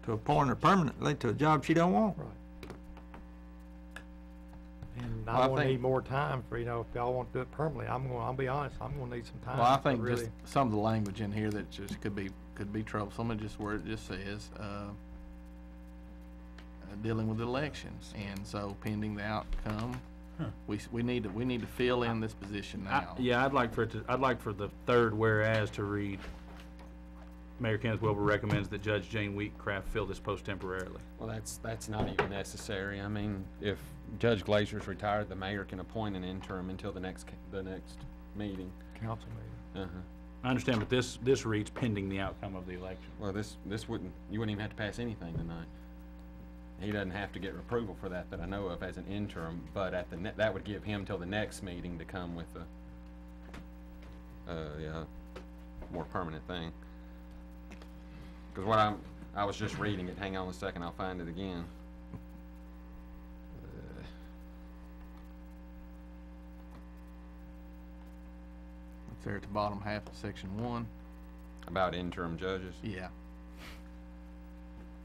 S13: to appoint her permanently to a job she don't want.
S1: Right. And
S7: Well,
S1: I
S7: I
S1: will
S7: think-
S1: need more time for, if y'all want to do it permanently, I'll be honest, I'm gonna need some time.
S7: Well, I
S1: to
S7: think
S1: really.
S7: just some of the language in here that just could be troublesome, and just where it just says, dealing with elections, and so pending the outcome, we need to fill in this position now.
S2: Yeah, I'd like for the third whereas to read, Mayor Kenneth Wilbur recommends that Judge Jane Wheatcraft fill this post temporarily.
S6: Well, that's not even necessary. I mean, if Judge Glazer's retired, the mayor can appoint an interim until the next meeting.
S1: Council meeting.
S6: Uh-huh.
S2: I understand, but this reads pending the outcome of the election.
S6: Well, you wouldn't even have to pass anything tonight. He doesn't have to get approval for that I know of as an interim, but that would give him till the next meeting to come with a more permanent thing. Because I was just reading it. Hang on a second, I'll find it again.
S7: It's there at the bottom half of section 1.
S6: About interim judges.
S7: Yeah.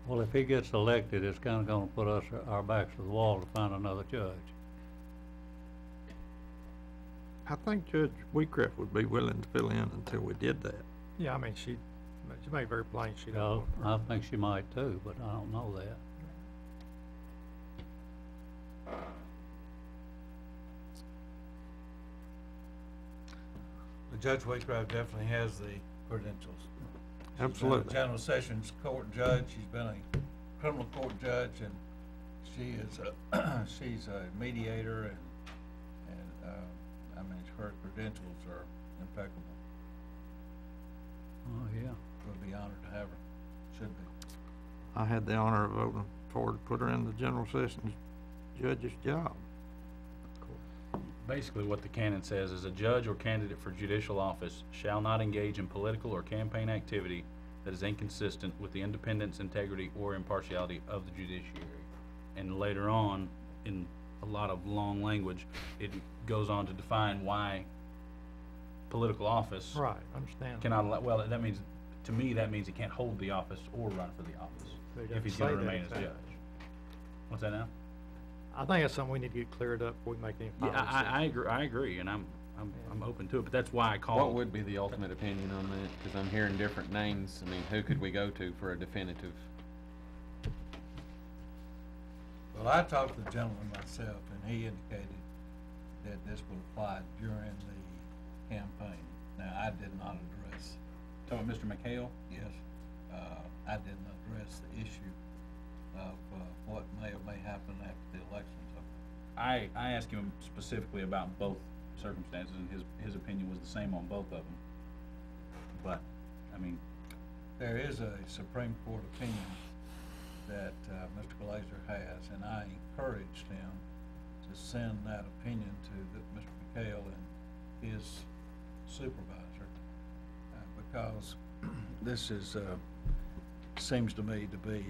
S10: Well, if he gets elected, it's kinda gonna put our backs to the wall to find another judge.
S13: I think Judge Wheatcraft would be willing to fill in until we did that.
S1: Yeah, I mean, she made very plain she
S10: Yeah,
S1: don't
S10: I
S1: want
S10: think she might too, but I don't know that.
S9: The Judge Waycraft definitely has the credentials. She's been
S13: Absolutely.
S9: a General Sessions Court judge, she's been a criminal court judge, and she is she's a mediator, and I mean, her credentials are impeccable.
S10: Oh, yeah.
S9: We'll be honored to have her, should be.
S13: I had the honor of voting for her to put her in the General Sessions judge's job.
S2: Basically, what the canon says is a judge or candidate for judicial office shall not engage in political or campaign activity that is inconsistent with the independence, integrity, or impartiality of the judiciary. And later on, in a lot of long language, it goes on to define why political office
S1: to. Right, understand.
S2: cannot allow, well, that means, to me, that means he can't hold the office or run for the office
S1: So you
S2: if
S1: have
S2: he's
S1: to
S2: gonna
S1: say that
S2: remain as
S1: exactly.
S2: judge. What's that now?
S1: I think that's something we need to get cleared up before we make any
S2: Yeah,
S1: final decision.
S2: I agree, and I'm open to it, but that's why I
S6: What
S2: called.
S6: would be the ultimate opinion on that? Because I'm hearing different names. I mean, who could we go to for a definitive?
S9: Well, I talked to the gentleman myself, and he indicated that this would apply during the campaign. Now, I did not address,
S2: Talking about Mr. McHale?
S9: yes, I didn't address the issue of what may or may happen after the election's over.
S2: I asked him specifically about both circumstances, and his opinion was the same on both of them. But, I mean,
S9: There is a Supreme Court opinion that Mr. Glazer has, and I encouraged him to send that opinion to Mr. McHale and his supervisor, because this is, seems to me to be,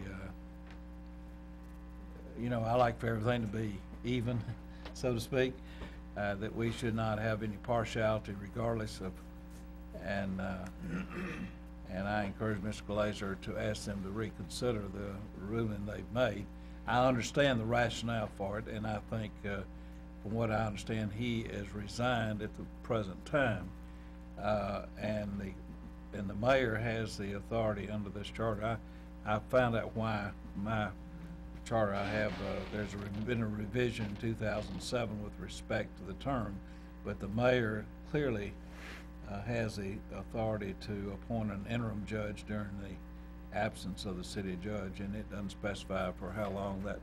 S9: you know, I like for everything to be even, so to speak, that we should not have any partiality regardless of, and I encourage Mr. Glazer to ask them to reconsider the ruling they've made. I understand the rationale for it, and I think, from what I understand, he has resigned at the present time. And the mayor has the authority under this charter. I found out why my charter I have, there's been a revision in 2007 with respect to the term, but the mayor clearly has the authority to appoint an interim judge during the absence of the city judge, and it doesn't specify for how long that.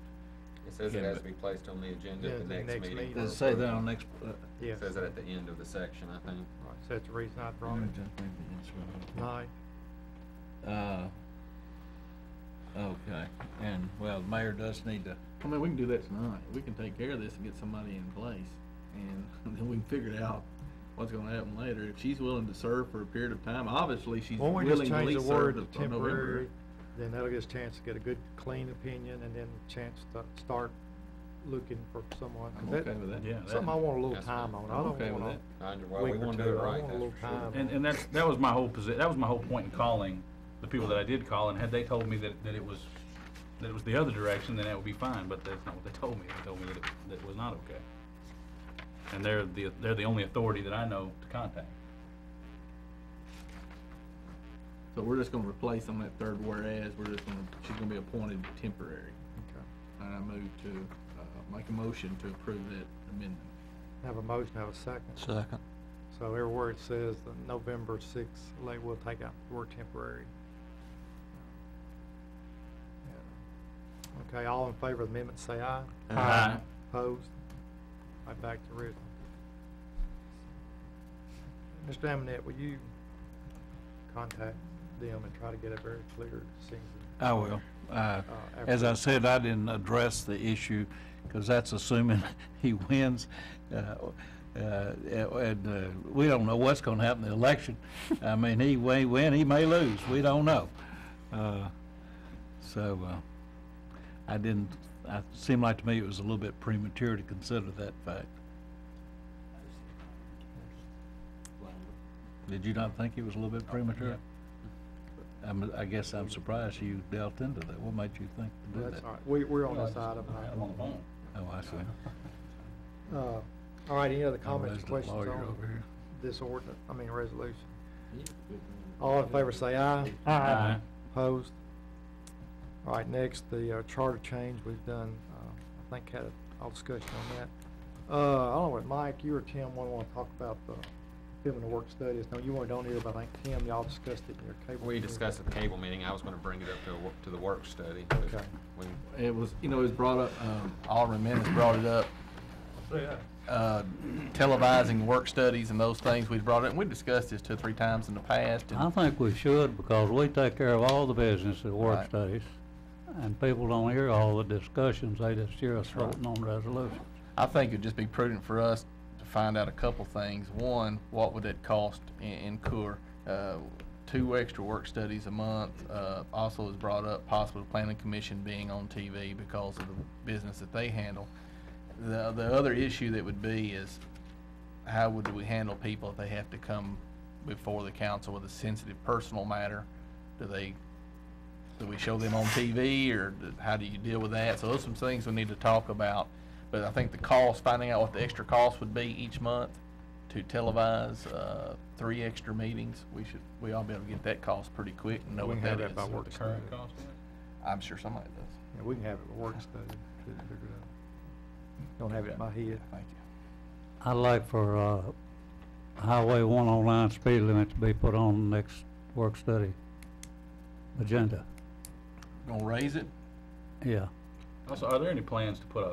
S6: It says it
S9: Yeah,
S6: has to
S9: but-
S6: be placed on the agenda
S1: Yeah,
S6: at the
S1: the
S6: next
S1: next
S6: meeting.
S1: meeting.
S6: for
S9: Does it say that
S6: approval.
S9: on next,
S1: Yes,
S6: It says it at the end of the section, I think.
S1: so that's the reason I brought it tonight.
S9: Okay, and, well, the mayor does need to,
S7: I mean, we can do that tonight. We can take care of this and get somebody in place, and then we can figure out what's gonna happen later. If she's willing to serve for a period of time, obviously she's
S1: Why don't we
S7: willing
S1: just
S7: to at
S1: change the
S7: least
S1: word
S7: serve
S1: to
S7: till November.
S1: temporary, then that'll give us a chance to get a good, clean opinion, and then a chance to start looking for someone. 'Cause
S7: I'm
S1: that-
S7: okay with that.
S2: yeah.
S1: Something I want a little
S6: That's
S1: time
S6: fine.
S1: on. I
S7: I'm
S1: don't
S7: okay with
S1: want
S6: Well, we
S1: week or
S6: want to
S1: two.
S6: do it
S1: I
S6: right,
S1: want a
S6: that's
S1: little
S6: for sure.
S1: time.
S2: And that was my whole that was my whole point in calling the people that I did call, and had they told me that it was the other direction, then that would be fine, but that's not what they told me. They told me that it was not okay. And they're the only authority that I know to contact.
S7: So we're just gonna replace on that third whereas, she's gonna be appointed temporary.
S1: Okay.
S7: And I move to, make a motion to approve that amendment.
S1: Have a motion, have a second.
S13: second.
S1: So everywhere it says the November 6th, like, we'll take out the word temporary. Yeah. Okay, all in favor of the amendment, say aye.
S2: Aye.
S1: Opposed? Right back to original. Mr. Amonette, will you contact them and try to get a very clear decision?
S9: I will. As I said, I didn't address the issue, because that's assuming he wins. And we don't know what's gonna happen in the election. I mean, he may win, he may lose, we don't know. So, it seemed like to me it was a little bit premature to consider that fact. Did you not think it was a little bit premature? I guess I'm surprised you dealt into that. What made you think to do
S1: That's
S9: that?
S1: all right. We're on this item
S2: I'm on the
S1: now.
S2: phone.
S9: Oh, I see.
S1: All right, any other
S10: I'm
S1: comments or
S10: resident
S1: questions
S10: lawyer
S1: on
S10: over here.
S1: this ordinance, resolution? All in favor say aye.
S2: Aye.
S1: Opposed? All right, next, the charter change, we've done, I think had all discussion on that. I don't know what, Mike, you or Tim want to talk about the filming the work studies. No, you weren't on here, but I think Tim, y'all discussed it in your cable.
S6: We
S1: meeting.
S6: discussed at the cable meeting, I was gonna bring it up to the work study. but
S1: Okay.
S6: we-
S7: It was, it was brought up, Alderman Menace brought it up, televising work studies and those things, we brought it, and we discussed this 2 or 3 times in the past,
S10: I
S7: and
S10: think we should, because we take care of all the business at work
S7: Right.
S10: studies, and people don't hear all the discussions, they just hear us voting on resolutions.
S7: I think it'd just be prudent for us to find out a couple things. One, what would it cost in Coeur? 2 extra work studies a month, also is brought up, possible planning commission being on TV because of the business that they handle. The other issue that would be is, how would we handle people if they have to come before the council with a sensitive personal matter? Do we show them on TV, or how do you deal with that? So those are some things we need to talk about. But I think the cost, finding out what the extra cost would be each month to televise 3 extra meetings, we ought to be able to get that cost pretty quick and know
S1: We
S7: what
S1: can have
S7: that
S1: that
S7: is.
S1: by work
S2: The
S1: study.
S2: current cost of it?
S7: I'm sure somebody does.
S1: Yeah, we can have it by work study, to figure it out. Don't have it in my head.
S7: Thank you.
S10: I'd like for, Highway 109 speed limit to be put on the next work study agenda.
S7: Gonna raise it?
S10: Yeah.
S2: Also, are there any plans to put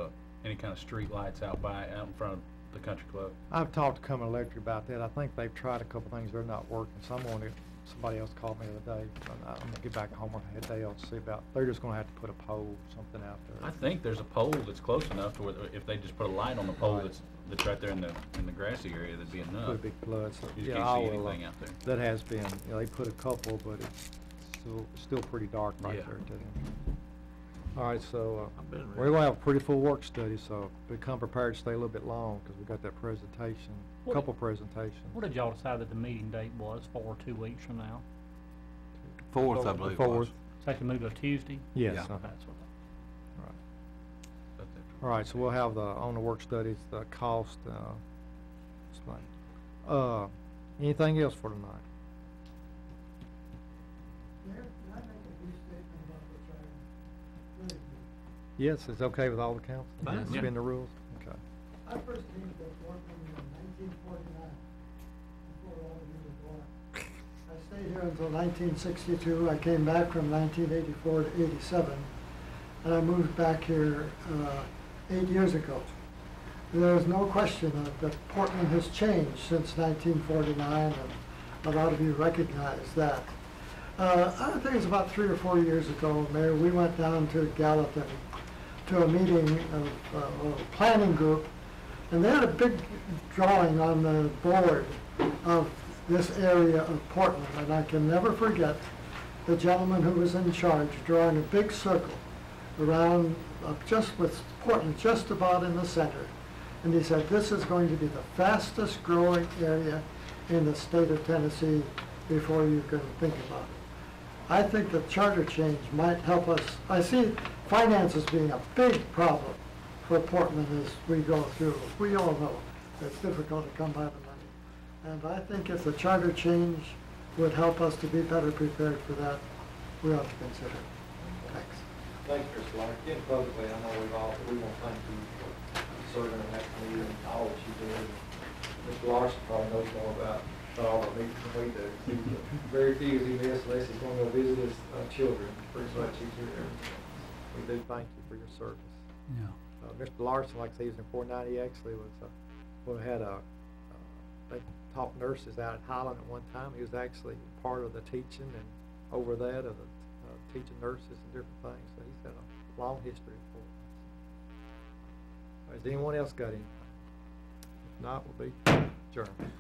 S2: any kind of street lights out in front of the country club?
S1: I've talked to Cumming Electric about that. I think they've tried a couple things, they're not working. Somebody else called me the other day, I'm gonna get back home and day else to see about, they're just gonna have to put a pole, something out there.
S2: I think there's a pole that's close enough to where, if they just put a light on the pole
S1: Right.
S2: that's right there in the grassy area, that'd be enough.
S1: Put a big flood, so,
S2: You just
S1: yeah,
S2: can't
S1: I
S2: see
S1: will,
S2: anything out there.
S1: that has been, they put a couple, but it's still pretty dark right
S2: Yeah.
S1: there to them. All right, so,
S13: I've been
S1: we're gonna have a pretty full work study, so become prepared to stay a little bit long, cause we got that presentation,
S8: What-
S1: couple presentations.
S8: What did y'all decide that the meeting date was for 2 weeks from now?
S13: 4th, I believe it was.
S1: Fourth.
S8: So I can move to Tuesday?
S1: Yes,
S13: Yeah.
S1: uh-huh.
S8: That's what
S2: That's it.
S1: All right, so we'll have on the work studies, the cost, explain. Anything else for tonight? Yes, it's okay with all the council?
S13: Fine.
S1: Suspend the rules? Okay.
S15: I first came to Portland in 1949, before all of you were born. I stayed here until 1962. I came back from 1984 to 87, and I moved back here 8 years ago. There's no question that Portland has changed since 1949, and a lot of you recognize that. I think it was about 3 or 4 years ago, Mayor, we went down to Gallatin to a meeting of a planning group, and they had a big drawing on the board of this area of Portland, and I can never forget the gentleman who was in charge drawing a big circle around, just with Portland just about in the center. And he said, this is going to be the fastest growing area in the state of Tennessee before you can think about it. I think the charter change might help us. I see finances being a big problem for Portland as we go through. We all know it's difficult to come by the money. And I think if the charter change would help us to be better prepared for that, we ought to consider it. Thanks.
S1: Thank you, Mr. Larkin. Again, publicly, I know we want to thank you for serving in that committee and all that you did. Mr. Larson probably knows more about all the meetings than we do. Very few he missed unless he's going to go visit his children. Pretty much he's here every. We do thank you for your service.
S10: Yeah.
S1: Mr. Larson, like I say, he was in 490, he actually was, had they taught nurses out at Highland at one time. He was actually part of the teaching and over that of the teaching nurses and different things. So he's got a long history for it. Has anyone else got anything? If not, we'll be adjourned.